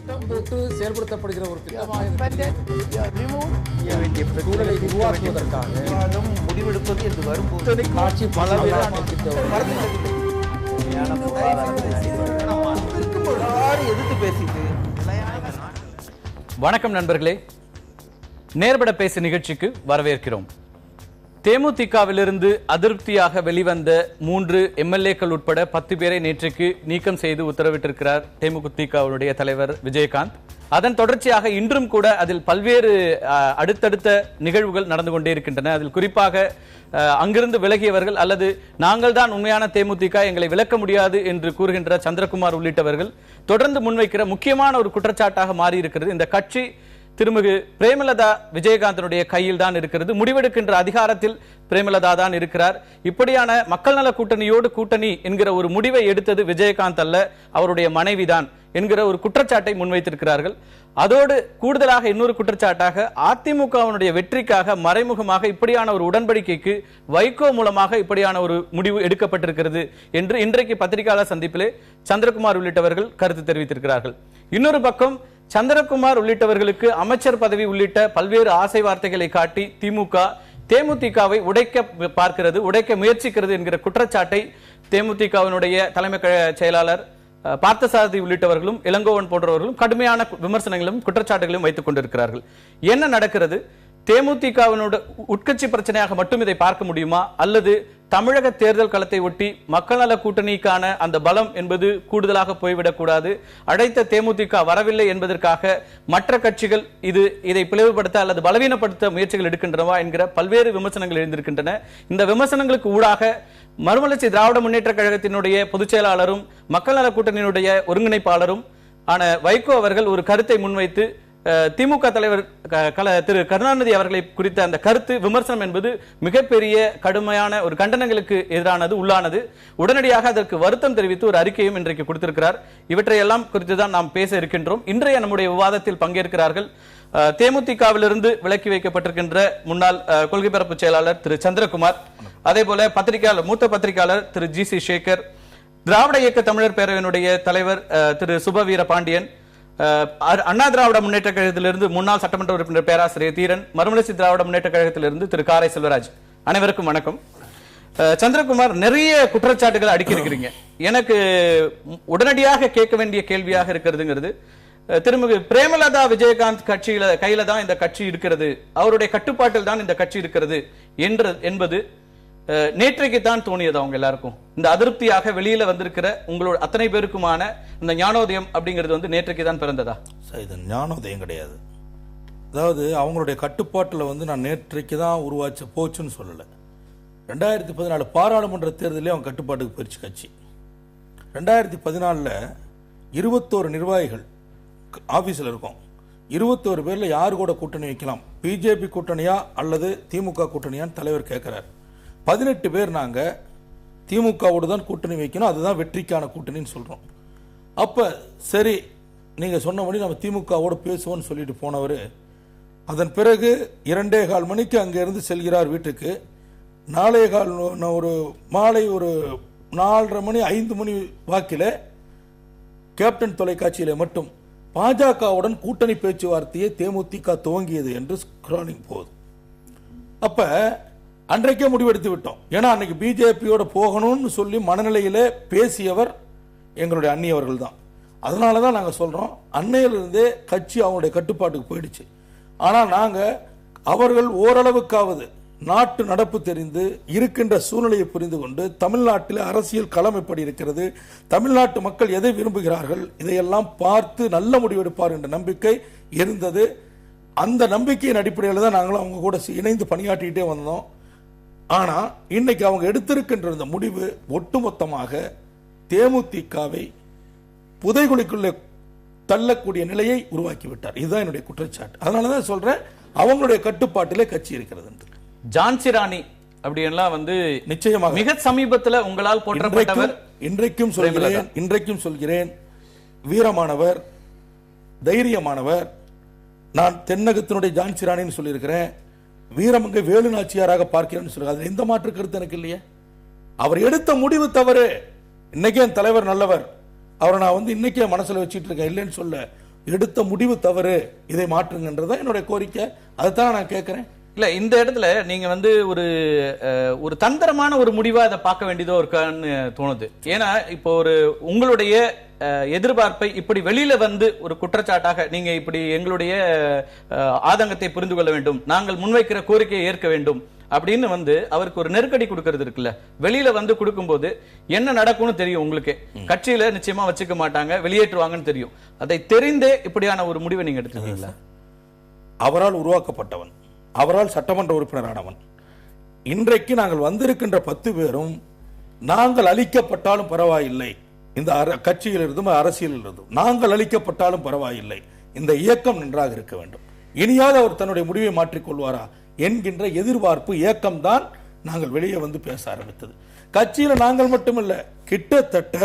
திட்டம் போட்டு செயல்படுத்தப்படுகிற ஒரு சூழலை உருவாக்குவதற்காக முடிவெடுப்பது என்று வரும்போது காட்சி எதிர்த்து பேசிட்டு. வணக்கம் நண்பர்களே, நேர்பட பேசு நிகழ்ச்சிக்கு வரவேற்கிறோம். தேமுதிகவிலிருந்து அதிருப்தியாக வெளிவந்த 3 எம்எல்ஏக்கள் உட்பட 10 பேரை நேற்றுக்கு நீக்கம் செய்து உத்தரவிட்டிருக்கிறார் தேமுதிகவுடைய தலைவர் விஜயகாந்த். அதன் தொடர்ச்சியாக இன்றும் கூட அதில் பல்வேறு அடுத்தடுத்த நிகழ்வுகள் நடந்து கொண்டே இருக்கின்றன. அதில் குறிப்பாக அங்கிருந்து விலகியவர்கள் அல்லது நாங்கள் தான் உண்மையான தேமுதிக, எங்களை விலக்க முடியாது என்று கூறுகின்ற சந்திரகுமார் உள்ளிட்டவர்கள் தொடர்ந்து முன்வைக்கிற முக்கியமான ஒரு குற்றச்சாட்டாக மாறி இருக்கிறது. இந்த கட்சி திருமிகு பிரேமலதா விஜயகாந்தனுடைய கையில் தான் இருக்கிறது, முடிவெடுக்கின்ற அதிகாரத்தில் பிரேமலதா தான் இருக்கிறார். இப்படியான மக்கள் நல கூட்டணியோடு கூட்டணி என்கிற ஒரு முடிவை எடுத்தது விஜயகாந்த் அல்ல, அவருடைய மனைவிதான் என்கிற ஒரு குற்றச்சாட்டை முன்வைத்திருக்கிறார்கள். அதோடு கூடுதலாக இன்னொரு குற்றச்சாட்டாக அதிமுகவினுடைய வெற்றிக்காக மறைமுகமாக இப்படியான ஒரு உடன்படிக்கைக்கு வைகோ மூலமாக இப்படியான ஒரு முடிவு எடுக்கப்பட்டிருக்கிறது என்று இன்றைக்கு பத்திரிகையாளர் சந்திப்பிலே சந்திரகுமார் உள்ளிட்டவர்கள் கருத்து தெரிவித்திருக்கிறார்கள். இன்னொரு பக்கம் சந்திரகுமார் உள்ளிட்டவர்களுக்கு அமைச்சர் பதவி உள்ளிட்ட பல்வேறு ஆசை வார்த்தைகளை காட்டி தேமுதிகவை உடைக்க பார்க்கிறது, உடைக்க முயற்சிக்கிறது என்கிற குற்றச்சாட்டை தேமுதிகவினுடைய தலைமை செயலாளர் பார்த்தசாரதி உள்ளிட்டவர்களும் இளங்கோவன் போன்றவர்களும் கடுமையான விமர்சனங்களும் குற்றச்சாட்டுகளையும் வைத்துக் கொண்டிருக்கிறார்கள். என்ன நடக்கிறது? தேமுதிகவினோட உட்கட்சி பிரச்சனையாக மட்டும் இதை பார்க்க முடியுமா, அல்லது தமிழக தேர்தல் களத்தை ஒட்டி மக்கள் நல கூட்டணிக்கான அந்த பலம் என்பது கூடுதலாக போய்விடக் கூடாது, அழைத்த தேமுதிக வரவில்லை என்பதற்காக மற்ற கட்சிகள் இதை பிளவுபடுத்த அல்லது பலவீனப்படுத்த முயற்சிகள் எடுக்கின்றனவா என்கிற பல்வேறு விமர்சனங்கள் எழுந்திருக்கின்றன. இந்த விமர்சனங்களுக்கு ஊடாக மறுமலர்ச்சி திராவிட முன்னேற்ற கழகத்தினுடைய பொதுச் செயலாளரும் மக்கள் நல கூட்டணியினுடைய ஒருங்கிணைப்பாளரும் ஆன வைகோ அவர்கள் ஒரு கருத்தை முன்வைத்து திமுக தலைவர் திரு கருணாநிதி அவர்களை குறித்த அந்த கருத்து விமர்சனம் என்பது மிகப்பெரிய கடுமையான ஒரு கண்டனங்களுக்கு எதிரானது, உள்ளானது. உடனடியாக அதற்கு வருத்தம் தெரிவித்து ஒரு அறிக்கையும் இன்றைக்கு கொடுத்திருக்கிறார். இவற்றையெல்லாம் குறித்துதான் நாம் பேச இருக்கின்றோம். இன்றைய நம்முடைய விவாதத்தில் பங்கேற்கிறார்கள் தேமுதிகவிலிருந்து விலக்கி வைக்கப்பட்டிருக்கின்ற முன்னாள் கொள்கை பரப்பு செயலாளர் திரு சந்திரகுமார், அதே போல மூத்த பத்திரிகையாளர் திரு ஜி.சி. சேகர், திராவிட இயக்க தமிழர் பேரவையினுடைய தலைவர் திரு சுபவீர பாண்டியன், அண்ணா திராவிட முன்னேற்ற கழகத்திலிருந்து முன்னாள் சட்டமன்ற உறுப்பினர் பேராசிரியர் தீரன், மறுமலர்ச்சி திராவிட முன்னேற்ற கழகத்திலிருந்து திரு காரை செல்வராஜ். அனைவருக்கும் வணக்கம். சந்திரகுமார், நிறைய குற்றச்சாட்டுகளை அடுக்கியிருக்கிறீங்க. எனக்கு உடனடியாக கேட்க வேண்டிய கேள்வியாக இருக்கிறதுங்கிறது, திருமிகு பிரேமலதா விஜயகாந்த் கையில தான் இந்த கட்சி இருக்கிறது, அவருடைய கட்டுப்பாட்டில் தான் இந்த கட்சி இருக்கிறது என்பது நேற்றைக்கு தான் தோணியது அவங்க எல்லாருக்கும்? இந்த அதிருப்தியாக வெளியில வந்திருக்கிற உங்களோட அத்தனை பேருக்குமான இந்த ஞானோதயம் அப்படிங்கிறது நேற்றைக்கு தான் பிறந்ததா? இது ஞானோதயம் கிடையாது. அதாவது அவங்களுடைய கட்டுப்பாட்டில் நான் நேற்றைக்கு தான் போச்சுன்னு சொல்லலை. 2014 பாராளுமன்ற தேர்தலே அவங்க கட்டுப்பாட்டுக்கு போயிடுச்சு கட்சி. 2014 21 நிர்வாகிகள் ஆபீஸ்ல இருக்கும். 21 பேர்ல யாரு கூட கூட்டணி வைக்கலாம், பிஜேபி கூட்டணியா அல்லது திமுக கூட்டணியான்னு தலைவர் கேட்கிறார். 18 பேர் நாங்க திமுகவோடு தான் கூட்டணி வைக்கணும், அதுதான் வெற்றிக்கான கூட்டணின்னு சொல்றோம். அப்ப சரி நீங்க சொன்னபடி நம்ம திமுகவோடு பேசுவோம்னு சொல்லிட்டு போனவர் அதன் பிறகு 2:15 மணிக்கு அங்க இருந்து செல்கிறார் வீட்டுக்கு. 4:15 ஒரு மாலை ஒரு 4:30 மணி 5 மணி வாக்கில கேப்டன் தொலைக்காட்சியில மட்டும் பாஜகவுடன் கூட்டணி பேச்சுவார்த்தையை தேமுதிக துவங்கியது என்று ஸ்கிராலிங் போகுது. அப்ப அன்றைக்கே முடிவெடுத்து விட்டோம். ஏன்னா அன்னைக்கு பிஜேபியோட போகணும்னு சொல்லி மனநிலையிலே பேசியவர் எங்களுடைய அண்ணியவர்கள் தான். அதனாலதான் நாங்க சொல்றோம், அன்னையிலிருந்தே கட்சி அவங்களுடைய கட்டுப்பாட்டுக்கு போயிடுச்சு. ஆனா நாங்க அவர்கள் ஓரளவுக்காவது நாட்டு நடப்பு தெரிந்து இருக்கின்ற சூழ்நிலையை புரிந்து கொண்டு தமிழ்நாட்டில் அரசியல் களம் எப்படி இருக்கிறது, தமிழ்நாட்டு மக்கள் எதை விரும்புகிறார்கள், இதையெல்லாம் பார்த்து நல்ல முடிவெடுப்பார் என்ற நம்பிக்கை இருந்தது. அந்த நம்பிக்கையின் அடிப்படையில் தான் நாங்களும் அவங்க கூட இணைந்து பணியாற்றிக்கிட்டே வந்தோம். ஆனா இன்னைக்கு அவங்க எடுத்திருக்கின்ற இந்த முடிவு ஒட்டுமொத்தமாக தேமுதிகவை புதைகுழிக்குள்ளே தள்ளக்கூடிய நிலையை உருவாக்கிவிட்டார். இதுதான் என்னுடைய குற்றச்சாட்டு. அதனாலதான் சொல்றேன், அவங்களுடைய கட்டுப்பாட்டிலே கட்சி இருக்கிறது. ஜான்சி ராணி அப்படியெல்லாம் நிச்சயமாக மிக சமீபத்தில் உங்களால் போற்றப்பட்டவர். இன்றைக்கும் சொல்கிறேன், வீரமானவர், தைரியமானவர். நான் தென்னகத்தினுடைய ஜான்சி ராணின்னு சொல்லியிருக்கிறேன். வீரமங்கை வேலு நாச்சியாராக பார்க்கிறேன்னு சொல்றாரு. அதுல எந்த மாற்று கருத்து எனக்கு இல்லையே. அவர் எடுத்த முடிவு தவறு. இன்னைக்கே என் தலைவர் நல்லவர், அவரை நான் இன்னைக்கே மனசுல வச்சுட்டு இருக்கேன், இல்லைன்னு சொல்ல. எடுத்த முடிவு தவறு, இதை மாற்றுங்கன்றதான் என்னுடைய கோரிக்கை. அதுதான் நான் கேட்கிறேன். இல்ல, இந்த இடத்துல நீங்க வந்து ஒரு தந்திரமான ஒரு முடிவா அதை பார்க்க வேண்டியதோ இருக்கான்னு தோணுது. ஏன்னா இப்போ உங்களுடைய எதிர்பார்ப்பை இப்படி வெளியில வந்து ஒரு குற்றச்சாட்டாக நீங்க இப்படி எங்களுடைய ஆதங்கத்தை புரிந்து கொள்ள வேண்டும், நாங்கள் முன்வைக்கிற கோரிக்கையை ஏற்க வேண்டும் அப்படின்னு வந்து அவருக்கு ஒரு நெருக்கடி கொடுக்கறது இருக்குல்ல, வெளியில வந்து கொடுக்கும்போது என்ன நடக்கும்னு தெரியும் உங்களுக்கு. கட்சியில நிச்சயமா வச்சுக்க மாட்டாங்க, வெளியேற்றுவாங்கன்னு தெரியும். அதை தெரிந்தே இப்படியான ஒரு முடிவை நீங்க எடுத்துக்கீங்களா? அவரால் உருவாக்கப்பட்டவன், அவரால் சட்டமன்ற உறுப்பினரானவன். இன்றைக்கு நாங்கள் வந்திருக்கின்ற 10 பேரும் நாங்கள் அழிக்கப்பட்டாலும் பரவாயில்லை, இந்த கட்சியிலிருந்தும் அரசியலிருந்தும் நாங்கள் அழிக்கப்பட்டாலும் பரவாயில்லை, இந்த இயக்கம் நன்றாக இருக்க வேண்டும், இனியாவது அவர் தன்னுடைய முடிவை மாற்றிக்கொள்வாரா என்கின்ற எதிர்பார்ப்பு இயக்கம் தான் நாங்கள் வெளியே வந்து பேச ஆரம்பித்தது. கட்சியில நாங்கள் மட்டுமல்ல, கிட்டத்தட்ட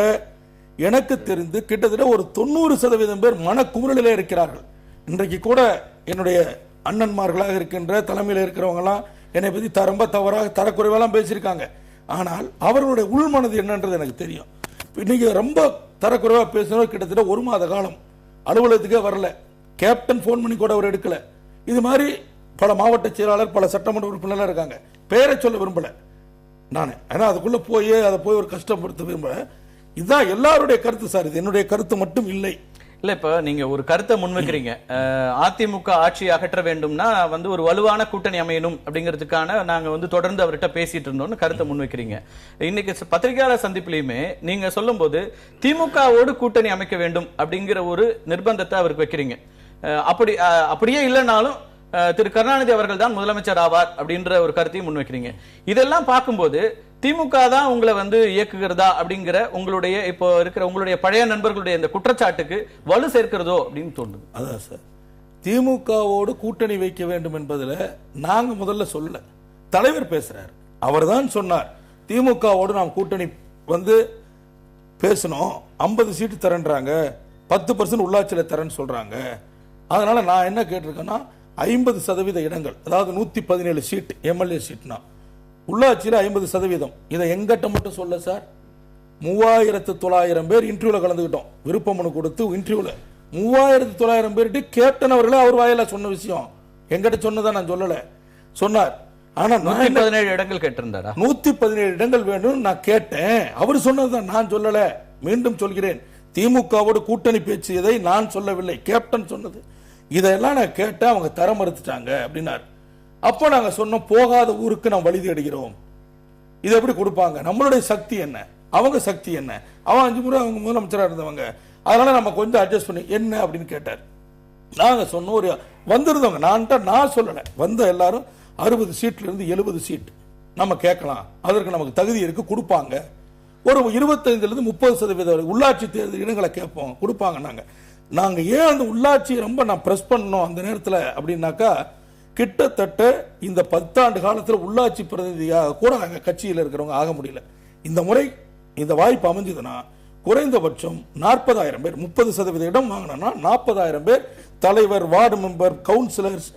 எனக்கு தெரிந்து கிட்டத்தட்ட ஒரு 90% பேர் மனக்குமுறலிலே இருக்கிறார்கள். இன்றைக்கு கூட என்னுடைய அண்ணன்மார்களாக இருக்கின்ற தலைமையில் இருக்கிறவங்க எல்லாம் என்னை பத்தி ரொம்ப தவறாக தரக்குறைவெல்லாம் பேசியிருக்காங்க. ஆனால் அவர்களுடைய உள்மனது என்னன்றது எனக்கு தெரியும். இன்னைக்கு ரொம்ப தரக்குறைவா பேசினவர் கிட்டத்தட்ட 1 மாத காலம் அலுவலகத்துக்கே வரல, கேப்டன் போன் பண்ணி கூட அவர் எடுக்கல. இது மாதிரி பல மாவட்ட செயலாளர், பல சட்டமன்ற உறுப்பினர்கள் இருக்காங்க. பெயரை சொல்ல விரும்பல நான், ஏன்னா அதுக்குள்ள அதை போய் ஒரு கஷ்டப்படுத்த விரும்பல. இதுதான் எல்லாருடைய கருத்து சார், இது என்னுடைய கருத்து மட்டும் இல்லை. இல்ல, இப்ப நீங்க ஒரு கருத்தை முன்வைக்கிறீங்க, அதிமுக ஆட்சி அகற்ற வேண்டும்னா வந்து ஒரு வலுவான கூட்டணி அமையணும் அப்படிங்கிறதுக்கான நாங்க வந்து தொடர்ந்து அவர்கிட்ட பேசிட்டு இருந்தோம்னு கருத்தை முன்வைக்கிறீங்க. இன்னைக்கு பத்திரிகையாளர் சந்திப்பிலையுமே நீங்க சொல்லும் போது திமுகவோடு கூட்டணி அமைக்க வேண்டும் அப்படிங்கிற ஒரு நிர்பந்தத்தை அவருக்கு வைக்கிறீங்க. அப்படியே இல்லைனாலும் திரு கருணாநிதி அவர்கள் தான் முதலமைச்சர் ஆவார் அப்படின்ற ஒரு கருத்தையும் முன்வைக்கிறீங்க. இதெல்லாம் பார்க்கும்போது திமுக தான் உங்களை வந்து இயக்குகிறதா அப்படிங்கிற உங்களுடைய இப்போ இருக்கிற உங்களுடைய பழைய நண்பர்களுடைய இந்த குற்றச்சாட்டுக்கு வலு சேர்க்கிறதோ அப்படின்னு தோணுது. அதான் சார், திமுகவோடு கூட்டணி வைக்க வேண்டும் என்பதில் நாங்க முதல்ல சொல்லல, தலைவர் பேசுறார். அவர் தான் சொன்னார் திமுகவோடு நாம் கூட்டணி வந்து பேசணும், 50 சீட்டு தரேன்றாங்க, 10% உள்ளாட்சியில் தரேன்னு சொல்றாங்க. அதனால நான் என்ன கேட்டிருக்கேன்னா 50% இடங்கள், அதாவது 117 சீட் எம்எல்ஏ சீட்னா உள்ளாட்சியில் 50%. இதை எங்கிட்ட மட்டும் சொல்ல சார், 3900 பேர் இன்டர்வியூல கலந்துக்கிட்டோம், விருப்ப மனு கொடுத்து இன்டர்வியூல 3900 பேர்கிட்ட கேப்டன் அவர்களே அவர் வாயில சொன்ன விஷயம் எங்கிட்ட சொன்னதான் நான் சொல்லல சொன்னார். ஆனா 117 இடங்கள் கேட்டிருந்தாரா? 117 இடங்கள் வேண்டும் நான் கேட்டேன், அவர் சொன்னதுதான், நான் சொல்லல. மீண்டும் சொல்கிறேன், திமுகவோடு கூட்டணி பேசியதை நான் சொல்லவில்லை, கேப்டன் சொன்னது. இதெல்லாம் நான் கேட்டேன், அவங்க தர மறுத்துட்டாங்க அப்படின்னாரு. அப்ப நாங்க சொன்னோம், போகாத ஊருக்கு நாம் வழி தேடுகிறோம், இது எப்படி கொடுப்பாங்க, நம்மளுடைய சக்தி என்ன, அவங்க சக்தி என்ன, அவன் 5 முறை அவங்க முதலமைச்சராக இருந்தவங்க, அதனால நம்ம கொஞ்சம் அட்ஜஸ்ட் பண்ணி என்ன அப்படின்னு கேட்டார். நாங்க சொன்னோம், ஒரு வந்திருந்தவங்க, நான் சொல்லல, வந்த எல்லாரும் 60 சீட்ல இருந்து 70 சீட் நம்ம கேட்கலாம், அதற்கு நமக்கு தகுதி இருக்கு, கொடுப்பாங்க. ஒரு 25% 30% உள்ளாட்சி தேர்தல் இடங்களை கேட்போம், கொடுப்பாங்க. நாங்க ஏன் அந்த உள்ளாட்சி ரொம்ப நான் பிரஸ் பண்ணோம் அந்த நேரத்தில் அப்படின்னாக்கா, கிட்டத்தட்ட இந்த 10 ஆண்டு காலத்தில் உள்ளாட்சி பிரதிநிதியாக கூட அங்க கட்சியில் இருக்கிறவங்க ஆக முடியல. இந்த முறை இந்த வாய்ப்பு அமைஞ்சதுன்னா குறைந்தபட்சம் 40,000 பேர், 30% இடம் வாங்கினா 40,000 பேர் தலைவர், ward member, counsellors,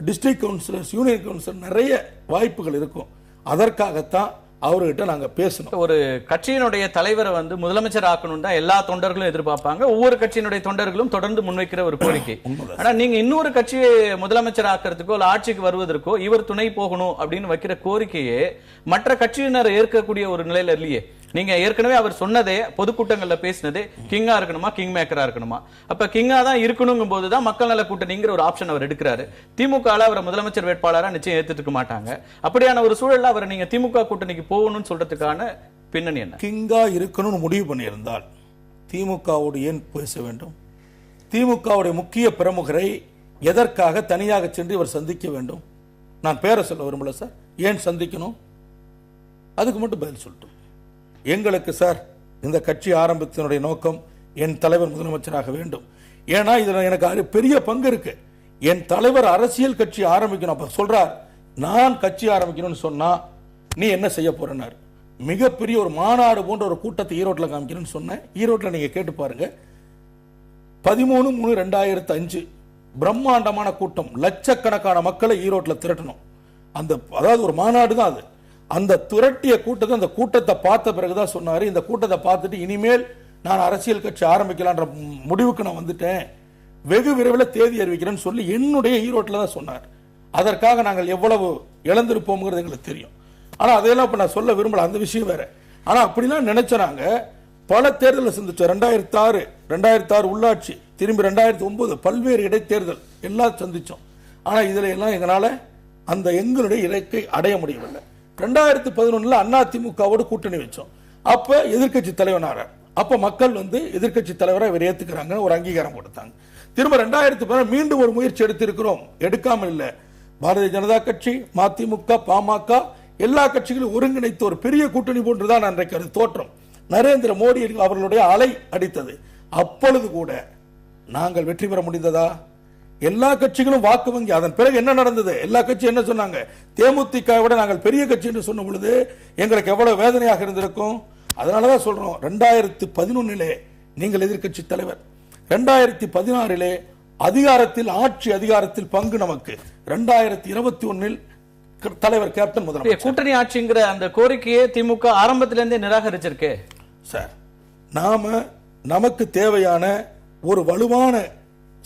district counsellors, union councillor, நிறைய வாய்ப்புகள் இருக்கும். அதற்காகத்தான் அவர்கிட்ட நாங்க பேசணும். ஒரு கட்சியினுடைய தலைவரை வந்து முதலமைச்சர் ஆக்கணும் தான் எல்லா தொண்டர்களும் எதிர்பார்ப்பாங்க, ஒவ்வொரு கட்சியினுடைய தொண்டர்களும் தொடர்ந்து முன்வைக்கிற ஒரு கோரிக்கை. ஆனா நீங்க இன்னொரு கட்சியை முதலமைச்சர் ஆக்கிறதுக்கோ இல்ல ஆட்சிக்கு வருவதற்கோ இவர் துணை போகணும் அப்படின்னு வைக்கிற கோரிக்கையே மற்ற கட்சியினர் ஏற்கக்கூடிய ஒரு நிலையில இல்லையே. நீங்க ஏற்கனவே அவர் சொன்னதே, பொதுக்கூட்டங்கள்ல பேசினதே, கிங்கா இருக்கணுமா கிங் மேக்கரா இருக்கணுமா, அப்ப கிங்கா தான் இருக்கணுங்கும் போதுதான் மக்கள் நல கூட்டணிங்கிற ஒரு ஆப்ஷன் அவர் எடுக்கிறாரு. திமுக அவரை முதலமைச்சர் வேட்பாளரா நிச்சயம் ஏத்துக்க மாட்டாங்க. அப்படியான ஒரு சூழல்ல அவரை நீங்க திமுக கூட்டணிக்கு போகணும்னு சொல்றதுக்கான பின்னணி என்ன? கிங்கா இருக்கணும்னு முடிவு பண்ணியிருந்தால் திமுகவோடு ஏன் பேச வேண்டும்? திமுகவுடைய முக்கிய பிரமுகரை எதற்காக தனியாக சென்று இவர் சந்திக்க வேண்டும்? நான் பேரை சொல்ல விரும்பல சார், ஏன் சந்திக்கணும்? அதுக்கு மட்டும் பதில் சொல்லட்டும். எங்களுக்கு சார் இந்த கட்சி ஆரம்பத்தினுடைய நோக்கம் என் தலைவர் முதலமைச்சராக வேண்டும். ஏன்னா இதுல எனக்கு பெரிய பங்கு இருக்கு. என் தலைவர் அரசியல் கட்சி ஆரம்பிக்கணும். அப்ப சொல்றார், நான் கட்சி ஆரம்பிக்கணும்னு சொன்னா நீ என்ன செய்ய போறனார். மிகப்பெரிய ஒரு மாநாடு போன்ற ஒரு கூட்டத்தை ஈரோட்டில் காமிக்கணும்னு சொன்னேன். ஈரோட்டில் நீங்க கேட்டு பாருங்க, 13/3/2005 பிரம்மாண்டமான கூட்டம், லட்சக்கணக்கான மக்களை ஈரோட்டில் திரட்டணும். அதாவது ஒரு மாநாடு தான் அது. அந்த திரட்டிய கூட்டத்தை, அந்த கூட்டத்தை பார்த்த பிறகுதான் சொன்னாரு, இந்த கூட்டத்தை பார்த்துட்டு இனிமேல் நான் அரசியல் கட்சி ஆரம்பிக்கலான்ற முடிவுக்கு நான் வந்துட்டேன். வெகு விரைவில் தேதி அறிவிக்கிறேன்னு சொல்லி என்னுடைய ஈரோட்டில் தான் சொன்னார். அதற்காக நாங்கள் எவ்வளவு இழந்திருப்போம்ங்கிறது எங்களுக்கு தெரியும். ஆனா அதையெல்லாம் இப்ப நான் சொல்ல விரும்பல, அந்த விஷயம் வேற. ஆனா அப்படிலாம் நினைச்சாங்க. பல தேர்தலை சந்திச்சோம். 2006 உள்ளாட்சி, திரும்பி 2009 பல்வேறு இடைத்தேர்தல் எல்லாம் சந்திச்சோம். ஆனா இதுல எல்லாம் எங்களால அந்த எங்களுடைய இலக்கை அடைய முடியவில்லை. 2011 அதிமுகவோடு கூட்டணி வச்சோம். அப்ப எதிர்க்கட்சி தலைவனார, அப்ப மக்கள் எதிர்க்கட்சி தலைவரை இவர் ஏத்துக்கிறாங்க, ஒரு அங்கீகாரம் கொடுத்தாங்க. திரும்ப 2010 மீண்டும் ஒரு முயற்சி எடுத்திருக்கிறோம், எடுக்காமல் இல்ல. பாரதிய ஜனதா கட்சி, மதிமுக, பாமக எல்லா கட்சிகளும் ஒருங்கிணைத்து ஒரு பெரிய கூட்டணி போன்றுதான் அன்றைக்கு அது தோற்றம். நரேந்திர மோடி அவர்களுடைய அலை அடித்தது. அப்பொழுது கூட நாங்கள் வெற்றி பெற முடிந்ததா? எல்லா கட்சிகளும் வாக்கு வங்கி. அதன் பிறகு என்ன நடந்தது? எல்லா கட்சியும் என்ன சொன்னாங்க? தேமுதிக விட நாங்கள் பெரிய கட்சி என்று சொன்ன பொழுது எங்களுக்கு எவ்வளவு வேதனையாக இருந்திருக்கும். அதனாலதான் சொல்றோம், 2011 நீங்கள் எதிர்க்கட்சி தலைவர், 2016 அதிகாரத்தில், ஆட்சி அதிகாரத்தில் பங்கு நமக்கு, 2021 தலைவர் கேப்டன் முதலமைச்சர். கூட்டணி ஆட்சிங்கிற அந்த கோரிக்கையை திமுக ஆரம்பத்திலிருந்தே நிராகரிச்சிருக்கு சார். நமக்கு தேவையான ஒரு வலுவான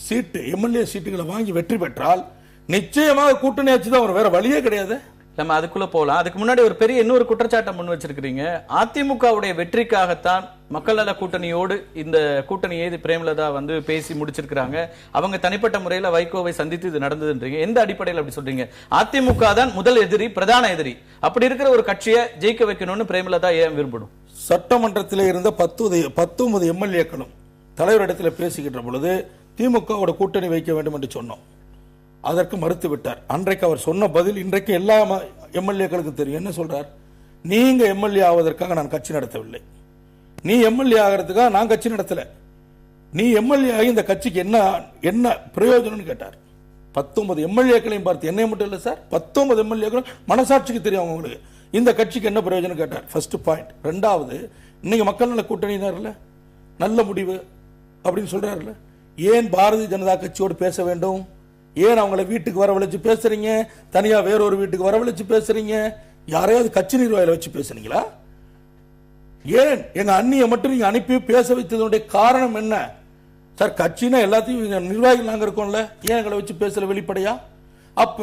சீட்டு, எம்எல்ஏ சீட்டுகளை வாங்கி வெற்றி பெற்றால் நிச்சயமாக கூட்டணி ஆட்சி தான், வேற வழியே கிடையாது. நம்ம அதுக்குள்ள போலாம். அதுக்கு முன்னாடி ஒரு பெரிய இன்னொரு குற்றச்சாட்டை முன் வச்சிருக்கீங்க. அதிமுகவுடைய வெற்றிக்காகத்தான் மக்கள் நல கூட்டணியோடு இந்த கூட்டணியை பிரேமலதா பேசி முடிச்சிருக்காங்க. அவங்க தனிப்பட்ட முறையில் வைகோவை சந்தித்து இது நடந்ததுன்றீங்க. எந்த அடிப்படையில் அப்படி சொல்றீங்க? அதிமுக தான் முதல் எதிரி, பிரதான எதிரி. அப்படி இருக்கிற ஒரு கட்சியை ஜெயிக்க வைக்கணும்னு பிரேமலதா ஏன் விரும்பணும்? சட்டமன்றத்தில் இருந்த 19 எம்எல்ஏக்களும் தலைவரிடத்தில் பேசிக்கிட்ட பொழுது திமுகவோட கூட்டணி வைக்க வேண்டும் என்று சொன்னோம். அதற்கு மறுத்து விட்டார். அன்றைக்கு அவர் சொன்ன பதில் இன்றைக்கு எல்லா எம்எல்ஏக்களுக்கு தெரியும். என்ன சொல்றார்? நீங்க எம்எல்ஏ ஆவதற்காக நான் கட்சி நடத்தவில்லை, நீ எம்எல்ஏ ஆகிறதுக்காக நான் கட்சி நடத்தல, நீ எம்எல்ஏ ஆகி இந்த கட்சிக்கு என்ன பிரயோஜனம் கேட்டார். 19 எம்எல்ஏக்களையும் பார்த்து, என்னை மட்டும் இல்ல சார், 19 எம்எல்ஏக்களும் மனசாட்சிக்கு தெரியும் அவங்களுக்கு இந்த கட்சிக்கு என்ன பிரயோஜனம் கேட்டார். First point. ரெண்டாவது, இன்னைக்கு மக்கள் நல கூட்டணியினர்ல நல்ல முடிவு அப்படின்னு சொல்றாருல்ல, ஏன் பாரதிய ஜனதா கட்சியோடு பேச வேண்டும்? ஏன் அவங்களை வீட்டுக்கு வரவழைச்சு பேசுறீங்க? தனியா வேறொரு வீட்டுக்கு வரவழைச்சு பேசுறீங்க? யாரையாவது கட்சி நிர்வாகிகளை வச்சு பேசுறீங்களா? ஏன் எங்க அண்ணியை மட்டும் நீங்க அனுப்பி பேச வைத்ததனுடைய காரணம் என்ன சார்? கட்சினா எல்லாத்தையும் நிர்வாகிகள் நாங்க இருக்கோம்ல, ஏன் எங்களை வச்சு பேசல வெளிப்படையா? அப்ப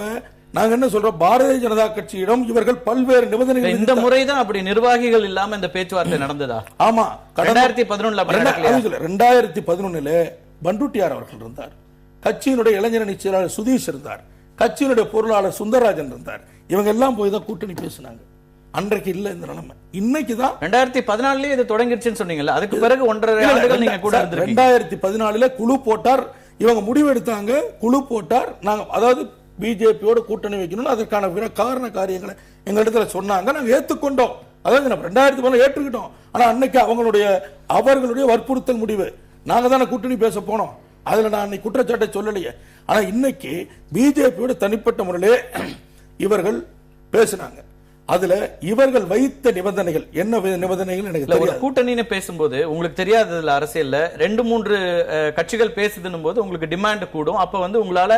நாங்க என்ன சொல்றோம், பாரதிய ஜனதா கட்சியிடம் இவர்கள் பல்வேறு நிபந்தனைகள். இந்த முறை தான் அப்படி நிர்வாகிகள் இல்லாம இந்த பேச்சுவார்த்தை நடந்ததா? ஆமா, 2011 பண்டுட்டியார் அவர்கள் இருந்தார், கட்சியினுடைய இளைஞரணி செயலாளர் சுதீஷ் இருந்தார், கட்சியினுடைய பொருளாளர் சுந்தரராஜன் இருந்தார். இவங்க எல்லாம் போய் தான் கூட்டணி பேசினாங்க. அன்றைக்கு இல்ல இந்த நிலைமை. இன்னைக்கு தான் 2014 இது தொடங்கிருச்சுன்னு சொன்னீங்கல்ல, அதுக்கு பிறகு 1.5 ஆண்டுகள் நீங்க கூட இருந்திருக்கீங்க. 2014 குழு போட்டார், இவங்க முடிவு எடுத்தாங்க, குழு போட்டார். நாங்க அதாவது பிஜேபியோட கூட்டணி வைக்கணும், அதற்கான காரண காரியங்களை எங்களிடத்துல சொன்னாங்க, நாங்க ஏத்துக்கொண்டோம். அதாவது 2014 ஏற்றுக்கிட்டோம். ஆனா அன்னைக்கு அவர்களுடைய வற்புறுத்தல் முடிவு. நாங்க தானே கூட்டணி பேச போனோம், அதுல நான் அன்னைக்கு குற்றச்சாட்டை சொல்லலையே. ஆனா இன்னைக்கு பிஜேபியோட தனிப்பட்ட முறையிலே இவர்கள் பேசினாங்க. அதுல இவர்கள் வைத்த நிபந்தனைகள் என்ன நிபந்தனைகள் எனக்கு தெரியாது. கூட்டணின்னு பேசும்போது உங்களுக்கு தெரியாததுல அரசியல்ல 2-3 கட்சிகள் பேசுதுன்னும் போது உங்களுக்கு டிமாண்ட் கூடும். அப்ப உங்களால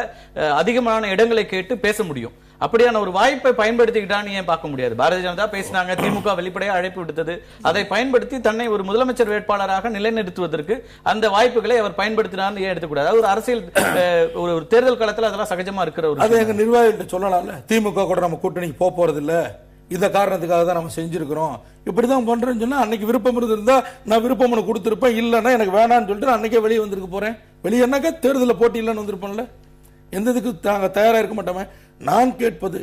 அதிகமான இடங்களை கேட்டு பேச முடியும். அப்படியான ஒரு வாய்ப்பை பயன்படுத்திக்கிட்டான்னு ஏன் பார்க்க முடியாது? பாரதிய ஜனதா பேசினாங்க, திமுக வெளிப்படையாக அழைப்பு விடுத்தது, அதை பயன்படுத்தி தன்னை ஒரு முதலமைச்சர் வேட்பாளராக நிலைநிறுத்துவதற்கு அந்த வாய்ப்புகளை அவர் பயன்படுத்தினான்னு ஏன் எடுத்துக்கூடாது? ஒரு அரசியல் ஒரு தேர்தல் காலத்தில் அதெல்லாம் சகஜமா இருக்கிற ஒரு அது எங்க நிர்வாகிகிட்ட சொல்லலாம்ல. திமுக கூட நம்ம கூட்டணிக்கு போறது இல்ல, இந்த காரணத்துக்காக தான் நம்ம செஞ்சிருக்கிறோம், இப்படிதான் பண்றேன்னு சொன்னா அன்னைக்கு விருப்பம் இருந்தா நான் விருப்பம் மனு கொடுத்திருப்பேன், இல்லன்னா எனக்கு வேணான்னு சொல்லிட்டு அன்னைக்கே வெளியே வந்திருக்க போறேன். வெளியேனாக்க தேர்தலில் போட்டி இல்லைன்னு வந்திருப்பேன்ல. எந்த இதுக்கு நாங்க தயாரா இருக்க மாட்டோமே. நான் கேட்பது,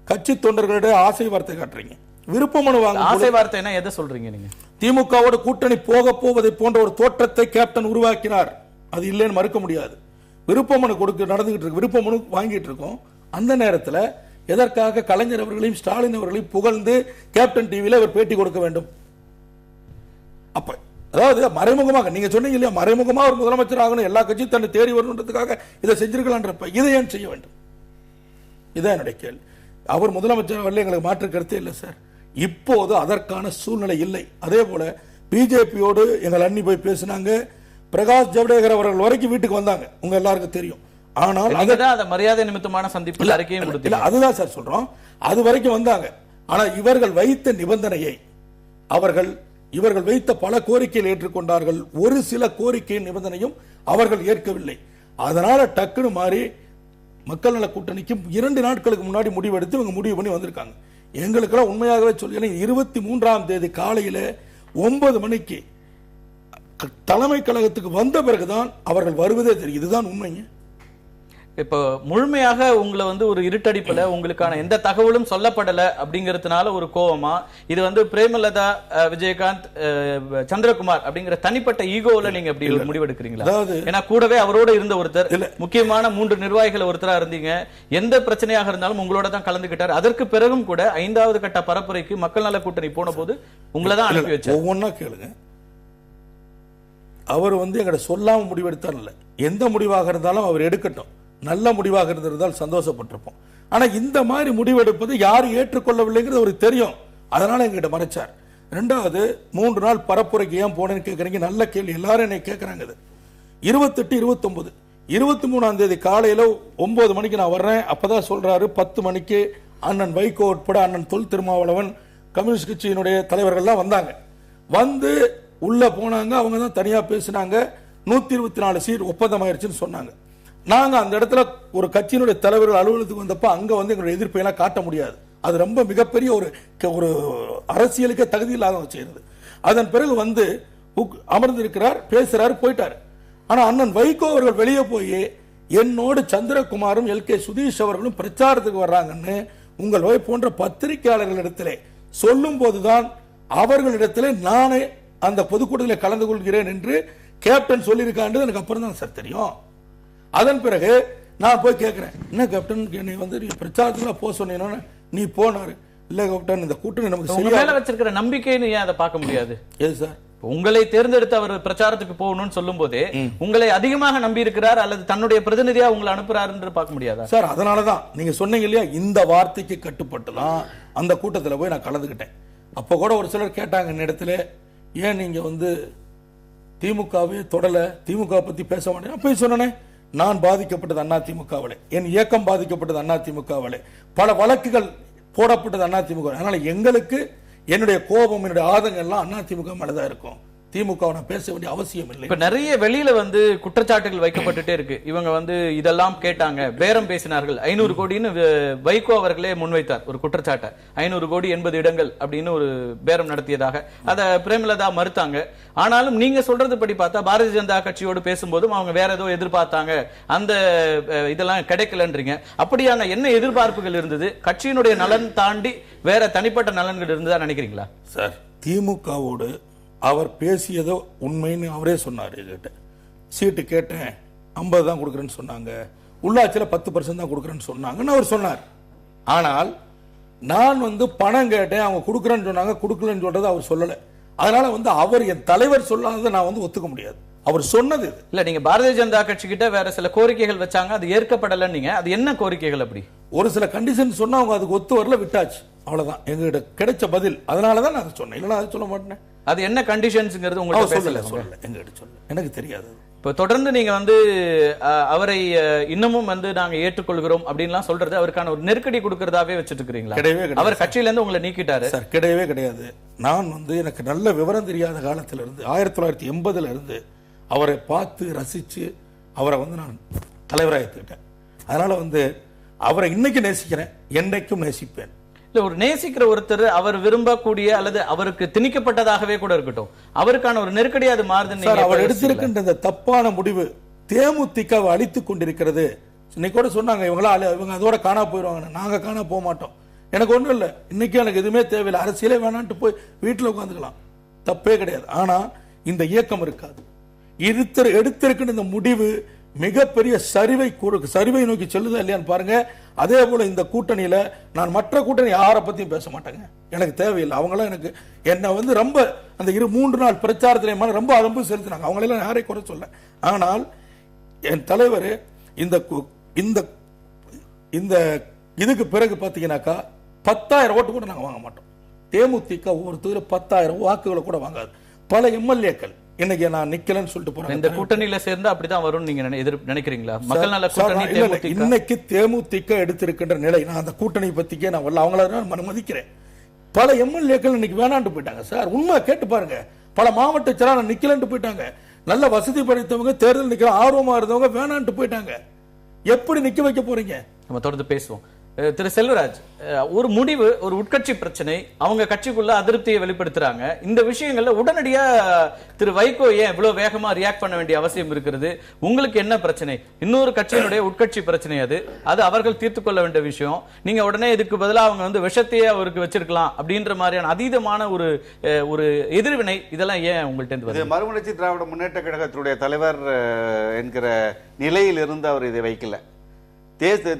கட்சி தொண்டர்களிடையே ஆசை வார்த்தை காட்டுறீங்க, விருப்ப மனு வாங்க. ஆசை வார்த்தை எதை சொல்றீங்க நீங்க? திமுகவோட கூட்டணி போவதை போன்ற ஒரு தோற்றத்தை கேப்டன் உருவாக்கினார், அது இல்லைன்னு மறுக்க முடியாது. விருப்ப மனு கொடுக்க நடந்துகிட்டு இருக்கு, விருப்ப மனு வாங்கிட்டு இருக்கோம். அந்த நேரத்தில் எதற்காக கலைஞர் அவர்களையும் ஸ்டாலின் அவர்களையும் புகழ்ந்து கேப்டன் டிவியில் அவர் பேட்டி கொடுக்க வேண்டும்? அப்ப அதாவது மறைமுகமாக நீங்க சொன்னீங்க இல்லையா, மறைமுகமா ஒரு முதலமைச்சர் ஆகணும், எல்லா கட்சியும் தன்னை தேடி வரணுன்றதுக்காக இதை செஞ்சிருக்கலான்றப்ப இதை ஏன் செய்ய வேண்டும்? இதான் என்னுடைய கேள்வி. அவர் முதலமைச்சர் வரல, எங்களுக்கு மாற்று கருத்தே இல்லை சார். இப்போது அதற்கான சூழ்நிலை இல்லை. அதே போல பிஜேபியோடு எங்கள் அண்ணி போய் பேசினாங்க, பிரகாஷ் ஜவடேகர் அவர்கள் வரைக்கும் வீட்டுக்கு வந்தாங்க, உங்க எல்லாருக்கும் தெரியும். ஆனால் மரியாதை நிமித்தமான சந்திப்பு அறிக்கையும் கொடுத்தீங்க. அதுதான் சார் சொல்றோம், அது வரைக்கும் வந்தாங்க. ஆனால் இவர்கள் வைத்த நிபந்தனையை இவர்கள் வைத்த பல கோரிக்கைகள் ஏற்றுக்கொண்டார்கள், ஒரு சில கோரிக்கை நிபந்தனையும் அவர்கள் ஏற்கவில்லை. அதனால டக்குன்னு மாறி மக்கள் நல கூட்டணிக்கு 2 நாட்களுக்கு முன்னாடி முடிவெடுத்து இவங்க முடிவு பண்ணி வந்திருக்காங்க. எங்களுக்கெல்லாம் உண்மையாகவே சொல்லி 23ஆம் தேதி காலையில 9 மணிக்கு தலைமை கழகத்துக்கு வந்த பிறகுதான் அவர்கள் வருவதே தெரியும். இதுதான் உண்மைங்க. இப்போ முழுமையாக உங்களை வந்து ஒரு இருட்டடிப்புல உங்களுக்கான எந்த தகவலும் சொல்லப்படல அப்படிங்கறதுனால ஒரு கோவமா, இது வந்து பிரேமலதா, விஜயகாந்த், சந்திரகுமார் அப்படிங்கிற தனிப்பட்ட ஈகோல நீங்க அப்படி ஒரு முடிவெடுக்கிறீங்களா? ஏன்னா கூடவே அவரோட இருந்த ஒருத்தர், முக்கியமான 3 நிர்வாகிகள் ஒருத்தரா இருந்தீங்க. எந்த பிரச்சனையாக இருந்தாலும் உங்களோட தான் கலந்துகிட்டார். அதற்கு பிறகும் கூட 5வது கட்ட பரப்புரைக்கு மக்கள் நல கூட்டணி போன போது உங்களை தான் அனுப்பி வச்சார். ஒவ்வொன்னா கேளுங்க. அவர் வந்து எங்களை சொல்லாம முடிவெடுத்தார் இல்ல. எந்த முடிவாக இருந்தாலும் அவர் எடுக்கட்டும். நல்ல முடிவாக இருந்திருந்தால் சந்தோஷப்பட்டிருப்போம். ஆனா இந்த மாதிரி முடிவெடுப்பது யாரும் ஏற்றுக்கொள்ளவில்லைங்கிறது அவருக்கு தெரியும். அதனால எங்கிட்ட மறைச்சார். 2வது 3 நாள் பரப்புரைக்கு ஏன் போனேன்னு கேட்கறீங்க. நல்ல கேள்வி. எல்லாரும் என்னை கேட்கறாங்க. 28, 29, 23ஆம் தேதி காலையில 9 மணிக்கு நான் வர்றேன். அப்பதான் சொல்றாரு 10 மணிக்கு அண்ணன் வைகோ உட்பட அண்ணன் தொல் திருமாவளவன், கம்யூனிஸ்ட் கட்சியினுடைய தலைவர்கள்லாம் வந்தாங்க. வந்து உள்ள போனாங்க. அவங்க தான் தனியா பேசினாங்க. 124 சீட் ஒப்பந்தம் ஆயிடுச்சுன்னு சொன்னாங்க. நாங்க அந்த இடத்துல ஒரு கட்சியினுடைய தலைவர்கள் அலுவலகத்துக்கு வந்தப்ப அங்க வந்து எங்களுடைய எதிர்ப்பை எல்லாம் காட்ட முடியாது. அது ரொம்ப மிகப்பெரிய ஒரு அரசியலுக்கே தகுதி இல்லாத செய்யறது. அதன் பிறகு வந்து அமர்ந்திருக்கிறார், பேசுறாரு, போயிட்டாரு. ஆனா அண்ணன் வைகோ அவர்கள் வெளியே போய் என்னோடு சந்திரகுமாரும் LK சுதீஷ் அவர்களும் பிரச்சாரத்துக்கு வர்றாங்கன்னு உங்கள் போன்ற பத்திரிகையாளர்களிடத்திலே சொல்லும் போதுதான் அவர்களிடத்திலே நானே அந்த பொதுக்கூட்டத்தில் கலந்து கொள்கிறேன் என்று கேப்டன் சொல்லியிருக்கான்றது எனக்கு அப்புறம் தான் சார் தெரியும். அதன் பிறகு நான் போய் கேட்கிறேன், என்ன கேப்டன் என்னை வந்து பிரச்சாரத்துல போக சொன்னீங்கன்னா நீ போனாரு இல்ல கேப்டன், இந்த கூட்டணி நமக்கு மேல வச்சிருக்கிற நம்பிக்கைன்னு ஏன் அதை பார்க்க முடியாது? எது சார்? உங்களை தேர்ந்தெடுத்து அவர் பிரச்சாரத்துக்கு போகணும்னு சொல்லும் போதே உங்களை அதிகமாக நம்பி இருக்கிறார் அல்லது தன்னுடைய பிரதிநிதியா உங்களை அனுப்புறாரு என்று பார்க்க முடியாதா சார்? அதனாலதான் நீங்க சொன்னீங்க இல்லையா, இந்த வார்த்தைக்கு கட்டுப்பட்டுதான் அந்த கூட்டத்தில் போய் நான் கலந்துக்கிட்டேன். அப்ப கூட ஒரு சிலர் கேட்டாங்க என்னிடத்துல, ஏன் நீங்க வந்து திமுகவே தொடல, திமுக பத்தி பேச மாட்டேன். போய் சொன்னேன், நான் பாதிக்கப்பட்டது அதிமுகவிலே, என் இயக்கம் பாதிக்கப்பட்டது அதிமுகவிலே, பல வழக்குகள் போடப்பட்டது அதிமுக. அதனால எங்களுக்கு என்னுடைய கோபம், என்னுடைய ஆதங்கம் எல்லாம் அதிமுக மேலதான் இருக்கும். திமுக பேச வேண்டிய அவசியம் இல்லை. இப்ப நிறைய வெளியில வந்து குற்றச்சாட்டுகள் வைக்கப்பட்டுட்டே இருக்கு. இவங்க வந்து இதெல்லாம் கேட்டாங்க, பேரம் பேசினார்கள், 500 கோடின்னு வைகோ அவர்களே முன்வைத்தார் ஒரு குற்றச்சாட்டை. 500 கோடி 80 இடங்கள் அப்படின்னு ஒரு பேரம் நடத்தியதாக அதை பிரேமலதா மறுத்தாங்க. ஆனாலும் நீங்க சொல்றது படி பார்த்தா பாரதிய ஜனதா கட்சியோடு பேசும்போதும் அவங்க வேற ஏதோ எதிர்பார்த்தாங்க, அந்த இதெல்லாம் கிடைக்கலன்றீங்க. அப்படியான என்ன எதிர்பார்ப்புகள் இருந்தது? கட்சியினுடைய நலன் தாண்டி வேற தனிப்பட்ட நலன்கள் இருந்ததா நினைக்கிறீங்களா சார்? திமுகவோடு அவர் பேசியதோ உண்மைன்னு அவரே சொன்னார். என்கிட்ட சீட்டு கேட்டேன், 50 தான் கொடுக்குறேன்னு சொன்னாங்க, உள்ளாட்சியில் 10% தான் கொடுக்குறேன்னு சொன்னாங்கன்னு அவர் சொன்னார். ஆனால் நான் வந்து பணம் கேட்டேன், அவங்க கொடுக்குறேன்னு சொன்னாங்க, கொடுக்கலன்னு சொல்றது அவர் சொல்லலை. அதனால வந்து அவர் என் தலைவர் சொல்லாததை நான் வந்து ஒத்துக்க முடியாது. அவர் சொன்னது இல்ல. நீங்க பாரதிய ஜனதா கட்சி கிட்ட வேற சில கோரிக்கைகள் வச்சாங்க, அது ஏற்கப்படல. நீங்க அது என்ன கோரிக்கைகள்? அப்படி ஒரு சில கண்டிஷன் சொன்னா அவங்க அதுக்கு ஒத்து வரல, விட்டாச்சு. அவ்வளவுதான் எங்ககிட்ட கிடைச்ச பதில். அதனாலதான் நான் சொன்னேன், இல்லைன்னா அதை சொல்ல மாட்டேன். அது என்ன கண்டிஷன்ஸ்ங்கிறது உங்களுக்கு சொல்லல, எங்ககிட்ட சொல்ல, எனக்கு தெரியாது. இப்போ தொடர்ந்து நீங்க வந்து அவரை இன்னமும் வந்து நாங்க ஏற்றுக்கொள்கிறோம் அப்படின்லாம் சொல்றது அவருக்கான ஒரு நெருக்கடி கொடுக்கறதாவே வச்சுட்டு இருக்கீங்களா? கிடையவே கிடையாது. அவர் கட்சியில இருந்து உங்களை நீக்கிட்டாரு சார்? கிடையவே கிடையாது. நான் வந்து எனக்கு நல்ல விவரம் தெரியாத காலத்துல இருந்து 1980ல இருந்து அவரை பார்த்து ரசிச்சு அவரை வந்து நான் தலைவராக ஏற்றுக்கிட்டேன். அதனால வந்து அவரை இன்னைக்கு நேசிக்கிறேன், என்னைக்கும் நேசிப்பேன். இல்ல, ஒரு நேசிக்கிற ஒருத்தர் அவர் விரும்பக்கூடிய அல்லது அவருக்கு திணிக்கப்பட்டதாகவே கூட இருக்கட்டும், அவருக்கான ஒரு நெருக்கடியா அது மாறுதுன்னு அவர் எடுத்திருக்கின்ற இந்த தப்பான முடிவு தேமுதிகவை அழித்துக் கொண்டிருக்கிறது. இன்னைக்கு கூட சொன்னாங்க, இவங்க அதோட காணா போயிடுவாங்க. நாங்க காணா போக மாட்டோம். எனக்கு ஒண்ணும் இல்லை, இன்னைக்கு எனக்கு எதுவுமே தேவையில்லை, அரசியலே வேணான்ட்டு போய் வீட்டுல உட்காந்துக்கலாம், தப்பே கிடையாது. ஆனா இந்த இயக்கம் இருக்காது. எடுத்திருக்கின்ற இந்த முடிவு மிகப்பெரிய சரிவை நோக்கி செல்லுதா இல்லையான்னு பாருங்க. அதே போல இந்த கூட்டணியில நான் மற்ற கூட்டணி யாரை பத்தியும் பேச மாட்டேங்க, எனக்கு தேவையில்லை. அவங்களாம் எனக்கு என்ன வந்து ரொம்ப அந்த 3 நாள் பிரச்சாரத்திலே ரொம்ப அலம்பு செலுத்தினாங்க. அவங்களெல்லாம் யாரை குறை சொல்ல. ஆனால் என் தலைவர் இந்த இதுக்கு பிறகு பாத்தீங்கன்னாக்கா 10,000 ஓட்டு கூட நாங்க வாங்க மாட்டோம். தேமுதிக ஒவ்வொரு தொகுதியில் 10,000 வாக்குகளை கூட வாங்காது. பல எம்எல்ஏக்கள் இன்னைக்கு நான் நிக்கலன்னு சொல்லிட்டு போறேன். இந்த கூட்டணியில சேர்ந்து அப்படிதான் வரும் நீங்க நினைக்கிறீங்களா? மக்கள் நல கூட்டணி இன்னைக்கு தேமுதிக எடுத்திருக்கின்ற நிலை, நான் அந்த கூட்டணி பத்திக்கே நான் வரல, அவங்கள மதிக்கிறேன். பல எம்எல்ஏக்கள் இன்னைக்கு வேணாண்டு போயிட்டாங்க சார். உண்மை கேட்டு பாருங்க, பல மாவட்ட செயலாளர் நிக்கலன்னு போயிட்டாங்க. நல்ல வசதி படைத்தவங்க தேர்தல் நிக்க ஆர்வமா இருந்தவங்க வேணான்ட்டு போயிட்டாங்க. எப்படி நிக்க வைக்க போறீங்க? நம்ம தொடர்ந்து பேசுவோம். திரு செல்வராஜ், ஒரு முடிவு, ஒரு உட்கட்சி பிரச்சனை, அவங்க கட்சிக்குள்ள அதிருப்தியை வெளிப்படுத்துறாங்க. இந்த விஷயங்கள்ல உடனடியா திரு வைகோ ஏன் இவ்வளவு வேகமா ரியாக்ட் பண்ண வேண்டிய அவசியம் இருக்கிறது? உங்களுக்கு என்ன பிரச்சனை? இன்னொரு கட்சியினுடைய உட்கட்சி பிரச்சனை அது அவர்கள் தீர்த்து கொள்ள வேண்டிய விஷயம். நீங்க உடனே இதுக்கு பதிலாக அவங்க வந்து விஷத்தையே அவருக்கு வச்சிருக்கலாம் அப்படின்ற மாதிரியான அதீதமான ஒரு எதிர்வினை இதெல்லாம் ஏன் உங்கள்கிட்ட வருது? மறுமலர்ச்சி திராவிட முன்னேற்ற கழகத்தினுடைய தலைவர் என்கிற நிலையில் இருந்து அவர் இதை வைக்கல.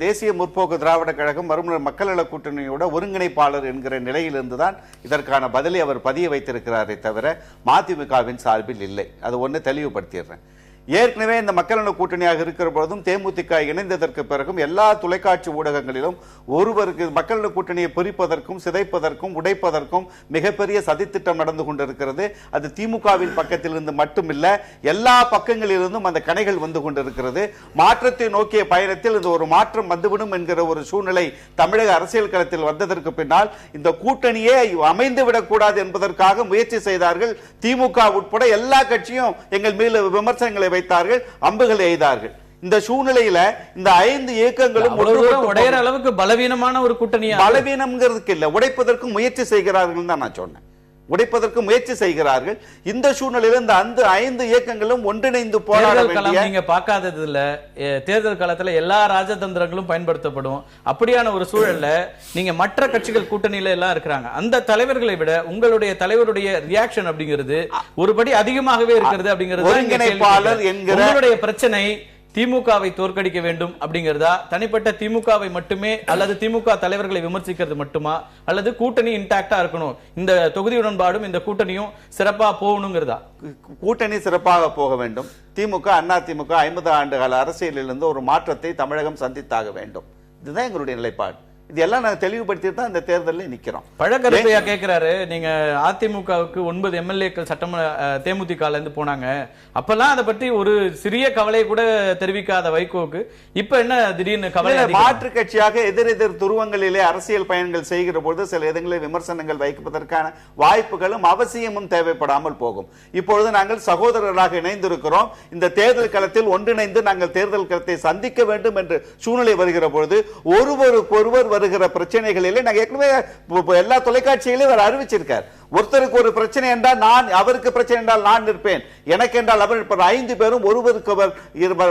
தேசிய முற்போக்கு திராவிட கழகம் மறுமலர் மக்கள் நல கூட்டணியோட ஒருங்கிணைப்பாளர் என்கிற நிலையிலிருந்துதான் இதற்கான பதிலை அவர் பதிய வைத்திருக்கிறாரே தவிர மதிமுகவின் சார்பில் இல்லை. அது ஒன்று தெளிவுபடுத்திடுறேன். ஏற்கனவே இந்த மக்கள் நல கூட்டணியாக இருக்கிற பொழுதும் தேமுதிக இணைந்ததற்கு பிறகும் எல்லா தொலைக்காட்சி ஊடகங்களிலும் ஒருவருக்கு மக்கள் நல கூட்டணியை பிரிப்பதற்கும் சிதைப்பதற்கும் உடைப்பதற்கும் மிகப்பெரிய சதித்திட்டம் நடந்து கொண்டிருக்கிறது. அது திமுகவின் பக்கத்திலிருந்து மட்டுமில்ல, எல்லா பக்கங்களிலிருந்தும் அந்த கணைகள் வந்து கொண்டிருக்கிறது. மாற்றத்தை நோக்கிய பயணத்தில் இந்த ஒரு மாற்றம் வந்துவிடும் என்கிற ஒரு சூழ்நிலை தமிழக அரசியல் களத்தில் வந்ததற்கு பின்னால் இந்த கூட்டணியே அமைந்துவிடக் கூடாது என்பதற்காக முயற்சி செய்தார்கள். திமுக உட்பட எல்லா கட்சியும் எங்கள் மீது விமர்சனங்களை வைத்தார்கள், அம்புகள் எய்தார்கள். இந்த சூழ்நிலையில இந்த 5 இயக்கங்களும் உடையிற அளவுக்கு பலவீனமான ஒரு கூட்டணி, பலவீனம்ங்கிறதுக்கு இல்ல, உடைப்பதற்கு முயற்சி செய்கிறார்கள் தான் நான் சொன்னேன். உடைப்பதற்கு முயற்சி செய்கிறார்கள். இந்த சூழ்நிலையில் இந்த 5 இயக்கங்களும் ஒன்றிணைந்து போராட வேண்டிய, நீங்க பார்க்காததுல தேர்தல் காலத்துல எல்லா ராஜதந்திரங்களும் பயன்படுத்தப்படும். அப்படியான ஒரு சூழல்ல நீங்க மற்ற கட்சிகள் கூட்டணியில எல்லாம் இருக்கிறாங்க. அந்த தலைவர்களை விட உங்களுடைய தலைவருடைய ரியாக்ஷன் அப்படிங்கிறது ஒருபடி அதிகமாகவே இருக்கிறது. அப்படிங்கிறது ஒருங்கிணைப்பாளர் என்கிற உங்களுடைய பிரச்சனை திமுகவை தோற்கடிக்க வேண்டும் அப்படிங்கிறதா, தனிப்பட்ட திமுகவை மட்டுமே அல்லது திமுக தலைவர்களை விமர்சிக்கிறது மட்டுமா, அல்லது கூட்டணி இன்டாக்டா இருக்கணும், இந்த தொகுதி உடன்பாடும் இந்த கூட்டணியும் சிறப்பா போகணுங்கிறதா? கூட்டணி சிறப்பாக போக வேண்டும். திமுக அண்ணா திமுக 50 ஆண்டுகால அரசியலிலிருந்து ஒரு மாற்றத்தை தமிழகம் சந்தித்தாக வேண்டும். இதுதான் எங்களுடைய நிலைப்பாடு. இதெல்லாம் நாங்கள் தெளிவுபடுத்தி தான் இந்த தேர்தலில் நிக்கிறோம். பழக்கருப்பையா கேட்கிறாரு, நீங்க அதிமுகவுக்கு 9 எம்எல்ஏக்கள் சட்டமன்ற தேமுதிக இருந்து போனாங்க, அப்பெல்லாம் அதை பற்றி ஒரு சிறிய கவலை கூட தெரிவிக்காத வைகோவுக்கு இப்ப என்ன திடீர்னு கவலை? மாற்று கட்சியாக எதிரெதிர் துருவங்களிலே அரசியல் பயணங்கள் செய்கிற பொழுது சில இடங்களில் விமர்சனங்கள் வைப்பதற்கான வாய்ப்புகளும் அவசியமும் தேவைப்படாமல் போகும். இப்பொழுது நாங்கள் சகோதரர்களாக இணைந்திருக்கிறோம். இந்த தேர்தல் களத்தில் ஒன்றிணைந்து நாங்கள் தேர்தல் களத்தை சந்திக்க வேண்டும் என்று சூழ்நிலை வருகிற பொழுது ஒருவருக்கொருவர் வருகிற பிரச்சனைகளிலே நாங்கள் ஏற்கனவே எல்லா தொலைக்காட்சிகளையும் அறிவிச்சிருக்கார். ஒருத்தருக்கு ஒரு பிரச்சனை என்றால் நான், அவருக்கு பிரச்சனை என்றால் நான் நிற்பேன், எனக்கு என்றால் அவர். 5 பேரும் ஒருவருக்கு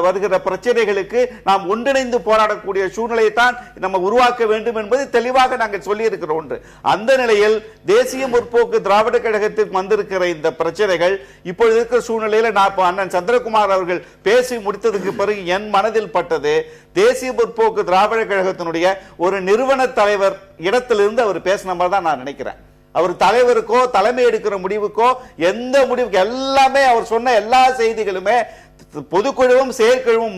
வருகிற பிரச்சனைகளுக்கு நாம் ஒன்றிணைந்து போராடக்கூடிய சூழ்நிலையை தான் நம்ம உருவாக்க வேண்டும் என்பது தெளிவாக நாங்கள் சொல்லி இருக்கிற ஒன்று. அந்த நிலையில் தேசிய முற்போக்கு திராவிட கழகத்தில் வந்திருக்கிற இந்த பிரச்சனைகள் இப்பொழுது இருக்கிற சூழ்நிலையில் நான் அண்ணன் சந்திரகுமார் அவர்கள் பேசி முடித்ததுக்கு பிறகு என் மனதில் பட்டது, தேசிய முற்போக்கு திராவிட கழகத்தினுடைய ஒரு நிறுவன தலைவர் இடத்திலிருந்து அவர் பேசின மாதிரி தான் நான் நினைக்கிறேன். அவர் தலைவருக்கோ தலைமை எடுக்கிற முடிவுக்கோ எந்த முடிவுக்கு எல்லாமே அவர் சொன்ன எல்லா செய்திகளுமே பொதுக்குழுவும் செயற்குழுவும்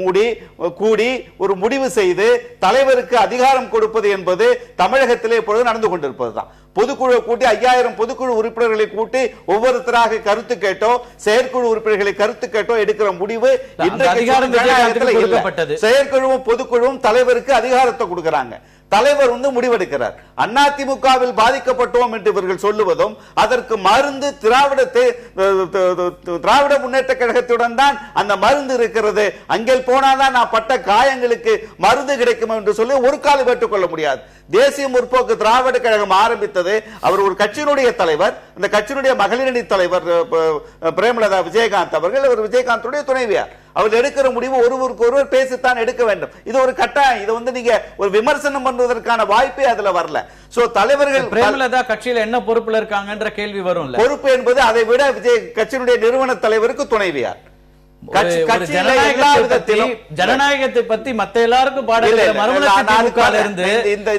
கூடி ஒரு முடிவு செய்து தலைவருக்கு அதிகாரம் கொடுப்பது என்பது தமிழகத்திலே இப்பொழுது நடந்து கொண்டிருப்பதுதான். பொதுக்குழு கூட்டி 5000 பொதுக்குழு உறுப்பினர்களை கூட்டி ஒவ்வொருத்தராக கருத்து கேட்டோ செயற்குழு உறுப்பினர்களை கருத்து கேட்டோ எடுக்கிற முடிவு செயற்குழுவும் பொதுக்குழுவும் தலைவருக்கு அதிகாரத்தை கொடுக்கிறாங்க. தலைவர் முடிவெடுக்கிறார். அதிமுகவில் பாதிக்கப்பட்டோம் என்று இவர்கள் சொல்லுவதும் அதற்கு மருந்து திராவிட முன்னேற்ற கழகத்துடன் தான் அந்த மருந்து இருக்கிறது, அங்கே போனாதான் நான் பட்ட காயங்களுக்கு மருந்து கிடைக்கும் என்று சொல்லி ஒரு காலம் ஏற்றுக்கொள்ள முடியாது. தேசிய முற்போக்கு திராவிட கழகம் ஆரம்பித்தது, அவர் ஒரு கட்சியினுடைய தலைவர், அந்த கட்சியினுடைய மகளிரணி தலைவர் பிரேமலதா விஜயகாந்த் அவர்கள், அவர் விஜயகாந்துடைய துணைவியார். அவர் எடுக்கிற முடிவு ஒருவருக்கு ஒருவர் பேசித்தான் எடுக்க வேண்டும். இது ஒரு கட்டாயம். இது நீங்க ஒரு விமர்சனம் பண்றதற்கான வாய்ப்பே அதுல வரல. சோ தலைவர்கள் பிரேமலதா கட்சியில என்ன பொறுப்புல இருக்காங்கன்ற கேள்வி வரும். பொறுப்பு என்பது அதை விட விஜய் கட்சியினுடைய நிறுவன தலைவருக்கு துணைவியார். ஜனநாயகத்தை பத்தி மத்த எல்லாருக்கும்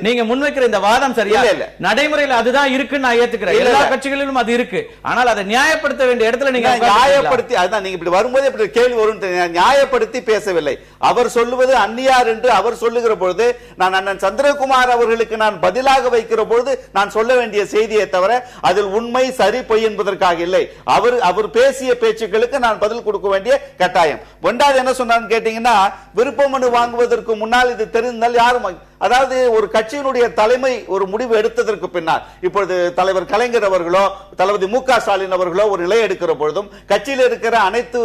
நீங்க முன்வைக்கிற இந்த வாதம் சரியா இல்ல. நடைமுறையில் அதுதான் இருக்குன்னு நான் ஏத்துக்கிறேன். எல்லா கட்சிகளிலும் அது இருக்கு. ஆனால் அதை நியாயப்படுத்த வேண்டிய இடத்துல நீங்க நியாயப்படுத்தி, அதுதான் நீங்க இப்படி வரும்போது இப்படி கேள்வி வரும். நியாயப்படுத்தி பேசவில்லை. அவர் சொல்லுவது அந்நியார் என்று அவர் சொல்லுகிற பொழுது நான் அண்ணன் சந்திரகுமார் அவர்களுக்கு நான் பதிலாக வைக்கிற பொழுது நான் சொல்ல வேண்டிய செய்தியை தவிர அதில் உண்மை சரி பொய் என்பதற்காக இல்லை. அவர் பேசிய பேச்சுக்களுக்கு நான் பதில் கொடுக்க வேண்டிய கட்டாயம். ஒன்றாவது என்ன சொன்னான்னு கேட்டீங்கன்னா, விருப்ப மனு வாங்குவதற்கு முன்னால் இது தெரிந்தால் யாரும் அதாவது ஒரு கட்சியினுடைய தலைமை ஒரு முடிவு எடுத்ததற்கு பின்னால் இப்பொழுது தலைவர் கலைஞர் அவர்களோ தளபதி மு.க. ஸ்டாலின் அவர்களோ ஒரு நிலை எடுக்கிற பொழுதும் கட்சியில் இருக்கிற அனைத்து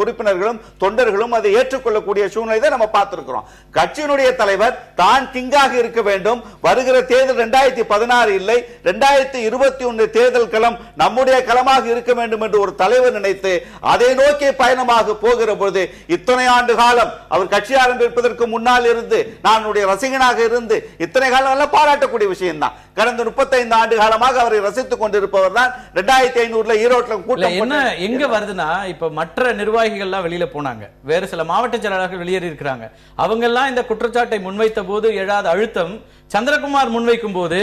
உறுப்பினர்களும் தொண்டர்களும் அதை ஏற்றுக்கொள்ளக்கூடிய சூழ்நிலை நம்ம பார்த்திருக்கிறோம். கட்சியினுடைய தலைவர் தான் கிங்காக இருக்க வேண்டும். வருகிற தேர்தல் 2016 இல்லை, 2021 தேர்தல் களம் நம்முடைய களமாக இருக்க வேண்டும் என்று ஒரு தலைவர் நினைத்து அதை நோக்கி பயணமாக போகிற பொழுது இத்தனை ஆண்டு காலம் அவர் கட்சி ஆரம்பிப்பதற்கு முன்னால் இருந்து நான் ரசிகனாக இருந்து இத்தனை காலம் எல்லாம் பாராட்டக்கூடிய விஷயம் தான். கடந்த 35 ஆண்டு காலமாக அவரை ரசித்துக் கொண்டிருப்பவர் தான் 2500 ஈரோட்டில் கூட்டம் என்ன எங்க வருதுன்னா, இப்ப மற்ற நிர்வாகிகள் எல்லாம் வெளியில போனாங்க, வேறு சில மாவட்ட செயலாளர்கள் வெளியேறி இருக்கிறாங்க. அவங்க எல்லாம் இந்த குற்றச்சாட்டை முன்வைத்த போது எழாத அழுத்தம் சந்திரகுமார் முன்வைக்கும் போது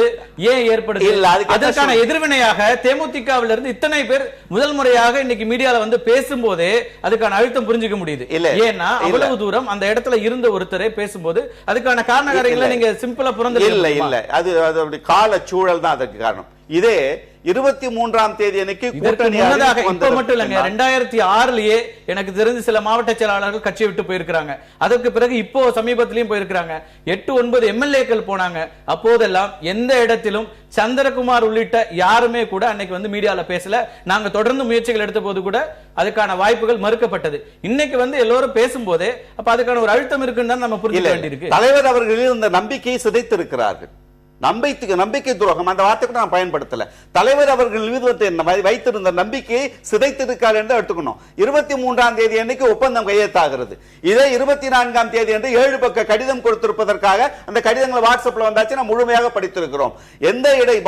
ஏன் ஏற்படுது? அதற்கான எதிர்வினையாக தேமுதிகவில் இருந்து இத்தனை பேர் முதல் முறையாக இன்னைக்கு மீடியால வந்து பேசும்போதே அதுக்கான அழுத்தம் புரிஞ்சுக்க முடியுது. ஏன்னா அவ்வளவு தூரம் அந்த இடத்துல இருந்த ஒருத்தரை பேசும்போது அதுக்கான காரணங்களை நீங்க சிம்பிளா புறந்து இல்ல அது கால சூழல் தான் அதற்கு காரணம். இதே 23ஆம் தேதி அன்னைக்கு கூட்டணி இப்ப மட்டும் இல்லங்க, 2006லயே எனக்கு தெரிஞ்ச சில மாவட்ட செயலாளர்கள் கட்சியை விட்டு போயிருக்காங்க. அதற்கு பிறகு இப்போ சமீபத்திலயும் போயிருக்காங்க. 8-9 எம்எல்ஏக்கள் போனாங்க. அப்போதெல்லாம் எந்த இடத்திலும் சந்திரகுமார் உள்ளிட்ட யாருமே கூட அன்னைக்கு வந்து மீடியால பேசல. நாங்க தொடர்ந்து முயற்சிகள் எடுத்த போது கூட அதுக்கான வாய்ப்புகள் மறுக்கப்பட்டது. இன்னைக்கு வந்து எல்லாரும் பேசும்போதே அப்ப அதுக்கான ஒரு அழுத்தம் இருக்குன்னு தான் நம்ம புரிஞ்சுக்க வேண்டியிருக்கு. தலைவர் அவர்களில் இந்த நம்பிக்கையை சிதைத்திருக்கிறார்கள். நம்பிக்கை துரோகம் அந்த வார்த்தை கூட நான் பயன்படுத்தல. தலைவர் அவர்கள் மீது வைத்திருந்த நம்பிக்கையை சிதைத்திருக்கார் என்று எடுத்துக்கணும். 23ஆம் தேதி அன்னைக்கு ஒப்பந்தம் கையெழுத்தாகிறது. இதே 24ஆம் தேதி அன்று 7 பக்க கடிதம் கொடுத்திருப்பதற்காக அந்த கடிதங்கள் வாட்ஸ்அப்ல வந்தாச்சு, நான் முழுமையாக படித்திருக்கிறோம்.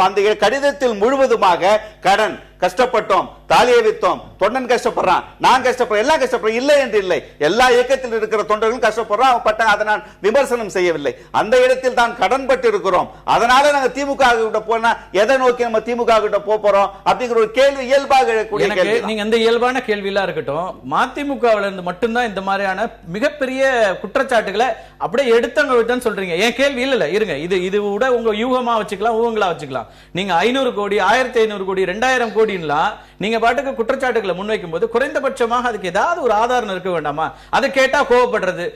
அந்த கடிதத்தில் முழுவதுமாக கடன் கஷ்டப்பட்டோம், தாலியை வித்தோம், தொண்டன் கஷ்டப்படுறான், நான் கஷ்டப்படுறேன், எல்லாம் கஷ்டப்படுறேன், இல்லை என்று இல்லை, எல்லா இயக்கத்தில் இருக்கிற தொண்டர்களும் கஷ்டப்படுறோம். அதை நான் விமர்சனம் செய்யவில்லை. அந்த இடத்தில் தான் கடன் பட்டு இருக்கிறோம். அதனால நாங்க திமுக கிட்ட போனா எதை நோக்கி நம்ம திமுக கிட்ட போறோம் அப்படிங்கிற ஒரு கேள்வி இயல்பாக எழக்கூடிய கேள்வி. நீங்க அந்த இயல்பான கேள்வியெல்லாம் இருக்கட்டும், மதிமுகவில இருந்து மட்டும்தான் இந்த மாதிரியான மிகப்பெரிய குற்றச்சாட்டுகளை அப்படியே எடுத்தவங்க விட்டுன்னு சொல்றீங்க. என் கேள்வி இல்ல இருங்க, இது கூட உங்க யூகமா வச்சுக்கலாம், ஊகங்களா வச்சுக்கலாம். நீங்க 500 கோடி 1500 கோடி 2000 கோடி நீங்க பாட்டுக்கு குற்றச்சாட்டுகளை முன்வைக்கும் போது குறைந்தபட்சமாக அதுக்கு ஏதாவது ஒரு ஆதாரம் இருக்க வேண்டாமா? அதை கேட்டா கோவப்படுறது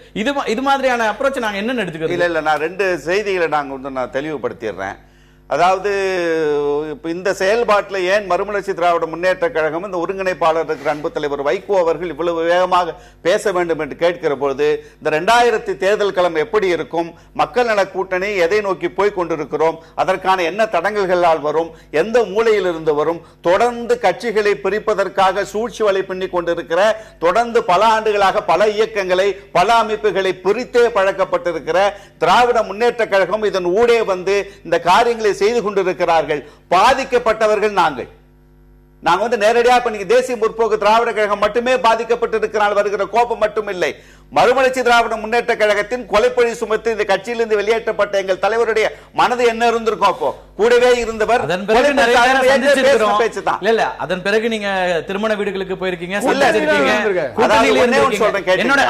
இது மாதிரியான அப்ரோச் நாங்க என்ன எடுத்துக்கிறோம்? இல்ல நான் 2 செய்திகளை நான் தெளிவுபடுத்திடுறேன். அதாவது இந்த செயல்பாட்டில் ஏன் மறுமலர்ச்சி திராவிட முன்னேற்ற கழகம் இந்த ஒருங்கிணைப்பாளர் இருக்கிற அன்பு தலைவர் வைகோ அவர்கள் இவ்வளவு வேகமாக பேச வேண்டும் என்று கேட்கிற பொழுது இந்த 2000 தேர்தல் களம் எப்படி இருக்கும், மக்கள் நல கூட்டணி எதை நோக்கி போய் கொண்டிருக்கிறோம், அதற்கான என்ன தடங்கல்களால் வரும், எந்த மூலையில் இருந்து வரும், தொடர்ந்து கட்சிகளை பிரிப்பதற்காக சூழ்ச்சி வலை பின்னிக் கொண்டிருக்கிற தொடர்ந்து பல ஆண்டுகளாக பல இயக்கங்களை பல அமைப்புகளை பிரித்தே பழக்கப்பட்டிருக்கிற திராவிட முன்னேற்ற கழகம் இதன் ஊடே வந்து இந்த காரியங்களை செய்து கொண்டிருக்கிறார்கள். பாதிக்கப்பட்டவர்கள் நாங்க வந்து நேரடியா தேசிய முற்போக்கு திராவிட கழகம் மட்டுமே பாதிக்கப்பட்டிருக்கிறால் வருகிற கோபம் மட்டும் இல்லை. மறுமலர்ச்சி திராவிட முன்னேற்ற கழகத்தின் கொலைப்பழி சுமத்தி இந்த கட்சியிலிருந்து வெளியேற்றப்பட்ட எங்கள் தலைவருடைய மனது என்ன இருந்திருக்கும்? அப்போ கூடவே இருந்தவர். அதன் பிறகு நீங்க திருமண வீடுகளுக்கு போயிருக்கீங்க.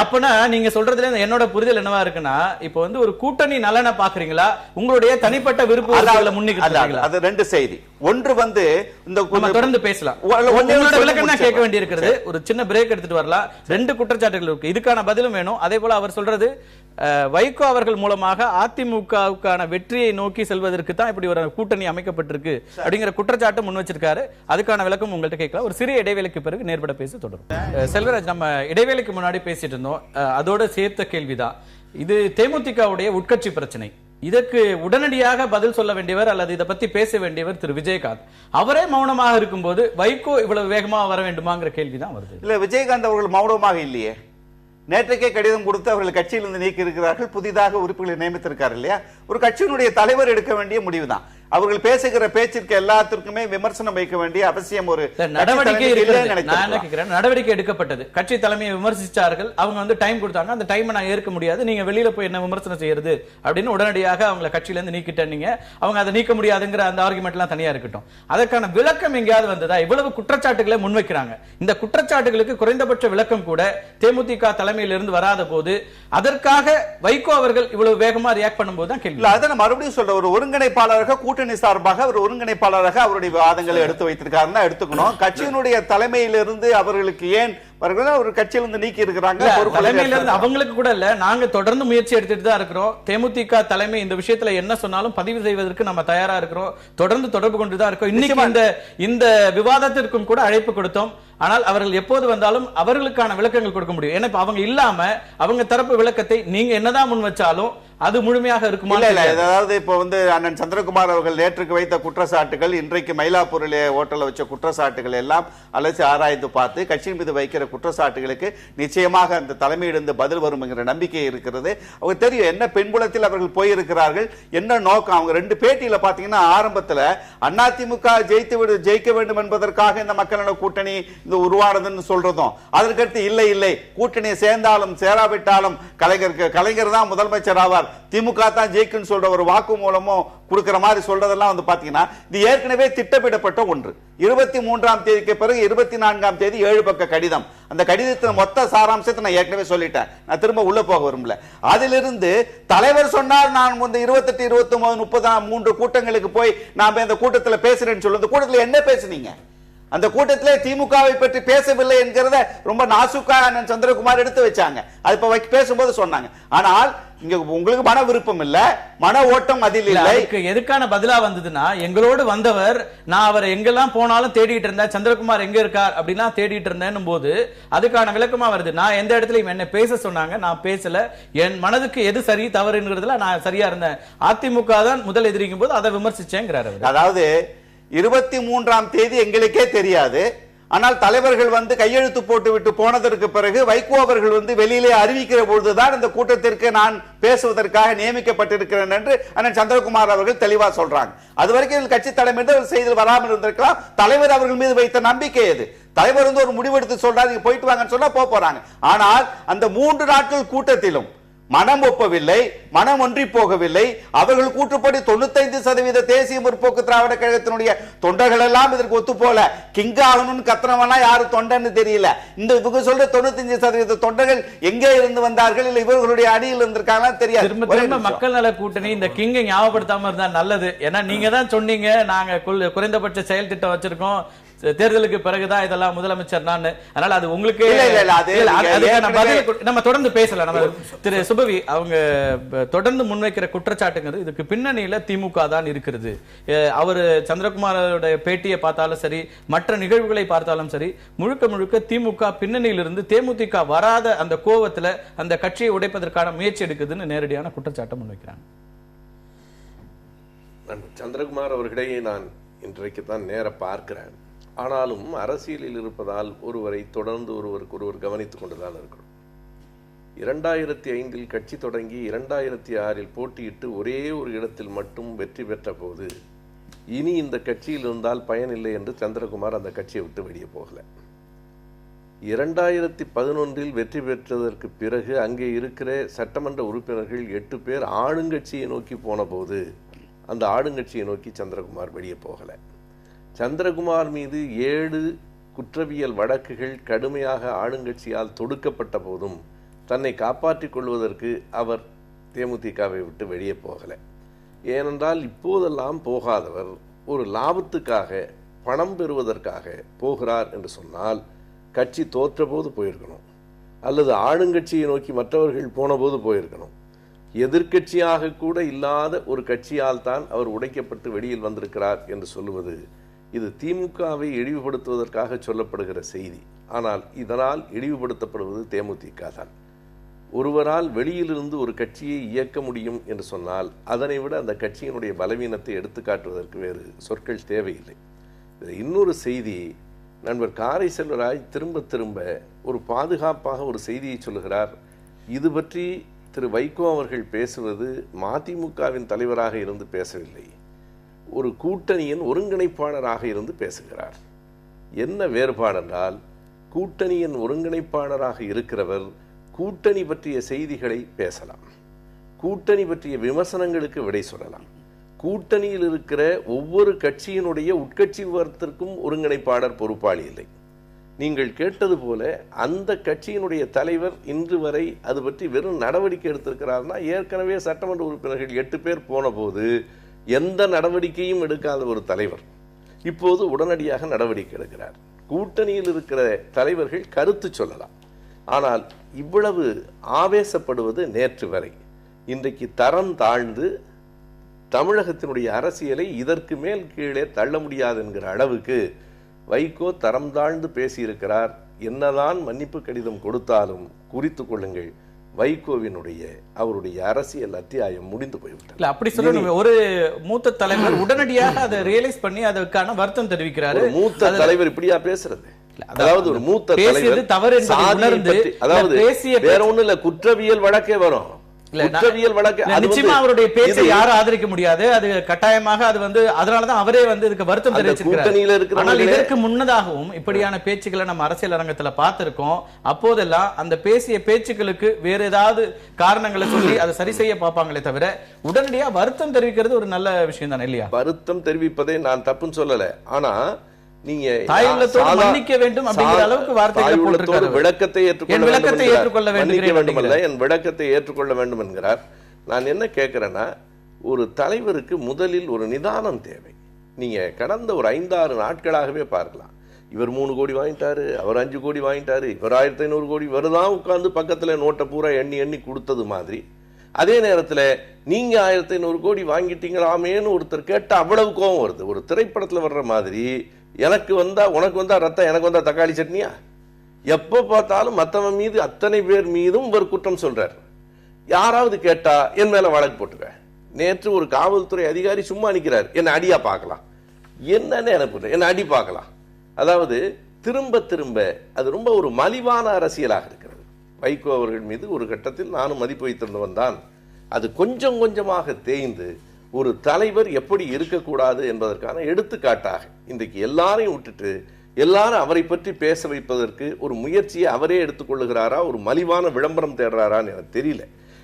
அப்பனா நீங்க சொல்றதுல என்னோட புரிதல் என்னவா இருக்குன்னா, இப்ப வந்து ஒரு கூட்டணி நலனை பாக்குறீங்களா, உங்களுடைய தனிப்பட்ட விருப்பங்களை முன்னிக்கிறீங்களா? அது 2 செய்தி. ஒன்று வந்து இந்த தொடர்ந்து பேசலாம், விளக்கம் கேட்க வேண்டி இருக்கிறது. ஒரு சின்ன பிரேக் எடுத்துட்டு வரலாம். 2 குற்றச்சாட்டுகள் இருக்கு, இதுக்கான பதிலும் வேணும். அதே போல அவர் சொல்றது வைகோ அவர்கள் மூலமாக அதிமுகவுக்கான வெற்றியை நோக்கி செல்வதற்கு தான் இப்படி ஒரு கூட்டணி அமைக்கப்பட்டிருக்கு அப்படிங்கிற குற்றச்சாட்டு முன் வச்சிருக்காரு. அதுக்கான விளக்கம் உங்கள்கிட்ட கேட்கலாம். ஒரு சிறிய இடைவேளைக்கு பிறகு நேர்பட பேச தொடரும். செல்வராஜ், நம்ம இடைவேளைக்கு முன்னாடி பேசிட்டு இருந்தோம், அதோட சேர்த்த கேள்விதான் இது. தேமுதிகவுடைய உட்கட்சி பிரச்சனை, இதற்கு உடனடியாக பதில் சொல்ல வேண்டியவர் அல்லது இதை பத்தி பேச வேண்டியவர் திரு விஜயகாந்த். அவரே மௌனமாக இருக்கும் போது வைகோ இவ்வளவு வேகமாக வர வேண்டுமாங்கிற கேள்விதான் வருது. இல்ல, விஜயகாந்த் அவர்கள் மௌனமாக இல்லையே. நேற்றைக்கே கடிதம் கொடுத்து அவர்கள் கட்சியிலிருந்து நீக்கி இருக்கிறார்கள், புதிதாக உறுப்பினர்களை நியமித்திருக்காரு இல்லையா? ஒரு கட்சியினுடைய தலைவர் எடுக்க வேண்டிய முடிவுதான். அவர்கள் பேசுகிற பேச்சிற்கு எல்லாத்திற்குமே விமர்சனம் வைக்க வேண்டிய அவசியம் ஒரு நடவடிக்கை நடவடிக்கை எடுக்கப்பட்டது. கட்சி தலைமையை விமர்சிச்சார்கள், அவங்க வந்து டைம் கொடுத்தாங்க, அந்த டைம் நான் ஏற்க முடியாது, நீங்க வெளியில போய் என்ன விமர்சனம் செய்யறது அப்படின்னு உடனடியாக அவங்களை கட்சியில இருந்து நீக்கிட்டீங்க. அவங்க அதை நீக்க முடியாதுங்கிற அந்த ஆர்குமெண்ட் எல்லாம் தனியா இருக்கட்டும். அதற்கான விளக்கம் எங்கேயாவது வந்ததா? இவ்வளவு குற்றச்சாட்டுகளை முன்வைக்கிறாங்க. இந்த குற்றச்சாட்டுகளுக்கு குறைந்தபட்ச விளக்கம் கூட தேமுதிக தலைமையிலிருந்து வராத போது அதற்காக வைகோ அவர்கள் இவ்வளவு வேகமா ரியாக்ட் பண்ணும்போது தான் கேள்வி. அதை மறுபடியும் சொல்ற ஒரு ஒருங்கிணைப்பாளராக கூட்டணி சார்பாக ஒரு ஒருங்கிணைப்பாளராக அவருடைய வாதங்களை எடுத்து வைத்திருக்காருன்னு எடுத்துக்கணும். கட்சியினுடைய தலைமையிலிருந்து அவர்களுக்கு ஏன் ஒரு கட்சியிலிருந்து நீக்கி இருக்கிறாங்க. தலைமையில இருந்து அவங்களுக்கு கூட இல்ல, நாங்க தொடர்ந்து முயற்சி எடுத்துட்டு தான் இருக்கிறோம். தேமுதிக தலைமை இந்த விஷயத்துல என்ன சொன்னாலும் பதிவு செய்வதற்கு நம்ம தயாரா இருக்கிறோம். தொடர்ந்து தொடர்பு கொண்டு தான் இருக்கோம். இன்னைக்கு இந்த விவாதத்திற்கும் கூட அழைப்பு கொடுத்தோம். ஆனால் அவர்கள் எப்போது வந்தாலும் அவர்களுக்கான விளக்கங்கள் கொடுக்க முடியும். ஏன்னா அவங்க இல்லாம அவங்க தரப்பு விளக்கத்தை நீங்க என்னதான் முன் வச்சாலும் அது முழுமையாக இருக்குமா? இல்ல, அதாவது இப்போ அண்ணன் சந்திரகுமார் அவர்கள் நேற்றுக்கு வைத்த குற்றச்சாட்டுகள், இன்றைக்கு மயிலாப்பூரிலே ஹோட்டல்ல வச்ச குற்றச்சாட்டுகள் எல்லாம் அலசி ஆராய்ந்து பார்த்து கட்சியின் மீது வைக்கிற குற்றச்சாட்டுகளுக்கு நிச்சயமாக அந்த தலைமையிலிருந்து பதில் வரும் என்கிற நம்பிக்கை இருக்கிறது. அவங்க தெரியும் என்ன பெண்புலத்தில் அவர்கள் போயிருக்கிறார்கள், என்ன நோக்கம். அவங்க 2 பேட்டியில பாத்தீங்கன்னா ஆரம்பத்தில் அதிமுக ஜெயிக்க வேண்டும் என்பதற்காக இந்த மக்கள் நல கூட்டணி இந்த உருவானதுன்னு சொல்றதும், அதற்கடுத்து இல்லை கூட்டணியை சேர்ந்தாலும் சேராவிட்டாலும் கலைஞர் தான் முதலமைச்சர் ஆவார், திமுக தான் ஜெயிக்குன்னு சொல்ற ஒரு வாக்கு மூலமும் கொடுக்கிற மாதிரி சொல்றதெல்லாம் பாத்தீங்கன்னா இது ஏற்கனவே திட்டமிடப்பட்ட ஒன்று. 23ஆம் தேதிக்கு பிறகு 24ஆம் தேதி 7 பக்க கடிதம். அந்த கடிதத்தின் மொத்த சாராம்சத்தை நான் ஏற்கனவே சொல்லிட்டேன், நான் திரும்ப உள்ள போக விரும்பல. அதிலிருந்து தலைவர் சொன்னார் நான் 28, 29, 30 3 கூட்டங்களுக்கு போய் நான் இந்த கூட்டத்தில் பேசுறேன்னு சொல்லுது. கூட்டத்தில் என்ன பேசுனீங்க? அந்த கூட்டத்திலே திமுகவை பற்றி பேசவில்லை என்கிறத ரொம்ப நாசுக்கா சந்திரகுமார் எடுத்து வச்சாங்க. அது இப்ப பேசும்போது சொன்னாங்க. ஆனால் இங்க உங்களுக்கு மன விருப்பம் இல்ல, மன ஓட்டம் அதில் இல்லை. எதுக்கான பதிலா வந்ததுன்னா, எங்களோடு வந்தவர் நான் அவரை எங்கெல்லாம் போனாலும் தேடிட்டு இருந்தேன், சந்திரகுமார் எங்க இருக்கார் அப்படின்னா தேடிட்டு இருந்தேன் போது அதுக்கான விளக்கமா வருது. நான் எந்த இடத்துலயும் என்ன பேச சொன்னாங்க, நான் பேசல. என் மனதுக்கு எது சரி தவறுங்கிறதுல நான் சரியா இருந்தேன். அதிமுக தான் முதல் எதிரிக்கும் போது அதை விமர்சிச்சேங்கிறார். அதாவது 23ஆம் தேதி எங்களுக்கே தெரியாது, ஆனால் தலைவர்கள் கையெழுத்து போட்டு விட்டு போனதற்கு பிறகு வைகோ அவர்கள் வெளியிலே அறிவிக்கிற பொழுதுதான் இந்த கூட்டத்திற்கு நான் பேசுவதற்காக நியமிக்கப்பட்டிருக்கிறேன் என்று அண்ணன் சந்திரகுமார் அவர்கள் தெளிவா சொல்றாங்க. அது வரைக்கும் கட்சி தலைமை செய்தி வராமல் இருந்திருக்கலாம். தலைவர் அவர்கள் மீது வைத்த நம்பிக்கை எது? தலைவர் ஒரு முடிவெடுத்து சொல்றாரு, நீங்க போயிட்டு வாங்கன்னு சொன்னா போறாங்க. ஆனால் அந்த 3 நாட்கள் கூட்டத்திலும் மனம் ஒப்பவில்லை, மனம் ஒன்றி போகவில்லை. அவர்கள் கூற்றுப்படி 95% தேசிய முற்போக்கு திராவிட கழகத்தினுடைய தொண்டர்கள் எல்லாம் இதற்கு ஒத்து போல. கிங் ஆகணும்னு கத்துறவனா யாரு தொண்டன்னு தெரியல. இந்த இவங்க சொல்ற 95% தொண்டர்கள் எங்கே இருந்து வந்தார்கள், இல்ல இவர்களுடைய அடியில் இருந்திருக்காங்க தெரியாது. மக்கள் நல கூட்டணி இந்த கிங்கை ஞாபகப்படுத்தாம இருந்தா நல்லது. ஏன்னா நீங்க தான் சொன்னீங்க நாங்க குறைந்தபட்ச செயல் திட்டம் வச்சிருக்கோம், தேர்தலுக்கு பிறகுதான் இதெல்லாம் முதலமைச்சர் நான். அதனால அது உங்களுக்கு நம்ம தொடர்ந்து பேசலாம். நம்ம திரு சுபவி அவங்க தொடர்ந்து முன்வைக்கிற குற்றச்சாட்டுங்கிறது இதுக்கு பின்னணியில திமுக தான் இருக்கிறது. அவர் சந்திரகுமாரோட பேட்டியை பார்த்தாலும் சரி, மற்ற நிகழ்வுகளை பார்த்தாலும் சரி, முழுக்க முழுக்க திமுக பின்னணியிலிருந்து தேமுதிக வராத அந்த கோவத்துல அந்த கட்சியை உடைப்பதற்கான முயற்சி எடுக்குதுன்னு நேரடியான குற்றச்சாட்டை முன்வைக்கிறாங்க. சந்திரகுமார் அவர்களை நான் இன்றைக்கு தான் நேர பார்க்கிறேன். ஆனாலும் அரசியலில் இருப்பதால் ஒருவரை தொடர்ந்து ஒருவர் கவனித்துக் கொண்டுதான் இருக்கிறோம். 2005 கட்சி தொடங்கி 2006 போட்டியிட்டு ஒரே ஒரு இடத்தில் மட்டும் வெற்றி பெற்ற போது இனி இந்த கட்சியில் இருந்தால் பயனில்லை என்று சந்திரகுமார் அந்த கட்சியை விட்டு வெளியே போகல. 2011 வெற்றி பெற்றதற்கு பிறகு அங்கே இருக்கிற சட்டமன்ற உறுப்பினர்கள் 8 பேர் ஆளுங்கட்சியை நோக்கி போன போது அந்த ஆளுங்கட்சியை நோக்கி சந்திரகுமார் வெளியே போகல. சந்திரகுமார் மீது 7 குற்றவியல் வழக்குகள் கடுமையாக ஆளுங்கட்சியால் தொடுக்கப்பட்ட போதும் தன்னை காப்பாற்றிக் கொள்வதற்கு அவர் தேமுதிகவை விட்டு வெளியே போகல. ஏனென்றால் இப்போதெல்லாம் போகாதவர் ஒரு லாபத்துக்காக பணம் பெறுவதற்காக போகிறார் என்று சொன்னால் கட்சி தோற்ற போது போயிருக்கணும், அல்லது ஆளுங்கட்சியை நோக்கி மற்றவர்கள் போன போது போயிருக்கணும். எதிர்கட்சியாக கூட இல்லாத ஒரு கட்சியால் தான் அவர் உடைக்கப்பட்டு வெளியில் வந்திருக்கிறார் என்று சொல்லுவது இது திமுகவை இழிவுபடுத்துவதற்காக சொல்லப்படுகிற செய்தி. ஆனால் இதனால் இழிவுபடுத்தப்படுவது தேமுதிக தான். ஒருவரால் வெளியிலிருந்து ஒரு கட்சியை இயக்க முடியும் என்று சொன்னால் அதனை விட அந்த கட்சியினுடைய பலவீனத்தை எடுத்து காட்டுவதற்கு வேறு சொற்கள் தேவையில்லை. இன்னொரு செய்தி, நண்பர் காரை செல்வராஜ் திரும்ப திரும்ப ஒரு பாதுகாப்பாக ஒரு செய்தியை சொல்லுகிறார். இது பற்றி திரு வைகோ அவர்கள் பேசுவது மதிமுகவின் தலைவராக இருந்து பேசவில்லை, ஒரு கூட்டணியின் ஒருங்கிணைப்பாளராக இருந்து பேசுகிறார். என்ன வேறுபாடு என்றால், கூட்டணியின் ஒருங்கிணைப்பாளராக இருக்கிறவர் கூட்டணி பற்றிய செய்திகளை பேசலாம், கூட்டணி பற்றிய விமர்சனங்களுக்கு விடை சொல்லலாம். கூட்டணியில் இருக்கிற ஒவ்வொரு கட்சியினுடைய உட்கட்சி விவரத்திற்கும் ஒருங்கிணைப்பாளர் பொறுப்பாளி இல்லை. நீங்கள் கேட்டது போல அந்த கட்சியினுடைய தலைவர் இன்று வரை அது பற்றி வெறும் நடவடிக்கை எடுத்திருக்கிறார்னா, ஏற்கனவே சட்டமன்ற உறுப்பினர்கள் 8 பேர் போன போது எந்த நடவடிக்கையும் எடுக்காத ஒரு தலைவர் இப்போது உடனடியாக நடவடிக்கை எடுக்கிறார். கூட்டணியில் இருக்கிற தலைவர்கள் கருத்து சொல்லலாம். ஆனால் இவ்வளவு ஆவேசப்படுவது நேற்று வரை. இன்றைக்கு தரம் தாழ்ந்து தமிழகத்தினுடைய அரசியலை இதற்கு மேல் கீழே தள்ள முடியாது என்கிற அளவுக்கு வைகோ தரம் தாழ்ந்து பேசியிருக்கிறார். என்னதான் மன்னிப்பு கடிதம் கொடுத்தாலும் குறித்து கொள்ளுங்கள், வைகோவினுடைய அவருடைய அரசியல் அத்தியாயம் முடிந்து போய்விட்டது. இல்ல அப்படி சொல்லணும். ஒரு மூத்த தலைவர் உடனடியாக அதை ரியலைஸ் பண்ணி அதற்கான வருத்தம் தெரிவிக்கிறாரு. மூத்த தலைவர் இப்படியா பேசுறது? அதாவது ஒரு மூத்த தலைவர் தவறு என்பதை உணர்ந்து, அதாவது வேற ஒண்ணு இல்ல, குற்றவியல் வழக்கே வரும். குற்றவியல் வழக்கு நிச்சயமா அவருடைய பேச்சை யாரும் ஆதரிக்க முடியாது. அது கட்டாயமாக அது அதனாலதான் அவரே இதுக்கு வருத்தம் தெரிவிச்சிருக்கிறார். ஆனால் இதற்கு முன்னதாகவும் இப்படியான பேச்சுக்களை நம்ம அரசியல் அரங்கத்துல பார்த்திருக்கோம். அப்போதெல்லாம் அந்த பேசிய பேச்சுக்களுக்கு வேற ஏதாவது காரணங்களை சொல்லி அதை சரி செய்ய பார்ப்பாங்களே தவிர உடனடியா வருத்தம் தெரிவிக்கிறது ஒரு நல்ல விஷயம் தானே இல்லையா? வருத்தம் தெரிவிப்பதை நான் தப்புன்னு சொல்லல. ஆனா நீங்க மன்னிக்க வேண்டும் அப்படிங்கிற அளவுக்கு வார்த்தைகளை போட்டிருக்காரு. விளக்கத்தை ஏற்றுக்கொள்ள வேண்டும், என் விளக்கத்தை ஏற்றுக்கொள்ள வேண்டும் என்கிறார். நான் என்ன கேட்கிறேன்னா, ஒரு தலைவருக்கு முதலில் ஒரு நிதானம் தேவை. நீங்க கடந்த ஒரு 5-6 நாட்களாகவே பார்க்கலாம். இவர் 3 கோடி வாங்கிட்டாரு, அவர் 5 கோடி வாங்கிட்டாரு, இவர் 1500 கோடி, இவர் தான் உட்கார்ந்து பக்கத்துல நோட்டை பூரா எண்ணி எண்ணி கொடுத்தது மாதிரி. அதே நேரத்தில் நீங்க 1500 கோடி வாங்கிட்டீங்களாமேன்னு ஒருத்தர் கேட்ட அவ்வளவு கோபம் வருது. ஒரு திரைப்படத்துல வர்ற மாதிரி, எனக்கு வந்தா உனக்கு வந்தா ரத்தம், எனக்கு வந்தா தக்காளி சட்னியா? எப்ப பார்த்தாலும் மற்றவன் மீது அத்தனை பேர் மீதும் ஒரு குற்றம் சொல்றார். யாராவது கேட்டா என் மேல வழக்கு போட்டுக்க. நேற்று ஒரு காவல்துறை அதிகாரி சும்மா நிக்கிறார், என்ன அடியா பார்க்கலாம், என்னன்னு எனக்கு என்ன அடி பார்க்கலாம். அதாவது திரும்ப திரும்ப அது ரொம்ப ஒரு மலிவான அரசியலாக இருக்கிறது. வைகோ அவர்கள் மீது ஒரு கட்டத்தில் நானும் மதிப்பு வைத்திருந்தவன் தான். அது கொஞ்சம் கொஞ்சமாக தேய்ந்து ஒரு தலைவர் எப்படி இருக்கக்கூடாது என்பதற்கான எடுத்துக்காட்டாக இன்றைக்கு எல்லாரையும் விட்டுட்டு எல்லாரும் அவரை பற்றி பேச வைப்பதற்கு ஒரு முயற்சியை அவரே எடுத்துக்கொள்ளுகிறாரா, ஒரு மலிவான விளம்பரம் தேடுறாரான்னு எனக்கு தெரியல.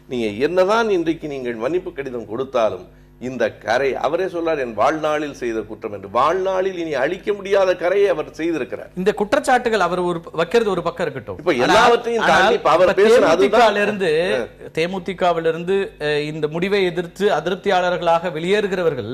நீங்க என்னதான் இன்றைக்கு நீங்கள் மன்னிப்பு கடிதம் கொடுத்தாலும் இந்த கரை, அவரே சொல்றார் என் வாழ்நாளில் செய்த குற்றம் என்று. வாழ்நாளில் இனி அழிக்க முடியாத கரையை அவர் செய்திருக்கிறார். இந்த குற்றச்சாட்டுகள் அவர் வைக்கிறது ஒரு பக்கம் இருக்கட்டும். இப்ப எல்லாவற்றையும் தாண்டி அவர் பேசுறது, தேமுதிகவிலிருந்து இந்த முடிவை எதிர்த்து அதிருப்தியாளர்களாக வெளியேறுகிறவர்கள்,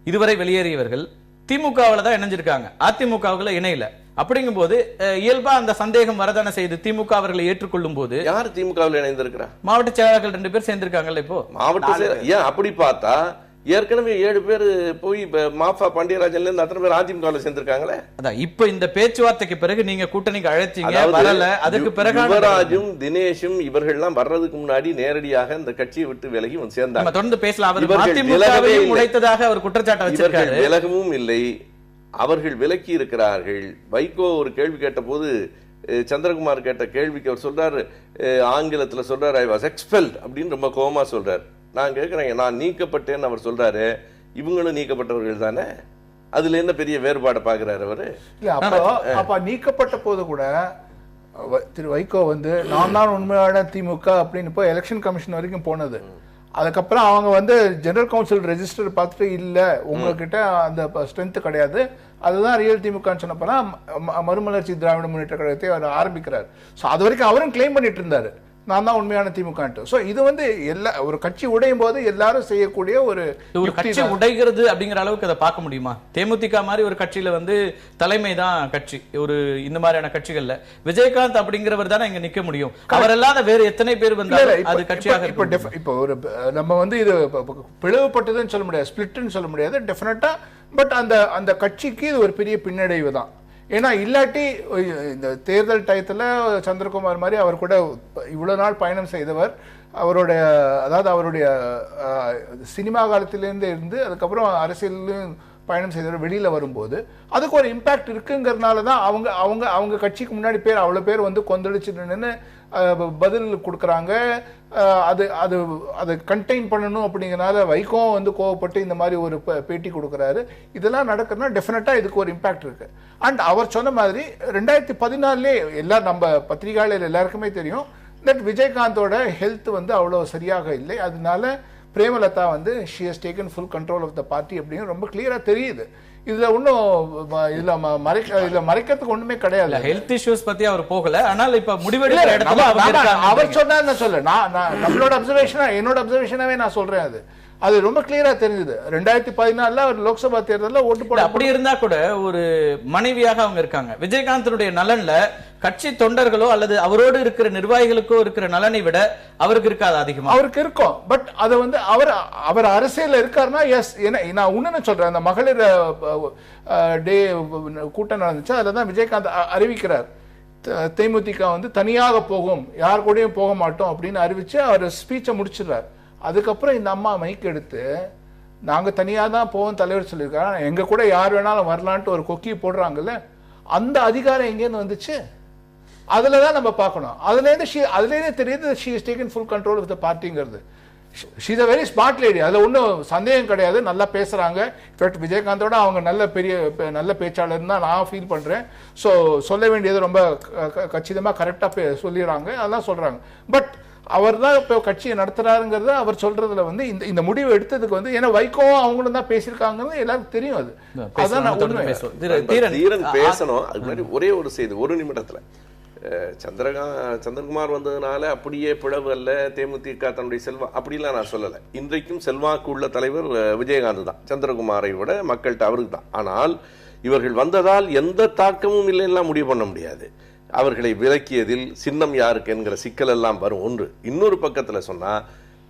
இதுவரை வெளியேறியவர்கள் திமுகவில் தான் இணைஞ்சிருக்காங்க, அதிமுகவுல இணையில. அப்படிங்கும் போது இயல்பா அந்த சந்தேகம் வரதான செய்து திமுக அவர்களை ஏற்றுக்கொள்ளும் போது யார் திமுகவில் இணைந்திருக்கிறார்? மாவட்ட செயலாளர்கள் 2 பேர் சேர்ந்திருக்காங்கல்ல. இப்போ மாவட்ட ஏன் அப்படி பார்த்தா ஏற்கனவே 7 பேர் போய் மாஃபா பாண்டியராஜன்ல இருந்து அத்தனை பேர் அதிமுகவில் சேர்ந்திருக்காங்களே. அதான் இப்ப இந்த பேச்சுவார்த்தைக்கு பிறகு நீங்க கூட்டணிக்கு அழைச்சீங்க, வரல. அதுக்கு பிறகு யுவராஜும் தினேஷும் இவர்கள்லாம் வர்றதுக்கு முன்னாடி நேரடியாக இந்த கட்சியை விட்டு விலகி சேர்ந்தாங்க. தொடர்ந்து பேசலாம். அவர் அதிமுகவையும் உடைத்ததாக அவர் குற்றச்சாட்டு வச்சிருக்காரு. விலகவும் இல்லை, அவர்கள் விலக்கி இருக்கிறார்கள். வைகோ ஒரு கேள்வி கேட்ட போது, சந்திரகுமார் கேட்ட கேள்விக்கு அவர் சொல்றாரு, ஆங்கிலத்தில் சொல்றாரு ஐ வாஸ் எக்ஸ்பெல்ட் அப்படின்னு ரொம்ப கோபமா சொல்றாரு. நான் கேட்கிறேன், நான் நீக்கப்பட்டேன்னு அவர் சொல்றாரு, இவங்களும் நீக்கப்பட்டவர்கள் தானே, அதுல என்ன பெரிய வேறுபாடு பாக்குறாரு அவரு? இல்ல அப்ப நீக்கப்பட்ட போது கூட திரு வைகோ நான் தான் உண்மையான திமுக அப்படின்னு போய் எலெக்ஷன் கமிஷன் வரைக்கும் போனது. அதுக்கப்புறம் அவங்க ஜெனரல் கவுன்சில் ரெஜிஸ்டர் பார்த்துட்டு இல்ல உங்ககிட்ட அந்த ஸ்ட்ரென்த் கிடையாது, அதுதான் ரியல் திமுகன்னு சொன்னப்பதான் மறுமலர்ச்சி திராவிட முன்னேற்ற கழகத்தை அவர் ஆரம்பிக்கிறார். ஸோ அது வரைக்கும் அவரும் கிளைம் பண்ணிட்டு இருந்தாரு, நான் தான் உண்மையான திமுக. சோ இது எல்லா ஒரு கட்சி உடையும் போது எல்லாரும் செய்யக்கூடிய ஒரு கட்சி உடைகிறது அப்படிங்கிற அளவுக்கு அதை பார்க்க முடியுமா? தேமுதிக மாதிரி ஒரு கட்சியில தலைமை தான் கட்சி. ஒரு இந்த மாதிரியான கட்சிகள்ல விஜயகாந்த் அப்படிங்கிறவர் தானே இங்க நிக்க முடியும். அவர் இல்லாத வேற எத்தனை பேர் வந்தாலும் அது கட்சியாக. இப்ப ஒரு நம்ம இது பிளவுபட்டதுன்னு சொல்ல முடியாது, ஸ்பிளிட்னு சொல்ல முடியாது டெஃபினட்டா. பட் அந்த கட்சிக்கு இது ஒரு பெரிய பின்னடைவு தான். ஏன்னா இல்லாட்டி இந்த தேர்தல் டயத்துல சந்திரகுமார் மாதிரி அவர் கூட இவ்வளவு நாள் பயணம் செய்தவர், அவருடைய சினிமா காலத்திலேருந்து இருந்து அதுக்கப்புறம் அரசியலும் பயணம் செய்தவர் வெளியில வரும்போது அதுக்கு ஒரு இம்பாக்ட் இருக்குங்கிறதுனால தான் அவங்க கட்சிக்கு முன்னாடி பேர் அவ்வளவு பேர் கொந்தளிச்சுன்னு பதில் கொடுக்குறாங்க. அதை கண்டெயின் பண்ணணும் அப்படிங்கிறனால வைகோ கோவப்பட்டு இந்த மாதிரி ஒரு பேட்டி கொடுக்குறாரு. இதெல்லாம் நடக்குதுன்னா டெஃபினட்டா இதுக்கு ஒரு இம்பாக்ட் இருக்கு. அண்ட் அவர் சொன்ன மாதிரி 2014 எல்லாம் நம்ம பத்திரிகையாளர் எல்லாருக்குமே தெரியும் தட் விஜயகாந்தோட ஹெல்த் அவ்வளோ சரியாக இல்லை. அதனால பிரேமலதா வந்து she has taken full control of the party அப்படின்னு ரொம்ப கிளியரா தெரியுது. இதுல ஒன்றும் இதுல மறைக்கிறதுக்கு ஒண்ணுமே கிடையாது. ஹெல்த் இஷ்யூஸ் பத்தி அவர் போகல, ஆனால் இப்ப முடிவெடுக்கிற இடத்துல அவர் சொன்னா நான் சொல்ல நம்மளோட அப்சர்வேஷனா என்னோட அப்சர்வேஷனாவே நான் சொல்றேன். அது ரொம்ப கிளியரா தெரிஞ்சது. 2014 அவர் லோக்சபா தேர்தலில் ஓட்டு போட. அப்படி இருந்தா கூட ஒரு மனைவியாக அவங்க இருக்காங்க. விஜயகாந்தனுடைய நலன்ல கட்சி தொண்டர்களோ அல்லது அவரோடு இருக்கிற நிர்வாகிகளுக்கோ இருக்கிற நலனை விட அவருக்கு இருக்காது அதிகமா. அவருக்கு இருக்கும். பட் அதை வந்து அவர் அரசியல் இருக்காருன்னா எஸ். நான் உன்னு சொல்றேன், அந்த மகளிர் டே கூட்டம் நடந்துச்சு, அதுல தான் விஜயகாந்த் அறிவிக்கிறார் தேமுதிக வந்து தனியாக போகும், யார் கூடயும் போக மாட்டோம் அப்படின்னு அறிவிச்சு அவர் ஸ்பீச்சை முடிச்சிடுறார். அதுக்கப்புறம் இந்த அம்மா மைக் எடுத்து நாங்க தனியா தான் போவோம் தலைவர் சொல்லியிருக்காங்க, எங்க கூட யார் வேணாலும் வரலான்ட்டு ஒரு கொக்கி போடுறாங்கல்ல, அந்த அதிகாரம் எங்கேருந்து வந்துச்சு? அதுலதான் நம்ம பார்க்கணும். அதுலேருந்து தெரியுது she has taken full control of the partyங்கிறது. she is a very smart lady, அதுல ஒன்றும் சந்தேகம் கிடையாது. நல்லா பேசுறாங்க. இன்ஃபேக்ட் விஜயகாந்தோட அவங்க நல்ல பேச்சாளர் தான் நான் ஃபீல் பண்றேன். ஸோ சொல்ல வேண்டியது ரொம்ப கச்சிதமா கரெக்டா சொல்லிடுறாங்க, அதெல்லாம் சொல்றாங்க. பட் அவர் தான் இப்போ கட்சியை நடத்துறாருங்கிறத அவர் சொல்றதுல வந்து இந்த முடிவு எடுத்ததுக்கு வந்து ஏன்னா வைகோவும் அவங்களும் தான் பேசியிருக்காங்கன்னு எல்லாருக்கும் தெரியும். அதான் நான் தீரன் பேசணும். அது மாதிரி ஒரே ஒரு செய்தி, ஒரு நிமிடத்துல சந்திரகுமார் வந்ததுனால அப்படியே பிளவு அல்ல தேமுதிக தன்னுடைய செல்வா அப்படிலாம் நான் சொல்லலை. இன்றைக்கும் செல்வாக்கு உள்ள தலைவர் விஜயகாந்த் தான், சந்திரகுமாரை விட மக்கள்கிட்ட அவருக்கு தான். ஆனால் இவர்கள் வந்ததால் எந்த தாக்கமும் இல்லைன்னா முடிவு பண்ண முடியாது. அவர்களை விலக்கியதில் சின்னம் யாருக்கு என்கிற சிக்கல் எல்லாம் வரும். ஒன்று. இன்னொரு பக்கத்துல சொன்னா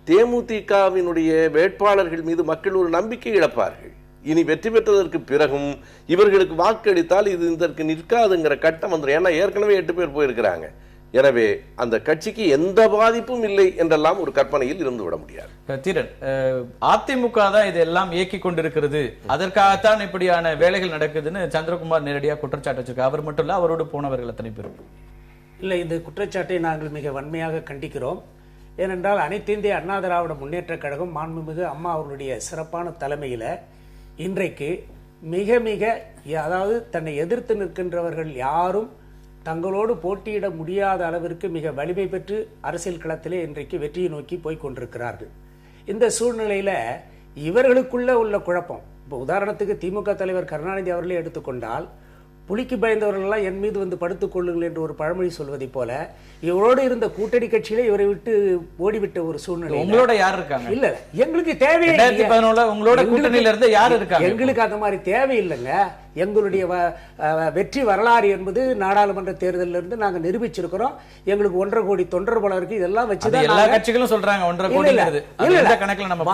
தேமுதிகவினுடைய வேட்பாளர்கள் மீது மக்கள் ஒரு நம்பிக்கை இழப்பார்கள். இனி வெற்றி பெற்றதற்கு பிறகும் இவர்களுக்கு வாக்களித்தால் இது இதற்கு நிற்காதுங்கிற கட்டம் வந்துடும். ஏன்னா ஏற்கனவே 8 பேர் போயிருக்கிறாங்க. எனவே அந்த கட்சிக்கு எந்த பாதிப்பும் இல்லை என்றெல்லாம் ஒரு கற்பனையில் இருந்து விட முடியாது. தீரன், அதிமுக தான் இதெல்லாம் இயக்கி கொண்டிருக்கிறது, அதற்காகத்தான் இப்படியான வேலைகள் நடக்குதுன்னு சந்திரகுமார் நேரடியாக குற்றச்சாட்டு வச்சிருக்காரு. அவர் மட்டும் இல்ல, அவரோடு போனவர்கள் அத்தனை பேரும். இல்லை, இந்த குற்றச்சாட்டை நாங்கள் மிக வன்மையாக கண்டிக்கிறோம். ஏனென்றால் அனைத்து இந்திய அண்ணா திராவிட முன்னேற்ற கழகம் மாண்புமிகு அம்மா அவர்களுடைய சிறப்பான தலைமையில இன்றைக்கு மிக மிக அதாவது தன்னை எதிர்த்து நிற்கின்றவர்கள் யாரும் தங்களோடு போட்டியிட முடியாத அளவிற்கு மிக வலிமை பெற்று அரசியல் களத்திலே இன்றைக்கு வெற்றியை நோக்கி போய் கொண்டிருக்கிறார்கள். இந்த சூழ்நிலையில இவர்களுக்குள்ள உள்ள குழப்பம், இப்போ உதாரணத்துக்கு திமுக தலைவர் கருணாநிதி அவர்களே எடுத்துக்கொண்டால், புலிக்கு பயந்தவர்களெல்லாம் என் மீது வந்து படுத்துக் கொள்ளுங்கள் என்று ஒரு பழமொழி சொல்வதை போல இவரோடு இருந்த கூட்டணி கட்சியிலே இவரை விட்டு ஓடிவிட்ட ஒரு சூழ்நிலை. உங்களோட யார் இருக்காங்க? இல்ல, எங்களுக்கு தேவையில்லை. உங்களோட கூட்டணியில இருந்து யார் இருக்காங்க? எங்களுக்கு அந்த மாதிரி தேவையில்லைங்க. எங்களுடைய வெற்றி வரலாறு என்பது நாடாளுமன்ற தேர்தலில் இருந்து நாங்க நிரூபிச்சிருக்கிறோம். எங்களுக்கு 1.5 கோடி தொண்டர் பலம் இருக்கு. இதெல்லாம் வச்சுதான் எல்லா கட்சிகளும் சொல்றாங்க 1.5 கோடி கணக்குல நம்ம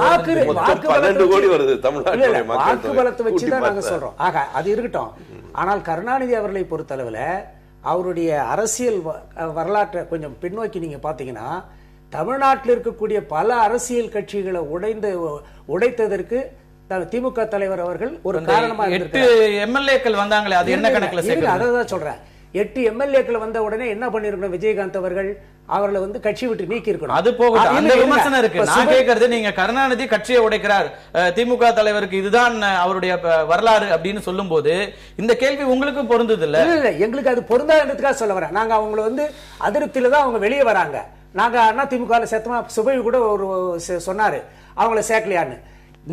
வாக்கு பலத்தை வச்சுதான் நாங்க சொல்றோம். ஆக அது இருக்கட்டும். ஆனால் கருணாநிதி அவர்களை பொறுத்தளவில் அவருடைய அரசியல் வரலாற்றை கொஞ்சம் பின்னோக்கி நீங்க பாத்தீங்கன்னா, தமிழ்நாட்டில் இருக்கக்கூடிய பல அரசியல் கட்சிகளை உடைத்ததற்கு திமுக தலைவர் அவர்கள் ஒரு காரணமா 8 எம்எல்ஏக்கள் வந்தாங்களே, அது என்ன கணக்குல சேர்க்க? அதான் சொல்றேன். 8 எம்எல்ஏக்கள் வந்த உடனே என்ன பண்ணிருக்கணும்? விஜயகாந்த் அவர்கள் அவர்களை வந்து கட்சி விட்டு நீக்கி இருக்கணும். அது போகட்டும், அந்த விமர்சனம் இருக்கு. நான் கேக்குறது, நீங்க கருணாநிதி கட்சியை உடைக்கிறார், திமுக தலைவருக்கு இதுதான் அவருடைய வரலாறு அப்படின்னு சொல்லும் போது இந்த கேள்வி உங்களுக்கு பொருந்தது இல்ல? இல்ல, எங்களுக்கு அது பொருந்தாதுன்றதுக்காக சொல்ல வரேன். நாங்க அவங்களை வந்து அதிருப்தியில தான் அவங்க வெளியே வராங்க. நாங்க அண்ணா திமுக சேர்த்தமா சுபவி கூட ஒரு சொன்னாரு அவங்கள சேர்க்கலையான்னு.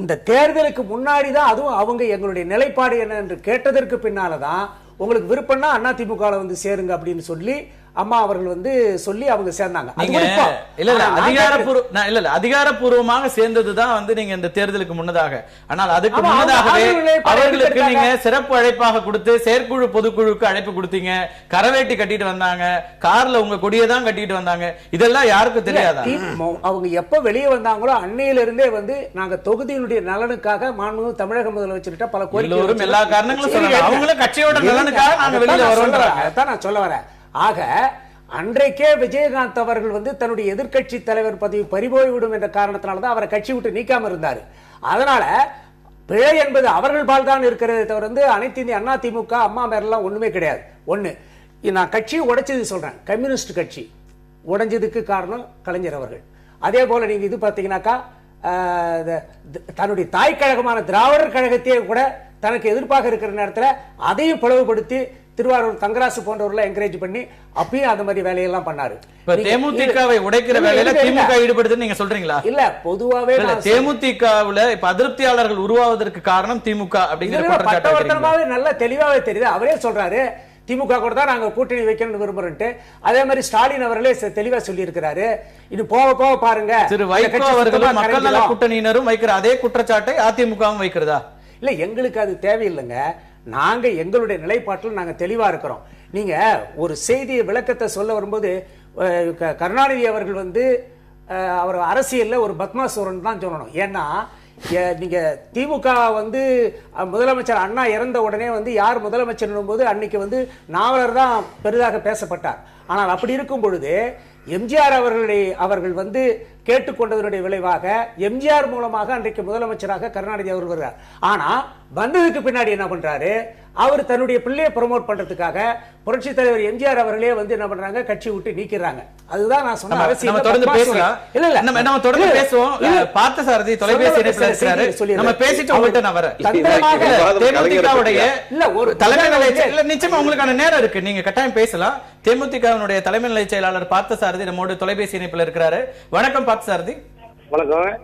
இந்த தேர்தலுக்கு முன்னாடி தான் அதுவும் அவங்க எங்களுடைய நிலைப்பாடு என்ன என்று கேட்டதற்கு பின்னாலதான் உங்களுக்கு விருப்பம்னா அண்ணா திமுக வந்து சேருங்க அப்படின்னு சொல்லி அம்மா அவர்கள் வந்து சொல்லி அவங்க சேர்ந்தாங்க. அதிகாரப்பூர்வமாக சேர்ந்ததுதான் வந்து நீங்க இந்த தேர்தலுக்கு முன்னதாக. ஆனால் அதுக்கு முன்னதாகவே அவர்களுக்கு நீங்க சிறப்பு அழைப்பாக கொடுத்து செயற்குழு பொதுக்குழுக்கு அழைப்பு கொடுத்தீங்க. கரவேட்டி கட்டிட்டு வந்தாங்க, கார்ல உங்க கொடியை தான் கட்டிட்டு வந்தாங்க. இதெல்லாம் யாருக்கும் தெரியாதா? அவங்க எப்ப வெளியே வந்தாங்களோ அன்னையில இருந்தே வந்து நாங்க தொகுதியினுடைய நலனுக்காக மாண்புமிகு தமிழக முதலமைச்சர்கிட்ட பல கோரிக்கைகள், எல்லா காரணங்களும் சொல்றாங்க. அவங்களும் கட்சியோட நலனுக்காக நாங்க வெளியில வரோம். அதான் நான் சொல்ல வரேன். ஆக அன்றைக்கே விஜயகாந்த் அவர்கள் வந்து தன்னுடைய எதிர்க்கட்சி தலைவர் பதவி பறிபோய்விடும் என்ற காரணத்தினால்தான் அவரை கட்சி விட்டு நீக்காம இருந்தார். அதனால பிழை என்பது அவர்கள் பால் தான் இருக்கிறதே தவிர வந்து அனைத்து இந்திய அண்ணா திமுக அம்மா மேலாம் ஒண்ணுமே கிடையாது. ஒண்ணு, நான் கட்சியை உடைச்சது சொல்றேன். கம்யூனிஸ்ட் கட்சி உடைஞ்சதுக்கு காரணம் கலைஞர் அவர்கள். அதே போல நீங்க இது பாத்தீங்கன்னாக்கா தன்னுடைய தாய் கழகமான திராவிடர் கழகத்தையே கூட தனக்கு எதிர்ப்பாக இருக்கிற நேரத்தில் அதையும் பிளவுபடுத்தி திருவாரூர் தங்கராசு போன்றவர்களை என்கரேஜ் பண்ணி அப்பயும் அந்த மாதிரி வேலையெல்லாம் பண்ணாரு. தேமுதிகவை உடைக்கிற வேலையில திமுக ஈடுபடுதுன்னு நீங்க சொல்றீங்களா? இல்ல, பொதுவாவே தேமுதிகவுல இப்ப அதிருப்தியாளர்கள் உருவாவதற்கு காரணம் திமுக அப்படிங்கிற நல்ல தெளிவாவே தெரியுது. அவரே சொல்றாரு திமுக கூட தான் நாங்க கூட்டணி வைக்கணும்னு விரும்புறோம். அதே மாதிரி ஸ்டாலின் அவர்களே தெளிவா சொல்லி இருக்கிறாரு. இது போக போக பாருங்க திரு வைகோ அவர்களும் மக்கள் நல கூட்டணியினரும் வைக்கிற அதே குற்றச்சாட்டை அதிமுகவும் வைக்கிறதா? இல்ல, எங்களுக்கு அது தேவையில்லைங்க. நாங்க எங்களுடைய நிலைப்பாட்டில் நாங்க தெளிவா இருக்கிறோம். நீங்க ஒரு செய்தியை விளக்கத்தை சொல்ல வரும்போது கருணாநிதி அவர்கள் அவர் அரசியல்ல ஒரு பத்மாசுரன் தான் சொல்லணும். ஏன்னா நீங்க திமுக முதலமைச்சர் அண்ணா இறந்த உடனே யார் முதலமைச்சர் போது அன்னைக்கு நாவலர் தான் பெரிதாக பேசப்பட்டார். ஆனால் அப்படி இருக்கும் பொழுது எம்ஜிஆர் அவர்கள் கேட்டுக்கொண்டதனுடைய விளைவாக எம்ஜிஆர் மூலமாக அன்றைக்கு முதலமைச்சராக கருணாநிதி அவர்கள் வருகிறார். ஆனா வந்ததுக்கு பின்னாடி என்ன பண்றாரு, அவர் தன்னுடைய பிள்ளையை ப்ரமோட் பண்றதுக்காக புரட்சி தலைவர் எம்ஜிஆர் அவர்களே என்ன பண்றாங்க, கட்சி விட்டு நீக்கிறாங்க. அதுதான் நான் சொன்ன அவசியம். தொடர்ந்து பேசலாம். இல்ல இல்ல, நம்ம தொடர்ந்து பேசுவோம். பார்த்தசாரதி தொலைபேசி இணைப்புல இருக்காரு. நம்ம பேசிட்டு உங்கள்ட்ட நான் வரேன். தேமுதிகவுடைய இல்ல ஒரு தலைமை நிலைய நிச்சயமா உங்களுக்கான நேரம் இருக்கு, நீங்க கட்டாயம் பேசலாம். தேமுதிகவினுடைய தலைமை நிலைய செயலாளர் பார்த்தசாரதி நம்மோட தொலைபேசி இணைப்புல இருக்கிறாரு. வணக்கம் பார்த்தசாரதி. வணக்கம்.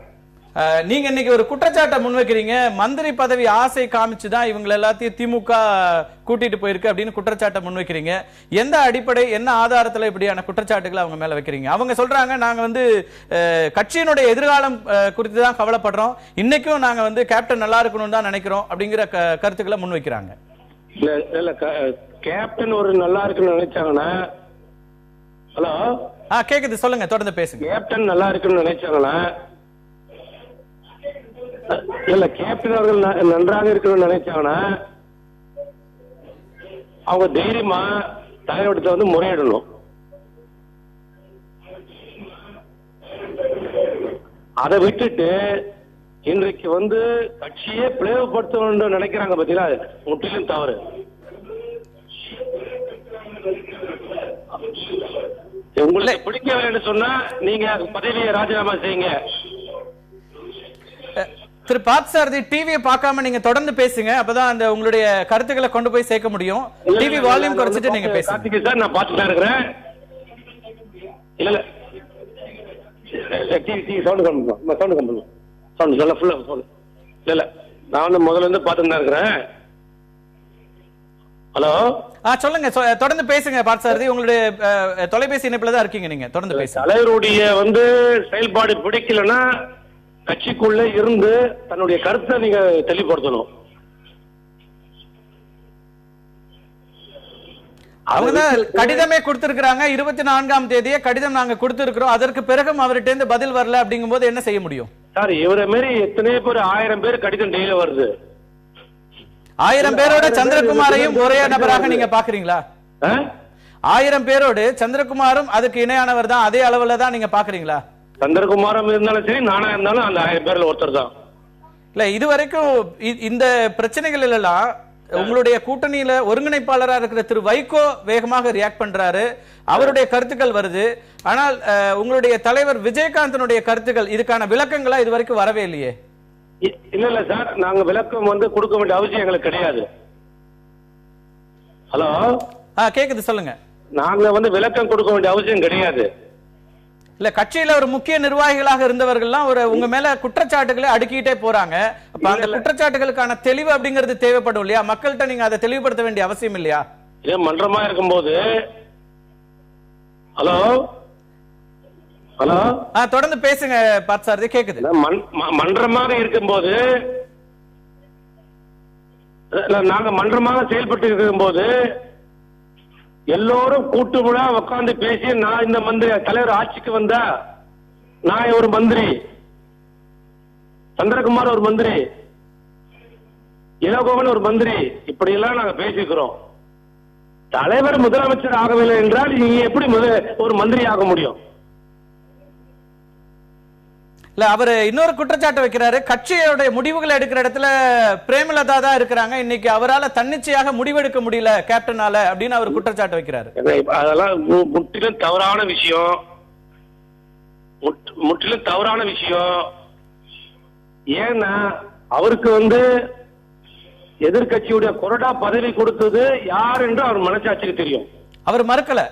நீங்க இன்னைக்கு ஒரு குற்றச்சாட்டை முன்வைக்கிறீங்க. மந்திரி பதவி ஆசை காமிச்சுதான் இவங்க எல்லாத்தையும் திமுக கூட்டிட்டு போயிருக்கு அப்படின்னு குற்றச்சாட்டை முன்வைக்கிறீங்க. எந்த அடிப்படை, என்ன ஆதாரத்துல இப்படியான குற்றச்சாட்டுகளை அவங்க மேல வைக்கிறீங்க? அவங்க சொல்றாங்க நாங்க கட்சியினுடைய எதிர்காலம் குறித்து தான் கவலைப்படுறோம், இன்னைக்கும் நாங்க கேப்டன் நல்லா இருக்கணும்னு தான் நினைக்கிறோம் அப்படிங்கிற கருத்துக்களை முன்வைக்கிறாங்க. இல்ல, கேப்டன் ஒரு நல்லா இருக்குன்னு நினைச்சாங்கன்னா, ஹலோ கேக்குது, சொல்லுங்க, தொடர்ந்து பேசுங்க. கேப்டன் நல்லா இருக்குன்னு நினைச்சாங்கன்னா, இல்ல கேப்டன் அவர்கள் நன்றாக இருக்கணும்னு நினைச்சாங்கன்னா அவங்க தைரியமா தலைவர்கிட்ட முறையிடணும். அதை விட்டுட்டு இன்றைக்கு கட்சியே பிளவுபடுத்த வேண்டும் நினைக்கிறாங்க பாத்தீங்களா, முற்றிலும் தவறு. உங்களுக்கு பிடிக்கவில்லைன்னு சொன்னா நீங்க பதவியை ராஜினாமா செய்யுங்க. திரு பார்த்தசாரதி, டிவியை பார்க்காம நீங்க தொடர்ந்து பேசுங்க, அப்பதான் அந்த உங்களுடைய கருத்துக்களை கொண்டு போய் சேர்க்க முடியும். டிவி வால்யூம் குறைச்சிட்டு நீங்க பேசுங்க. கார்த்திகை சார், நான் பார்த்துட்டு இருக்கிறேன். இல்ல டிவி சவுண்ட் கம்மி சவுண்ட் சொல்ல ஃபுல்லா சொல்லு. இல்ல நான் முதல்ல பார்த்துட்டு தான் இருக்கிறேன். ஹலோ சொல்லுங்க, தொடர்ந்து பேசுங்க பார்த்தசாரதி. உங்களுடைய தொலைபேசி இணைப்புல தான் இருக்கீங்க, நீங்க தொடர்ந்து பேசுங்க. தலைவருடைய செயல்பாடு பிடிக்கலன்னா கட்சிக்குள்ள இருந்து தன்னுடைய கருத்தை நீங்க தெளிவுபடுத்தணும். அவங்கதான் கடிதமே கொடுத்திருக்காங்க. 24ஆம் தேதியே கடிதம் நாங்க கொடுத்திருக்கிறோம். அதற்கு பிறகும் அவர்கிட்ட இருந்து பதில் வரல அப்படிங்கும் போது என்ன செய்ய முடியும்? சார், இவரை மாரி எத்தனை பேர் 1000 பேர் கடிதம் டெய்லி வருது. 1000 பேரோட சந்திரகுமாரையும் ஒரே நபராக நீங்க பாக்குறீங்களா? 1000 பேரோடு சந்திரகுமாரும் அதுக்கு இணையானவர் தான், அதே அளவுல தான் நீங்க பாக்குறீங்களா? சந்திரகுமாரம் இருந்தாலும் சரி, நானா இருந்தாலும் அந்த 1000 பேர்ல ஒருத்தர் தான். இல்ல, இதுவரைக்கும் இந்த பிரச்சனைகள் எல்லாம் உங்களுடைய கூட்டணியில ஒருங்கிணைப்பாளரா இருக்கிற திரு வைகோ வேகமாக ரியாக்ட் பண்றாரு, அவருடைய கருத்துக்கள் வருது. ஆனால் உங்களுடைய தலைவர் விஜயகாந்தனுடைய கருத்துக்கள், இதுக்கான விளக்கங்களா இது வரைக்கும் வரவே இல்லையே. இல்ல சார், நாங்க விளக்கம் கொடுக்க வேண்டிய அவசியம் எங்களுக்கு கிடையாது. ஹலோ கேக்குது, சொல்லுங்க. நாங்க விளக்கம் கொடுக்க வேண்டிய அவசியம் கிடையாது. இல்ல, கட்சியில ஒரு முக்கிய நிர்வாகிகளாக இருந்தவர்கள்லாம் உங்க மேல குற்றச்சாட்டுகளை அடுக்கிட்டே போறாங்க. அப்ப அந்த குற்றச்சாட்டுகளுக்கான தெளிவு அப்படிங்கிறது தேவைப்படும் இல்லையா? மக்கள்கிட்ட நீங்க அதை தெளிவுபடுத்த வேண்டிய அவசியம் இல்லையா? மன்றமா இருக்கும்போது. ஹலோ ஹலோ தொடர்ந்து பேசுங்க பார்த்தசாரதி, கேக்குது. மன்றமாக இருக்கும்போது, நாங்க மன்றமாக செயல்பட்டு இருக்கும்போது எல்லோரும் கூட்டு விழா உட்கார்ந்து பேசி, நான் இந்த மந்திரி தலைவர் ஆட்சிக்கு வந்தா நான் ஒரு மந்திரி, சந்திரகுமார் ஒரு மந்திரி, இளகோவன் ஒரு மந்திரி, இப்படி எல்லாம் நாங்க பேசிக்கிறோம். தலைவர் முதலமைச்சர் ஆகவில்லை என்றால் நீங்க எப்படி ஒரு மந்திரி ஆக முடியும்? இல்ல, அவர் இன்னொரு குற்றச்சாட்டு வைக்கிறாரு, கட்சியோட முடிவுகளை எடுக்கிற இடத்துல பிரேமலதா தான் இருக்கிறாங்க, இன்னைக்கு அவரால் தன்னிச்சையாக முடிவெடுக்க முடியல கேப்டனால அப்படின்னு அவர் குற்றச்சாட்டு வைக்கிறாரு. அதெல்லாம் முற்றிலும் தவறான விஷயம், முற்றிலும் தவறான விஷயம். ஏன்னா அவருக்கு எதிர்கட்சியுடைய கொறடா பதவி கொடுத்தது யார் என்று அவர் மனசாட்சிக்கு தெரியும். அவர் மறுக்கல.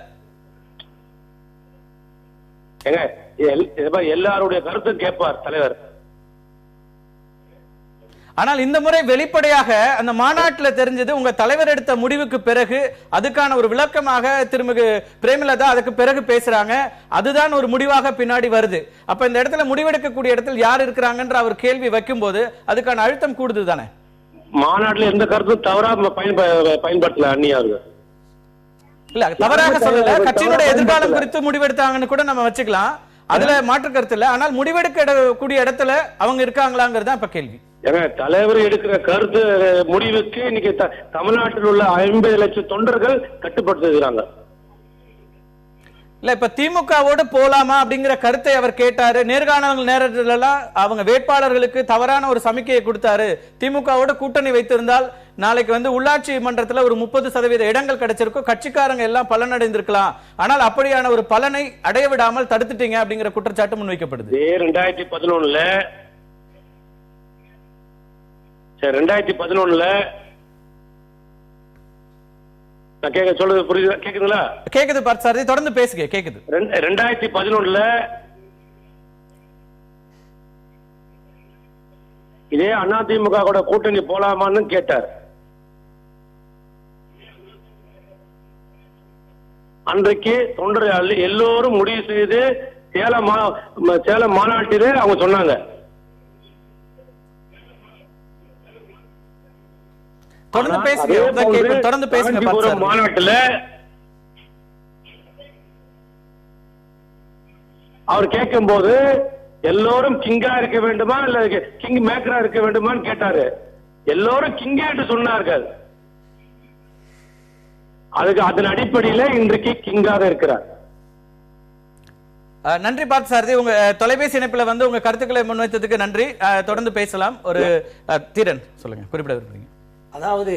எல்லாருடைய கருத்து கேட்பார் தலைவர். ஆனால் இந்த முறை வெளிப்படையாக அந்த மாநாட்டில் தெரிஞ்சது உங்க தலைவர் எடுத்த முடிவுக்கு பிறகு அதுக்கான ஒரு விளக்கமாக திருமிகு பிரேமலதா அதுக்கு பிறகு பேசுறாங்க. அதுதான் ஒரு முடிவாக பின்னாடி வருது. அப்ப இந்த இடத்துல முடிவெடுக்கக்கூடிய இடத்தில் யார் இருக்கிறாங்கன்ற அவர் கேள்வி வைக்கும் போது அதுக்கான அழுத்தம் கூடுது தானே. மாநாட்டில் எந்த கருத்தும் தவறா பயன்படுத்தல அந்நியார்கள். இல்ல தவறாக சொல்லல, கட்சியினுடைய எதிர்காலம் குறித்து முடிவெடுத்தாங்கன்னு கூட நம்ம வச்சுக்கலாம். அதுல மாற்று கருத்து இல்ல. ஆனால் முடிவெடுக்க கூடிய இடத்துல அவங்க இருக்காங்களாங்கிறது தான் இப்ப கேள்வி. தலைவர் எடுக்கிற கருத்து முடிவுக்கு இன்னைக்கு தமிழ்நாட்டில் உள்ள 50 லட்சம் தொண்டர்கள் கட்டுப்படுத்துகிறாங்க. இல்ல இப்ப திமுகவோடு போலாமா அப்படிங்கிற கருத்தை அவர் கேட்டாரு. நேர்காணல் நேரத்துல அவங்க வேட்பாளர்களுக்கு தவறான ஒரு சமிக்கையை கொடுத்தாரு. திமுகவோட கூட்டணி வைத்திருந்தால் நாளைக்கு உள்ளாட்சி மன்றத்துல ஒரு 30% இடங்கள் கிடைச்சிருக்கும், கட்சிக்காரங்க எல்லாம் பலனடைந்திருக்கலாம். ஆனால் அப்படியான ஒரு பலனை அடைய விடாமல் தடுத்துட்டீங்க அப்படிங்கிற குற்றச்சாட்டு முன்வைக்கப்படுது. 2011 நான் கேட்க சொல்றது புரியுதா? கேக்குதுங்களா? கேக்குது பார்த்தாரதி, தொடர்ந்து பேசுங்க. கேக்குது. 2011 இதே அதிமுக கூட கூட்டணி போலாமான்னு கேட்டார். அன்றைக்கு தொண்டர்கள் எல்லோரும் முடிவு செய்து சேலம் மாநாட்டிலே அவங்க சொன்னாங்க. மாநாட்டில் அவர் கேட்கும் போது எல்லோரும் கிங்கா இருக்க வேண்டுமா இல்ல கிங் மேக்கரா இருக்க வேண்டுமான்னு கேட்டாரு. எல்லோரும் கிங்கா என்று சொன்னார்கள். அதுக்கு அதன் அடிப்படையில் இன்றைக்கு கிங்காக இருக்கிறார். நன்றி பார்த்தசாரதி, உங்க தொலைபேசி இணைப்புல உங்க கருத்துக்களை முன்வைத்ததுக்கு நன்றி. தொடர்ந்து பேசலாம். ஒரு தீரன் சொல்லுங்க, குறிப்பிட விரும்புறீங்க. அதாவது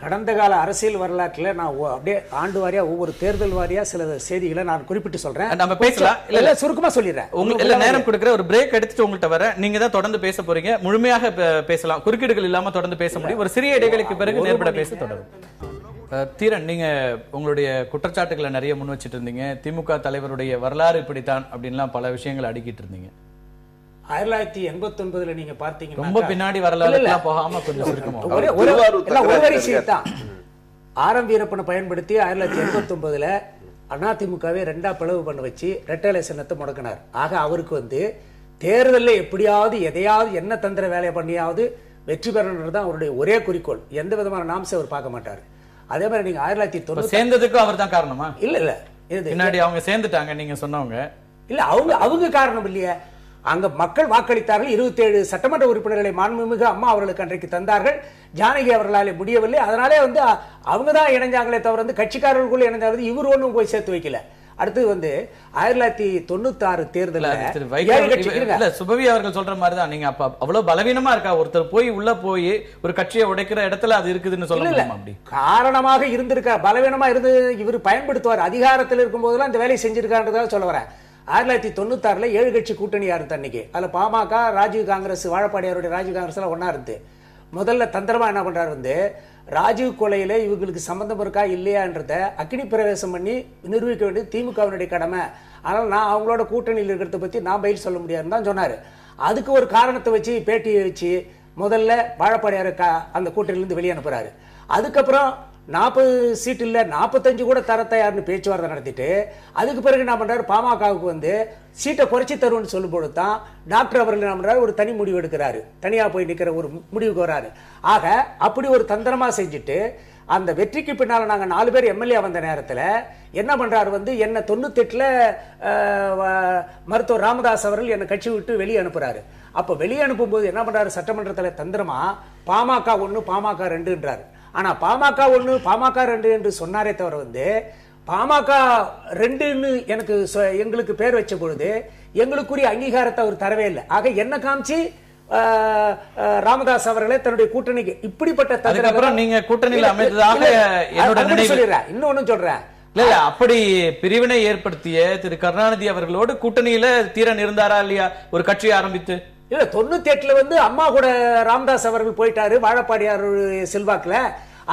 கடந்த கால அரசியல் வரலாற்றில் நான் அப்படியே ஆண்டு வாரியா ஒவ்வொரு தேர்தல் வாரியா சில செய்திகளை நான் குறிப்பிட்டு சொல்றேன். நம்ம பேசலாம். இல்ல சுருக்கமா சொல்லிடுறேன். உங்களுக்கு நேரம் கொடுக்குற ஒரு பிரேக் எடுத்துட்டு உங்கள்கிட்ட வர. நீங்க தான் தொடர்ந்து பேச போறீங்க. முழுமையாக பேசலாம், குறுக்கீடுகள் இல்லாம தொடர்ந்து பேச முடியும். ஒரு சிறிய இடைவெளிக்கு பிறகு நேர்பட பேச தொடரும். தீரன், நீங்க உங்களுடைய குற்றச்சாட்டுகளை நிறைய முன் வச்சிட்டு இருந்தீங்க. திமுக தலைவருடைய வரலாறு இப்படித்தான் அப்படின்லாம் பல விஷயங்களை அடுக்கிட்டு இருந்தீங்க. 1989 நீங்க பார்த்தீங்கன்னா ரொம்ப பின்னாடி வரலாறு போகாம கொஞ்சம் ஒரு வரிசையை தான் ஆர்.எம். வீரப்பனை பயன்படுத்தி 1989 அதிமுகவை ரெண்டா பிளவு பண்ண வச்சு ரெட்டை சின்னத்தை முடக்கினார். ஆக அவருக்கு தேர்தலில் எப்படியாவது எதையாவது என்ன தந்திர வேலையை பண்ணியாவது வெற்றி பெறணும் தான் அவருடைய ஒரே குறிக்கோள். எந்த விதமான நாம்சை அவர் பார்க்க மாட்டார். அதே மாதிரி நீங்க 1990 சேர்ந்ததுக்கும் அவர் தான் காரணமா? இல்ல இல்ல, பின்னாடி அவங்க சேர்ந்துட்டாங்க நீங்க சொன்னவங்க. இல்ல அவங்க காரணம் இல்லையே. அங்க மக்கள் வாக்களித்தார்கள். 27 சட்டமன்ற உறுப்பினர்களை மாண்புமிகு அம்மா அவர்களுக்கு அன்றைக்கு தந்தார்கள். ஜானகி அவர்களாலே முடியவில்லை. அதனாலே அவங்க தான் இணைஞ்சாங்களே தவிர கட்சிக்காரர்களுக்குள்ள இணைஞ்சாங்க. இவர் ஒன்றும் போய் சேர்த்து வைக்கல. அடுத்து 1996 தேர்தலில் சுபவி அவர்கள் சொல்ற மாதிரிதான். நீங்க அப்ப அவ்வளவு பலவீனமா இருக்கா ஒருத்தர் போய் உள்ள போய் ஒரு கட்சியை உடைக்கிற இடத்துல அது இருக்குதுன்னு சொல்ல அப்படி காரணமாக இருந்திருக்கா. பலவீனமா இருந்து இவர் பயன்படுத்துவார். அதிகாரத்தில் இருக்கும் போதெல்லாம் இந்த வேலையை செஞ்சிருக்கான்றதாக சொல்ல வரேன். 1996 7 கட்சி கூட்டணியா இருந்து அன்னைக்கு. அதுல பாமக, ராஜீவ் காங்கிரஸ், வாழப்பாடியாருடைய ராஜீவ் காங்கிரஸ் எல்லாம் ஒன்னா இருந்து முதல்ல தந்திரமா என்ன பண்றாரு ராஜீவ் கொலையில இவங்களுக்கு சம்பந்தம் இருக்கா இல்லையான்றத அக்னி பிரவேசம் பண்ணி நிரூபிக்க வேண்டியது திமுகவினுடைய கடமை. ஆனால் நான் அவங்களோட கூட்டணியில் இருக்கிறத பத்தி நான் பயில் சொல்ல முடியாதுன்னு தான் சொன்னாரு. அதுக்கு ஒரு காரணத்தை வச்சு பேட்டியை வச்சு முதல்ல வாழப்பாடியார் அந்த கூட்டணியிலிருந்து வெளியே அனுப்புறாரு. அதுக்கப்புறம் 40 சீட் இல்ல 45 கூட தர தயார்னு பேச்சுவார்த்தை நடத்திட்டு அதுக்கு பிறகு என்ன பண்றாரு, பாமகவுக்கு சீட்டை குறைச்சி தருவோம்னு சொல்லும்போது தான் டாக்டர் அவர்கள் என்ன பண்றாரு, ஒரு தனி முடிவு எடுக்கிறாரு. தனியா போய் நிக்கிற ஒரு முடிவுக்கு வராரு. ஆக அப்படி ஒரு தந்திரமா செஞ்சுட்டு அந்த வெற்றிக்கு பின்னால நாங்க 4 பேர் எம்எல்ஏ வந்த நேரத்துல என்ன பண்றாரு, என்ன 98 மருத்துவர் ராமதாஸ் அவர்கள் என்ன கட்சி விட்டு வெளியே அனுப்புறாரு. அப்ப வெளியே அனுப்பும் போது என்ன பண்றாரு, சட்டமன்றத்தில் தந்திரமா பாமக 1 பாமக 2ன்றாரு. ஆனா பாமக 1 பாமக 2 என்று சொன்னாரே தவிர பாமக 2ன்னு எங்களுக்கு பேர் வச்ச பொழுது எங்களுக்குரிய அங்கீகாரத்தை அவர் தரவே இல்லை. ஆக என்ன காமிச்சு ராமதாஸ் அவர்களே தன்னுடைய கூட்டணிக்கு இப்படிப்பட்ட தந்திரம் நீங்க கூட்டணியில் அமைந்ததாக சொல்லிடுறேன். இன்னொன்னு சொல்றேன், இல்ல அப்படி பிரிவினை ஏற்படுத்திய திரு கருணாநிதி அவர்களோடு கூட்டணியில தீரன் இருந்தாரா இல்லையா ஒரு கட்சியை ஆரம்பித்து? இல்ல 98 வந்து அம்மா கூட ராமதாஸ் அவர்கள் போயிட்டாரு வாழப்பாடியார் செல்வாக்குல.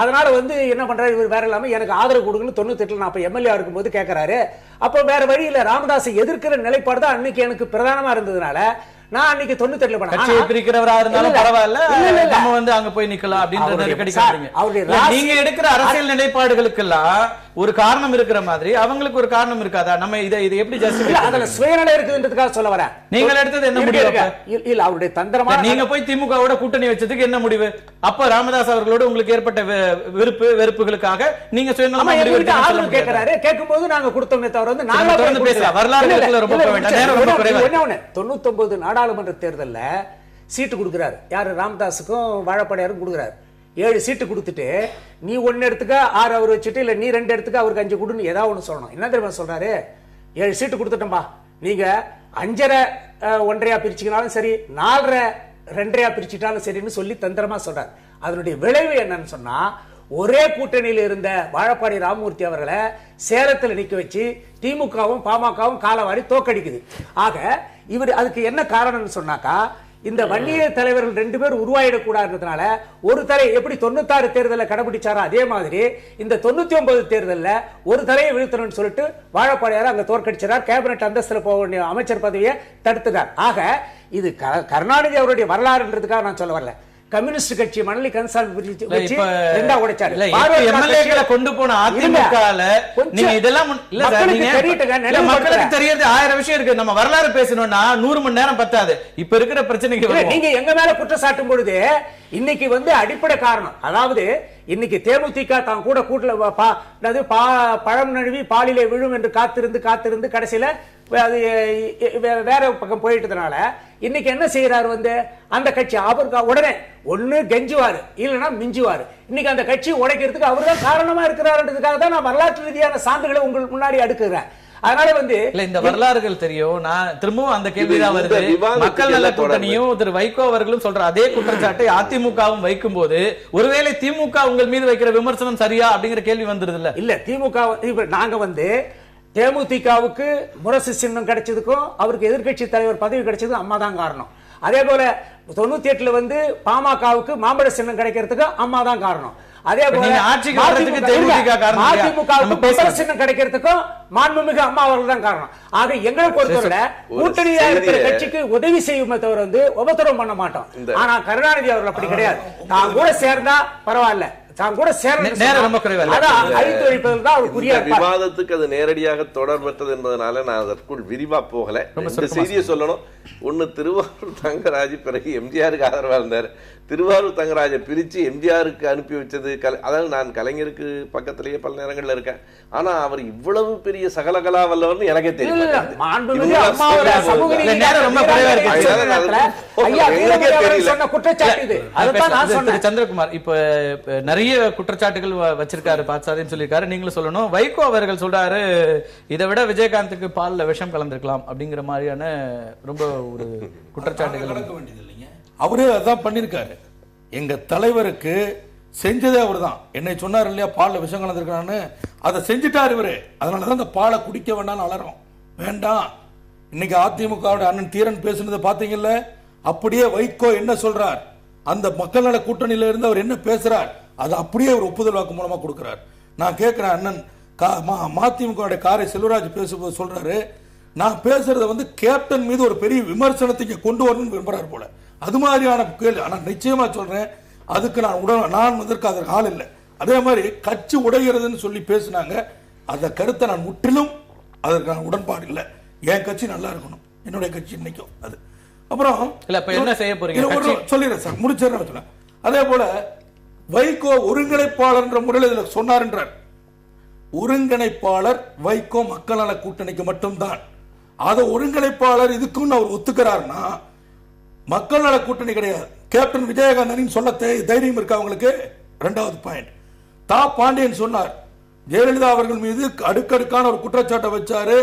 அதனால வந்து என்ன பண்றாரு இவர் வேற இல்லாம எனக்கு ஆதரவு கொடுங்கன்னு 98 நான் அப்ப எம்எல்ஏ இருக்கும்போது கேட்கறாரு. அப்ப வேற வழி இல்ல, ராமதாஸை எதிர்க்கிற நிலைப்பாடு தான் அன்னைக்கு எனக்கு பிரதானமா இருந்ததுனால நான் அன்னைக்கு 98 கட்சியை பிரிக்கிறவரா இருந்தாலும் பரவாயில்ல, நம்ம வந்து அங்க போய் நிக்கலாம் அப்படின்ற நெருக்கடி காட்டுறீங்க. நீங்க எடுக்கிற அரசியல் நிலைப்பாடுகளுக்கெல்லாம் ஒரு காரணம் இருக்கிற மாதிரி அவங்களுக்கு ஒரு காரணம் இருக்காதா? நம்ம இதை எப்படி ஜஸ்டிஃபை அதுல சுயநலம் இருக்குன்றதுக்காக சொல்ல வரேன். நீங்கள் எடுத்தது என்ன முடிவு? இல்ல அவருடைய தந்திரமா நீங்க போய் திமுகவோட கூட்டணி வச்சதுக்கு என்ன முடிவு? அப்ப ராமதாஸ் அவர்களோடு உங்களுக்கு ஏற்பட்ட வெறுப்புகளுக்காக நீங்க சுயநலமா ஆதரவு கேட்கிறாரு. கேட்கும்போது நாங்க கொடுத்தோமே தவிர வந்து நாங்க தொடர்ந்து பேசலாம். வரலாறு ரொம்ப நேரம் ரொம்ப குறைவா. 99 நாடாளுமன்ற தேர்தல்ல சீட்டு கொடுக்கிறாரு. யாரு? ராமதாஸுக்கும் வாழப்பாடியாருக்கும் கொடுக்கிறாரு. 7 சீட்டு கொடுத்துட்டு நீ 1 எடுத்துக்க 6 அவர் வச்சுட்டு இல்ல நீ 2 எடுத்துக்க அவருக்கு 5 கொடுன்னு ஏதாவது ஒண்ணு சொல்லணும். என்ன தெரியுமா சொல்றாரு? 7 சீட்டு கொடுத்துட்டோம்பா, நீங்க 5.5 1.5 பிரிச்சுக்கினாலும் சரி 4.5 2.5 பிரிச்சுட்டாலும் சரின்னு சொல்லி தந்திரமா சொல்றாரு. அதனுடைய விளைவு என்னன்னு சொன்னா ஒரே கூட்டணியில் இருந்த வாழப்பாடி ராமமூர்த்தி அவர்களை சேலத்தில் நிக்க வச்சு திமுகவும் பாமகவும் காலவாரி தோக்கடிக்குது. ஆக இவர் அதுக்கு என்ன காரணம்னு சொன்னாக்கா இந்த வன்னிய தலைவர்கள் 2 பேர் உருவாயிடக்கூடாதுன்றதுனால ஒரு தலை எப்படி 96 தேர்தலில் கடைபிடிச்சாரோ அதே மாதிரி இந்த 99 தேர்தலில் ஒரு தலையை வீழ்த்தணும்னு சொல்லிட்டு வாழப்பாடியார் அங்க தோற்கடிச்சார். கேபினட் அந்தஸ்துல போக வேண்டிய அமைச்சர் பதவியை தடுத்துட்டார். ஆக இது கருணாநிதி அவருடைய வரலாறுன்றதுக்காக நான் சொல்ல வரல. கம்யூனிஸ்ட் கட்சி மணலி கன்சால் வச்சு ரெண்டா உடைச்சாரு. எம்எல்ஏக்களை கொண்டு போன அதிமுகல நீங்க இதெல்லாம் இல்ல சார், நீங்க மக்களுக்கு தெரியாது 1000 விஷயம் இருக்கு. நம்ம வரலாறு பேசணும்னா 100 மணி நேரம் பத்தாது. இப்ப இருக்கிற பிரச்சனைக்கு நீங்க எங்க மேல குற்றம் சாட்டும் பொழுது இன்னைக்கு வந்து அடிப்படை காரணம், அதாவது இன்னைக்கு தேமுதிக தான் கூட கூட்டல பழம் நழுவி பாலிலே விழும் என்று காத்திருந்து கடைசியில அது வேற பக்கம் போயிட்டதுனால இன்னைக்கு என்ன செய்யறாரு வந்து அந்த கட்சி அவருக்கு உடனே ஒண்ணு கெஞ்சுவாரு இல்லைன்னா மிஞ்சுவாரு. இன்னைக்கு அந்த கட்சி உடைக்கிறதுக்கு அவர் தான் காரணமா இருக்கிறாருன்றதுக்காக தான் நான் வரலாற்று ரீதியான சான்றுகளை உங்களுக்கு முன்னாடி அடுக்குறேன். அதனால வந்து இந்த வரலாறுகள் தெரியும். நான் திரும்பவும் அந்த கேள்விதான் வருது. மக்கள் நல கூட்டணியும் திரு வைகோ அவர்களும் சொல்ற அதே குற்றச்சாட்டை அதிமுகவும் வைக்கும் போது ஒருவேளை திமுக உங்கள் மீது வைக்கிற விமர்சனம் சரியா அப்படிங்கிற கேள்வி வந்துருது இல்ல? இல்ல திமுக நாங்க வந்து தேமுதிகவுக்கு முரசு சின்னம் கிடைச்சதுக்கும் அவருக்கு எதிர்கட்சி தலைவர் பதவி கிடைச்சதுக்கும் அம்மா தான் காரணம். அதே போல 98 வந்து பாமகவுக்கு மாம்பழ சின்னம் கிடைக்கிறதுக்கு அம்மா தான் காரணம். அதே போல சின்னம் கிடைக்கிறதுக்கும் மாண்புமிகு அம்மா அவர்கள் தான் காரணம். ஆக எங்களை பொறுத்தவரை கூட்டணியா இருக்கிற கட்சிக்கு உதவி செய்யுமே தவிர வந்து உபத்திரம் பண்ண மாட்டோம். ஆனா கருணாநிதி அவர்கள் அப்படி கிடையாது. தான் கூட சேர்ந்தா பரவாயில்ல, விவாதத்துக்கு அது நேரடியாக தொடர்பற்றது என்பதனால நான் அதற்குள் விரிவா போகல. இந்த செய்தியை சொல்லணும். ஒண்ணு, திருவாரூர் தங்கராஜ் பிறகு எம்ஜிஆருக்கு ஆதரவா இருந்தார். திருவாரூர் தங்கராஜை பிரிச்சு எம்ஜிஆருக்கு அனுப்பி வச்சது அதாவது நான் கலைஞருக்கு பக்கத்திலேயே பல நேரங்கள்ல இருக்கேன். ஆனா அவர் இவ்வளவு பெரிய சகலகலா வல்லவர்னு எனக்கே தெரியும். சந்திரகுமார் இப்ப நிறைய குற்றச்சாட்டுகள் வச்சிருக்காரு, பாத்சாரின்னு சொல்லியிருக்காரு. நீங்களும் சொல்லணும். வைகோ அவர்கள் சொல்றாரு இதை விட விஜயகாந்துக்கு பால்ல விஷம் கலந்திருக்கலாம் அப்படிங்கிற மாதிரியான ரொம்ப ஒரு குற்றச்சாட்டுகள். அவரே அதான் பண்ணிருக்காரு. எங்க தலைவருக்கு செஞ்சதே அவர் தான். என்னை சொன்னார் இல்லையா பால்ல விஷம் கலந்திருக்கான்னு, அதை செஞ்சுட்டாரு இவரு. அதனாலதான் இந்த பாலை குடிக்க வேண்டாம்னு அலறோம். வேண்டாம். இன்னைக்கு அதிமுக அண்ணன் தீரன் பேசுனதை பாத்தீங்கல்ல, அப்படியே வைகோ என்ன சொல்றார், அந்த மக்கள் நல கூட்டணியில இருந்து அவர் என்ன பேசுறார், அது அப்படியே ஒரு ஒப்புதல் வாக்கு மூலமா கொடுக்கிறார். நான் கேட்கிறேன், அண்ணன் மதிமுக காரை செல்வராஜ் பேசும்போது சொல்றாரு, நான் பேசுறத வந்து கேப்டன் மீது ஒரு பெரிய விமர்சனத்தை கொண்டு வரணும்னு விரும்புறாரு போல. அது மாதிரியான கேள்வி. ஆனா நிச்சயமா சொல்றேன், அதுக்கு நான் அதற்கு அதற்கு ஆள் இல்லை. அதே மாதிரி கட்சி உடைகிறதுன்னு சொல்லி பேசினாங்க. அந்த கருத்தை நான் முற்றிலும் அதற்கு நான் உடன்பாடு இல்லை. என் கட்சி நல்லா இருக்கணும், என்னுடைய கட்சி இன்னைக்கும் அது. அப்புறம் என்ன செய்ய போறீங்க சொல்லிடுறேன் சார், முடிச்சிடறேன். அதே போல வைகோ ஒருங்கிணைப்பாளர் என்ற முறையில் இதில் சொன்னார் என்றார். ஒருங்கிணைப்பாளர் வைகோ மக்கள் நல கூட்டணிக்கு மட்டும்தான். அதை ஒருங்கிணைப்பாளர் இதுக்குன்னு அவர் ஒத்துக்கிறார்னா மக்கள் நல கூட்டணி கிடையாது. கேப்டன் விஜயகாந்தன் சொல்ல தைரியம் இருக்கா அவங்களுக்கு? இரண்டாவது பாயிண்ட், தா பாண்டியன் சொன்னார், ஜெயலலிதா அவர்கள் மீது அடுக்கடுக்கான ஒரு குற்றச்சாட்டை வச்சாரு,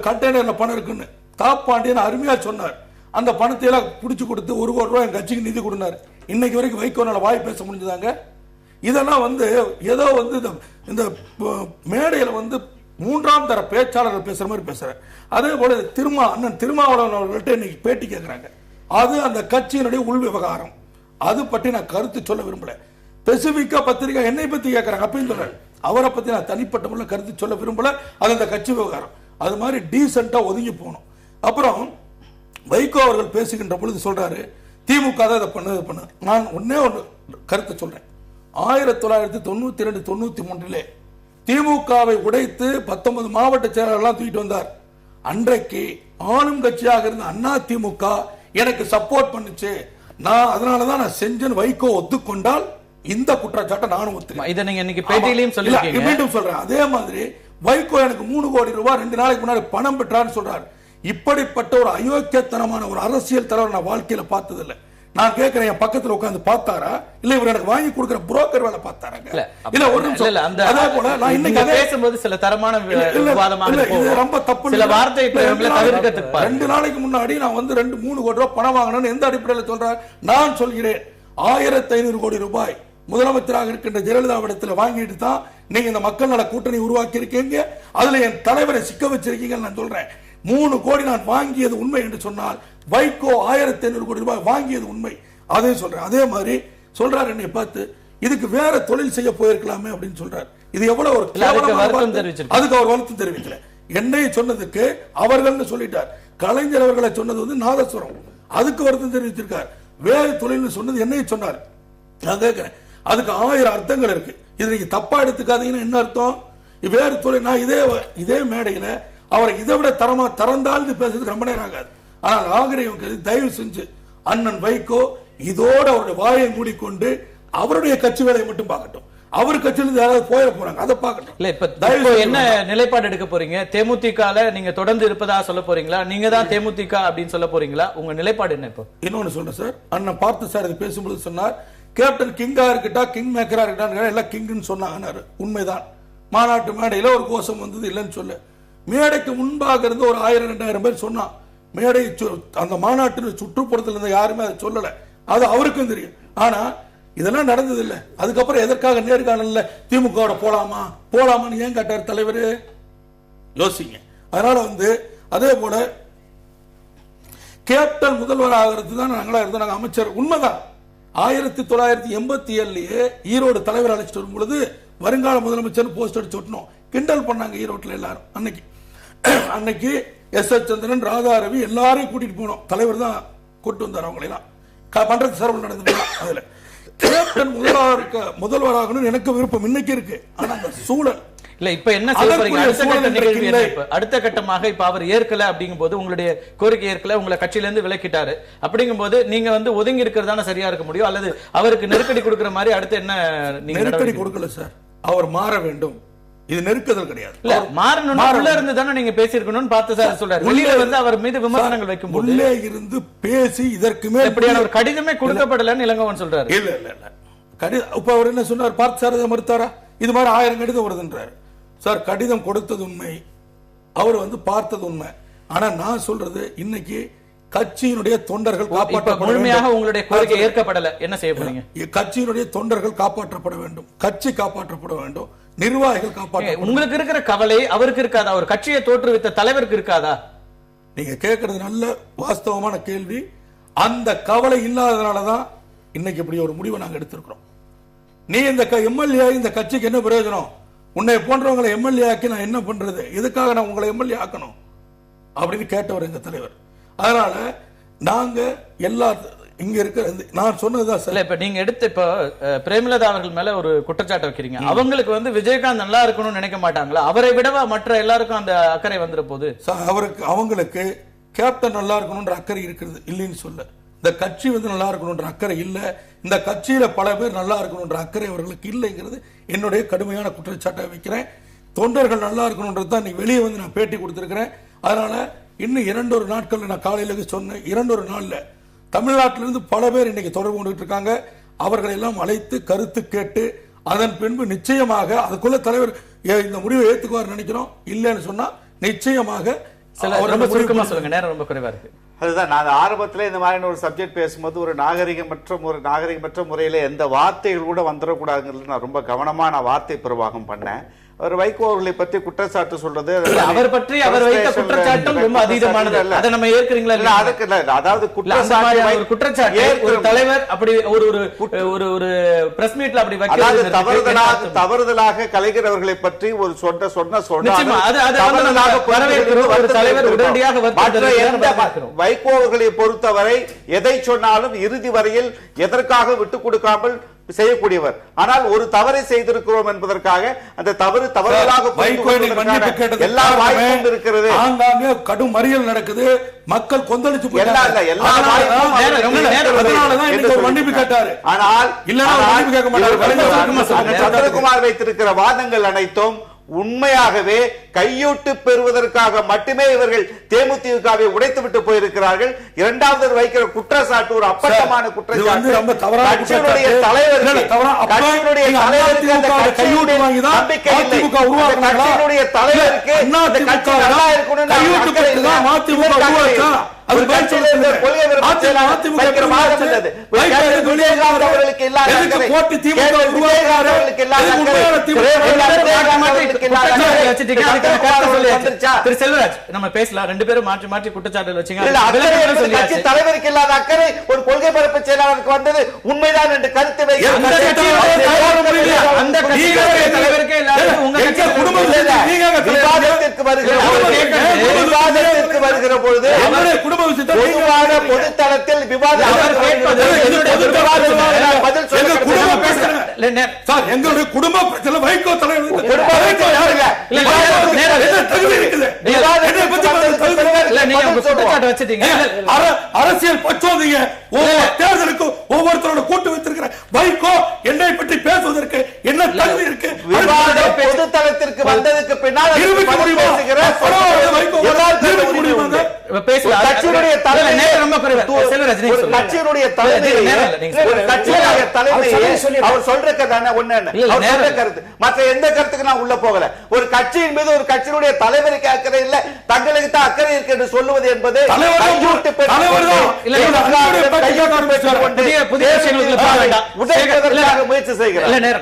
கண்டெய்னர்ல பணம் இருக்குன்னு. தா பாண்டியன் அருமையா சொன்னார். அந்த பணத்தை எல்லாம் பிடிச்சு கொடுத்து 1 கோடி ரூபாய் என் கட்சிக்கு நிதி கொடுனார். இன்னைக்கு வரைக்கும் வைகோனால வாய் பேச முடிஞ்சுதாங்க? இதெல்லாம் வந்து ஏதோ வந்து இந்த மேடையில் வந்து 3ஆம் தர பேச்சாளர்கள் பேசுற மாதிரி பேசுற. அதே போல அண்ணன் திருமாவளவன் அவர்கள்ட்ட இன்னைக்கு பேட்டி கேட்கிறாங்க. அது அந்த கட்சியினுடைய உள் விவகாரம். அது பற்றி நான் கருத்து சொல்ல விரும்பல. ஸ்பெசிபிக்கா பத்திரிகை என்னை பத்தி கேட்கறாங்க அப்படின்னு சொல்றேன். அவரை பத்தி நான் தனிப்பட்ட முறையில் கருத்து சொல்ல விரும்பல. அது அந்த கட்சி விவகாரம். அது மாதிரி டீசென்ட்டா ஒதுங்கி போகணும். அப்புறம் வைகோ அவர்கள் பேசுகின்ற பொழுது சொல்றாரு திமுக தான் இதை பண்ணது. நான் ஒன்னே ஒன்று கருத்து சொல்றேன். 1992-93 திமுகவை உடைத்து 19 மாவட்ட செயலாளர்கள்லாம் தூக்கிட்டு வந்தார். அன்றைக்கு ஆளும் கட்சியாக இருந்த அண்ணா திமுக எனக்கு சப்போர்ட் பண்ணுச்சு. நான் அதனாலதான் நான் செஞ்சேன்னு வைகோ ஒத்துக்கொண்டால் இந்த குற்றச்சாட்டை நானும் ஒத்துக்கிறேன். இதை நீங்க இன்னைக்கு பேட்டியிலையும் சொல்லிருக்கீங்க. மீண்டும் சொல்றேன். அதே மாதிரி வைகோ எனக்கு 3 கோடி ரூபாய் 2 நாளைக்கு முன்னாடி பணம் பெற்றான்னு சொல்றாரு. இப்படிப்பட்ட ஒரு அயோக்கியத்தனமான ஒரு அரசியல் தலைவர் நான் வாழ்க்கையில பார்த்ததில்லை. நான் கேட்கிறேன், என் பக்கத்துல உட்கார்ந்து பார்த்தாரா இல்ல இவர் எனக்கு வாங்கி கொடுக்கிற புரோக்கர் வேலை பார்த்தாராங்க? இல்ல ஒரு நிமிஷம். அதே போல நான் இன்னைக்கு பேசும்போது சில தரமான விவாதமாக ரொம்ப தப்பு. சில வார்த்தை 2 நாளைக்கு முன்னாடி நான் வந்து 2-3 கோடி ரூபாய் பணம் வாங்கணும்னு எந்த அடிப்படையில் சொல்றார்? நான் சொல்கிறேன் 1500 கோடி ரூபாய் முதலமைச்சராக இருக்கின்ற ஜெயலலிதாவிடத்தில் வாங்கிட்டு தான் நீங்க இந்த மக்கள் நல கூட்டணி உருவாக்கி இருக்கீங்க. அதுல என் தலைவரை சிக்க வச்சிருக்கீங்க. நான் சொல்றேன் 3 கோடி நான் வாங்கியது உண்மை என்று சொன்னால் வைகோ 1500 கோடி ரூபாய் வாங்கியது உண்மை. அதே சொல்றேன். அதே மாதிரி சொல்றாரு என்னை பார்த்து இதுக்கு வேற தொழில் செய்ய போயிருக்கலாமே அப்படின்னு சொல்றாரு. இது எவ்வளவு ஒரு அதுக்கு அவர் வருத்தம் தெரிவிக்கல. என்னை சொன்னதுக்கு அவர்கள் சொல்லிட்டார். கலைஞர் அவர்களை சொன்னது வந்து நாதஸ்வரம், அதுக்கு வருத்தம் தெரிவித்திருக்கார். வேறு தொழில் சொன்னது என்னை சொன்னார். நான் கேட்கிறேன், அதுக்கு 1000 அர்த்தங்கள் இருக்கு. இது நீங்க தப்பா எடுத்துக்காதீங்கன்னு என்ன அர்த்தம்? வேறு தொழில் நான் இதே மேடையில அவரை இதை விட தரந்தாழ்ந்து பேசுறதுக்கு ரொம்ப நேரம் ஆகாது. ஆனால் ஆகிரகம் தயவு செஞ்சு அண்ணன் வைகோ இதோட அவருடைய வாயை மூடிக்கொண்டு அவருடைய கட்சி வேலையை மட்டும் பார்க்கட்டும். அவர் கட்சியிலிருந்து யாராவது போயிட போறாங்க அதை பார்க்கட்டும். இல்ல இப்ப என்ன நிலைப்பாடு எடுக்க போறீங்க? தேமுதிகல நீங்க தொடர்ந்து இருப்பதா சொல்ல போறீங்களா? நீங்க தான் தேமுதிக அப்படின்னு சொல்ல போறீங்களா? உங்க நிலைப்பாடு என்ன? இப்போ இன்னொன்னு சொல்றேன் சார். அண்ணன் பார்த்து சார் இது பேசும்போது சொன்னார் கேப்டன் கிங்கா இருக்கட்டா கிங் மேக்கரா இருக்கட்டா எல்லாம் கிங்னு சொன்னாங்க. உண்மைதான். மாநாட்டு மேடையில ஒரு கோஷம் வந்தது இல்லைன்னு சொல்ல. மேடைக்கு முன்பாக இருந்து ஒரு 1000-2000 பேர் சொன்னான். மேடை அந்த மாநாட்டு சுற்றுப்புறத்தில் இருந்த யாருமே அதை சொல்லல. அது அவருக்கும் தெரியும். ஆனா இதெல்லாம் நடந்தது இல்ல. அதுக்கப்புறம் எதற்காக நேர்காணல்ல திமுக போலாமான்னு ஏன் கேட்டார் தலைவர்? யோசிங்க. அதனால வந்து அதே போல கேப்டன் முதல்வர் ஆகிறது தான் நாங்களா இருந்தோம். நாங்க அமைச்சர் உண்மைதான். 1987 ஈரோடு தலைவர் அழைச்சிட்டு வரும் பொழுது வருங்கால முதலமைச்சர் போஸ்ட் அடிச்சு விட்டோம். கிண்டல் பண்ணாங்க ஈரோட்டில் எல்லாரும். அன்னைக்கு எஸ்.எஸ். சந்திரன், ராதாரவி எல்லாரையும் கூட்டிட்டு போனோம். தலைவர் தான் கூட்டு வந்தார். அவங்களெல்லாம் பண்றது சரவல் நடந்து. அதுல கேப்டன் முதல்வராகணும் எனக்கு விருப்பம் இன்னைக்கு இருக்கு. ஆனா அந்த சூழல் இல்ல. இப்ப என்ன அடுத்த கட்டமாக இப்ப அவர் ஏற்கல அப்படிங்கும் போது உங்களுடைய கோரிக்கை ஏற்கல, உங்களை கட்சியில இருந்து விலக்கிட்டாரு அப்படிங்கும் போது நீங்க வந்து ஒதுங்கி இருக்கிறதான சரியா இருக்க முடியும்? அல்லது அவருக்கு நெருக்கடி கொடுக்கிற மாதிரி அடுத்து என்ன? நீங்க நெருக்கடி கொடுக்கல சார். அவர் மாற வேண்டும். இது நெருக்குதல் கிடையாது. இல்ல மாறணும். உள்ள இருந்து தானே நீங்க பேசியிருக்கணும்னு பார்த்து சார் சொல்றாரு. வெளியில வந்து அவர் மீது விமர்சனங்கள் வைக்கும் போது உள்ளே இருந்து பேசி இதற்கு மேல் எப்படியான ஒரு கடிதமே கொடுக்கப்படலன்னு இளங்கோவன் சொல்றாரு. இல்ல இல்ல இல்ல கடிதம் இப்ப அவர் என்ன சொன்னார்? பார்த்து சார் அதை மறுத்தாரா? இது மாதிரி 1000 கடிதம் வருதுன்றாரு. சார் கடிதம் கொடுத்தது உண்மை, அவர் வந்து பார்த்தது உண்மை. ஆனா நான் சொல்றது இன்னைக்கு கட்சியினுடைய தொண்டர்கள் காப்பாற்றப்பட முழுமையாக உங்களுடைய கோரிக்கை ஏற்கப்படல. என்ன செய்ய போறீங்க? கட்சியினுடைய தொண்டர்கள் காப்பாற்றப்பட வேண்டும், கட்சி காப்பாற்றப்பட வேண்டும், நிர்வாகிகள் காப்பாற்ற. உங்களுக்கு இருக்கிற கவலை அவருக்கு இருக்காதா? ஒரு கட்சியை தோற்றுவித்த தலைவருக்கு இருக்காதா? நீங்க கேட்கறது நல்ல வாஸ்தவமான கேள்வி. அந்த கவலை இல்லாதனாலதான் இன்னைக்கு இப்படி ஒரு முடிவை நாங்க எடுத்திருக்கிறோம். நீ இந்த எம்எல்ஏ இந்த கட்சிக்கு என்ன பிரயோஜனம்? உன்னை போன்றவங்களை எம்எல்ஏ ஆக்கி நான் என்ன பண்றது? எதுக்காக நான் உங்களை எம்எல்ஏ ஆக்கணும் அப்படின்னு கேட்டவர் எங்க தலைவர். அதனால நாங்க எல்லா இங்க இருக்கிற நான் சொன்னதுதான் சார். இப்ப நீங்க எடுத்து இப்ப பிரேமலதா அவர்கள் மேல ஒரு குற்றச்சாட்டு வைக்கிறீங்க. அவங்களுக்கு வந்து விஜயகாந்த் நல்லா இருக்கணும்னு நினைக்க மாட்டாங்களா? அவரை விடவா மற்ற எல்லாருக்கும் அந்த அக்கறை வந்துற போது அவங்களுக்கு கேப்டன் நல்லா இருக்கணும்ன்ற அக்கறை இருக்கிறது இல்லைன்னு சொல்ல. இந்த கட்சி வந்து நல்லா இருக்கணும்ன்ற அக்கறை இல்ல. இந்த கட்சியில பல பேர் நல்லா இருக்கணும்ன்ற அக்கறை அவர்களுக்கு இல்லைங்கிறது என்னுடைய கடுமையான குற்றச்சாட்டை வைக்கிறேன். தொண்டர்கள் நல்லா இருக்கணும்ன்றது தான் வெளியே வந்து நான் பேட்டி கொடுத்திருக்கிறேன். அதனால இன்னும் 2 நாட்கள் நான் காலையில சொன்னேன். 2 நாள்ல தமிழ்நாட்டிலிருந்து பல பேர் இன்னைக்கு தொடர்பு கொண்டு இருக்காங்க. அவர்களை எல்லாம் அழைத்து கருத்து கேட்டு அதன் பின்பு நிச்சயமாக அதுக்குள்ள தலைவர் இந்த முடிவை ஏத்துக்குவார் நினைக்கிறோம். இல்லைன்னு சொன்னா நிச்சயமாக சொல்லுங்க. நேரம் ரொம்ப குறைவா இருக்கு. அதுதான் நான் ஆரம்பத்தில் இந்த மாதிரி ஒரு சப்ஜெக்ட் பேசும்போது ஒரு நாகரிகமற்ற முறையில் எந்த வார்த்தைகள் கூட வந்துடக்கூடாதுங்கிறது நான் ரொம்ப கவனமாக நான் வார்த்தை பிரவாகம் பண்ணேன். அவர் வைகோ அவர்களை பற்றி குற்றச்சாட்டு சொல்றது அவர் பற்றி அவர் வைத்த குற்றச்சாட்டும் ரொம்ப அதீதமானது. அதை நம்ம ஏற்கிறீங்களா? இல்ல அதுக்கு இல்ல, அதாவது குற்றச்சாட்டு ஒரு தலைவர் அப்படி ஒரு ஒரு பிரஸ் மீட்ல அப்படி வைக்கிறது தவறுதலாக கலைஞர் அவர்களை பற்றி ஒரு சொன்ன வைகோ அவர்களை பொறுத்தவரை எதை சொன்னாலும் இறுதி வரையில் எதற்காக விட்டுக் கொடுக்காமல் செய்யக்கூடியவர். ஆனால் ஒரு தவறை செய்திருக்கிறோம் என்பதற்காக அந்த தவறு தவறுதலாக எல்லா வாய்ப்பும் இருக்கிறது. ஆங்காங்கே கடும் மறியல் நடக்குது, மக்கள் கொந்தளிச்சு மன்னிப்பு கேட்டாரு. ஆனால் மன்னிப்பு கேட்க மாட்டார். சந்திரகுமார் வைத்திருக்கிற வாதங்கள் அனைத்தும் உண்மையாகவே கையூட்டு பெறுவதற்காக மட்டுமே இவர்கள் தேமுதிகவை உடைத்து விட்டு போயிருக்கிறார்கள். இரண்டாவது வைக்கிற குற்றச்சாட்டு ஒரு அப்பட்டமான குற்றச்சாட்டு. கட்சியினுடைய தலைவருக்கு நம்ம பேசலாம். ரெண்டு பேரும் மாற்றி மாற்றி குற்றச்சாட்டு வச்சீங்க. தலைவருக்கு இல்லாத அக்கறை ஒரு கொள்கை பரப்பு செயலாளருக்கு வந்தது உண்மைதான் என்று கருத்து வருகிற பொழுது பொதுத்தளத்தில் எங்களுடைய குடும்ப பிரச்சனை வைகோ தலைவர் அரசியல் பச்சோதிங்க தேர்தலுக்கு ஒவ்வொருத்தரோட கூட்டு வைத்திருக்கிற வைகோ என்னை பற்றி பேசுவதற்கு என்ன தகுதி இருக்கு? பொதுத்தளத்திற்கு வந்ததுக்கு பின்னால் கட்சியினுடைய அவர் சொல்ற கருத்து மற்ற எந்த கருத்துக்கு நான் உள்ள போகல. ஒரு கட்சியின் மீது ஒரு கட்சியினுடைய தலைவருக்கு அக்கறை இல்ல, தங்களுக்கு தான் அக்கறை இருக்கு என்று சொல்லுவது என்பது முயற்சி செய்கிறார்.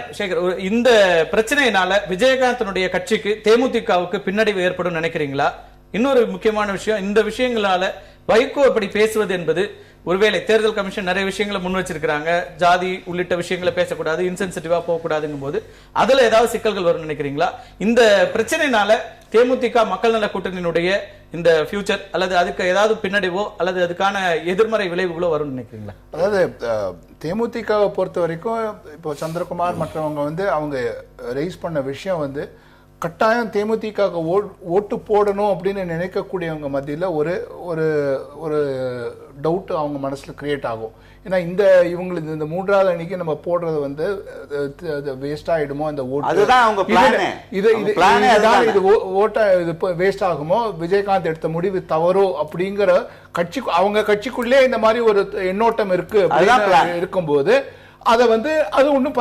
இந்த பிரச்சனையினால விஜயகாந்தனுடைய கட்சிக்கு தேமுதிகவுக்கு பின்னடைவு ஏற்படும் நினைக்கிறீங்களா? இன்னொரு முக்கியமான விஷயம், இந்த விஷயங்களால வைகோ இப்படி பேசுவது என்பது ஒருவேளை தேர்தல் கமிஷன் நிறைய விஷயங்களை முன் வச்சிருக்காங்க, ஜாதி உள்ளிட்ட விஷயங்களை பேசக்கூடாது, இன்சென்சிட்டிவா போகக்கூடாதுங்கும் போது அதுல ஏதாவது சிக்கல்கள் வரும் நினைக்கிறீங்களா? இந்த பிரச்சனைனால தேமுதிக மக்கள் நல கூட்டணியினுடைய இந்த ஃபியூச்சர் அல்லது அதுக்கு ஏதாவது பின்னடைவோ அல்லது அதுக்கான எதிர்மறை விளைவுகளோ வரும் நினைக்கிறீங்களா? அதாவது தேமுதிகவை பொறுத்த வரைக்கும் இப்போ சந்திரகுமார் மற்றவங்க வந்து அவங்க ரைஸ் பண்ண விஷயம் வந்து கட்டாயம் தேமுதிக ஓட்டு போடணும் அப்படின்னு நினைக்கக்கூடியவங்க மத்தியில் ஒரு ஒரு ஒரு டவுட் அவங்க மனசுல கிரியேட் ஆகும். ஏன்னா இவங்களுக்கு இந்த மூன்றாவது அணிக்கு நம்ம போடுறது வந்து வேஸ்ட் ஆயிடுமோ, அந்த ஓட்டு இது ஓட்டா இது வேஸ்ட் ஆகுமோ, விஜயகாந்த் எடுத்த முடிவு தவறோ அப்படிங்கிற அவங்க கட்சிக்குள்ளே இந்த மாதிரி ஒரு எண்ணோட்டம் இருக்கு இருக்கும்போது அதை வந்து அது ஒன்றும்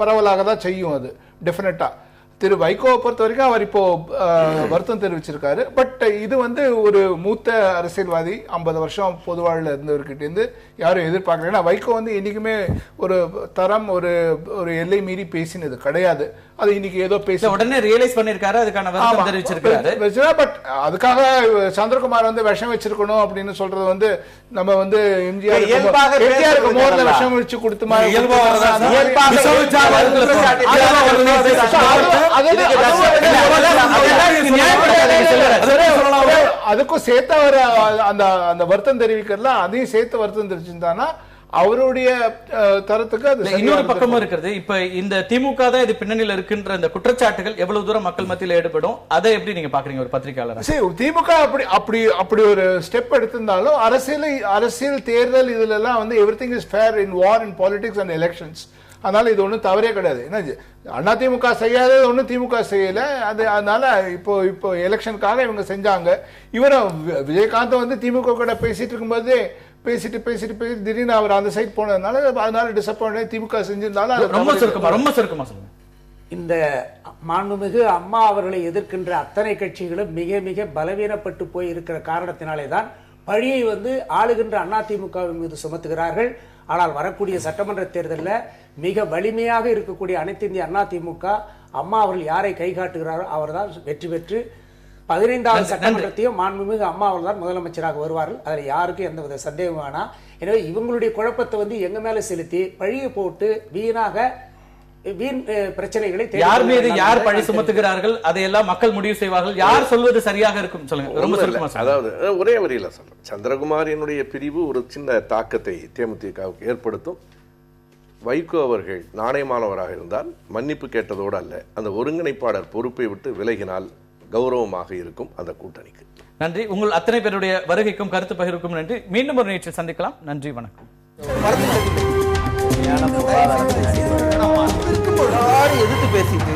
பரவலாக தான் செய்யும். அது டெஃபினட்டா திரு வைகோவை பொறுத்த வரைக்கும் அவர் இப்போ வருத்தம் தெரிவிச்சிருக்காரு. பட் இது வந்து ஒரு மூத்த அரசியல்வாதி 50 வருஷம் பொது வாழ்ல இருந்தவர்கிட்ட இருந்து யாரும் எதிர்பார்க்கல. ஏன்னா வைகோ வந்து என்னைக்குமே ஒரு தரம் ஒரு எல்லை மீறி பேசினது கிடையாது. அது இன்னைக்கு ஏதோ பேச உடனே ரியலைஸ் பண்ணிருக்காரு, அதுக்கான வருத்தம் தெரிவிச்சிருக்காரு. பட் அதுக்காக சந்திரகுமார் வந்து விஷம் வச்சிருக்கணும் அப்படின்னு சொல்றது வந்து நம்ம வந்து எம்ஜிஆருக்கு மோர்ல விஷம் வச்சு கொடுத்த மாதிரி அதுக்கும் சேர்த்து அவர் அந்த வருத்தம் தெரிவிக்கிறதுல அதையும் சேர்த்து வருத்தம் தெரிவிச்சிருந்தானா அவருடைய தரத்துக்கு அது இன்னொரு பக்கமும் இருக்கிறது. இப்ப இந்த திமுக தான் இது பின்னணியில இருக்குன்ற அந்த குற்றச்சாட்டுகள் எவ்வளவு தூரம் மக்கள் மத்தியில் ஈடுபடும், அதை எப்படி நீங்க பாக்குறீங்க ஒரு பத்திரிகையாளர்? திமுக அப்படி ஒரு ஸ்டெப் எடுத்திருந்தாலும் அரசியல் தேர்தல் இதுல எல்லாம் வந்து everything is fair in war in politics and elections. அதனால இது ஒன்றும் தவறே கிடையாது. ஏன்னா அதிமுக செய்யாதது ஒன்றும் திமுக செய்யல. அதனால இப்போ எலெக்ஷனுக்காக இவங்க செஞ்சாங்க. இவரும் விஜயகாந்த் வந்து திமுக கூட பேசிட்டு இருக்கும்போது பேசிட்டு திடீர்னு அவர் அந்த சைட் போனதுனால அதனால டிசப்பாயிண்ட் திமுக செஞ்சிருந்தாலும் ரொம்ப சுருக்கமா சொல்லுங்க. இந்த மாண்புமிகு அம்மா அவர்களை எதிர்க்கின்ற அத்தனை கட்சிகளும் மிக மிக பலவீனப்பட்டு போய் இருக்கிற காரணத்தினாலே தான் பழியை வந்து ஆளுகின்ற அதிமுகவின் மீது சுமத்துகிறார்கள். ஆனால் வரக்கூடிய சட்டமன்ற தேர்தலில் மிக வலிமையாக இருக்கக்கூடிய அனைத்து இந்திய அதிமுக அம்மா அவர்கள் யாரை கை காட்டுகிறாரோ அவர்தான் வெற்றி பெற்று 15வது சட்டமன்றத்தையும் மாண்புமிகு அம்மா அவர்கள் தான் முதலமைச்சராக வருவார்கள். அதில் யாருக்கும் எந்தவித சந்தேகம் வேணாம். எனவே இவங்களுடைய குழப்பத்தை வந்து எங்க மேல செலுத்தி பழியை போட்டு வீண் பிரச்சனைகளை யார் மீது யார் பழி சுமத்துகிறார்கள் அதையெல்லாம் மக்கள் முடிவு செய்வார்கள். யார் சொல்வது சரியாக இருக்கும் சொல்லுங்க. ரொம்ப சுருக்கமா சொல்லுங்க. அதாவது ஒரே வரியில சொல்றேன். சந்திரகுமாரினுடைய பிரிவு ஒரு சின்ன தாக்கத்தை தேமுதிகவுக்கு ஏற்படுத்தும். வைகோ அவர்கள் நாணயமானவராக இருந்தால் மன்னிப்பு கேட்டதோடு அல்ல, அந்த ஒருங்கிணைப்பாளர் பொறுப்பை விட்டு விலகினால் கௌரவமாக இருக்கும் அந்த கூட்டணிக்கு. நன்றி. உங்கள் அத்தனை பேருடைய வருகைக்கும் கருத்து பகிர்வுக்கும் நன்றி. மீண்டும் ஒரு நிகழ்ச்சியில் சந்திக்கலாம். நன்றி, வணக்கம். எதிர்த்து பேசிட்டு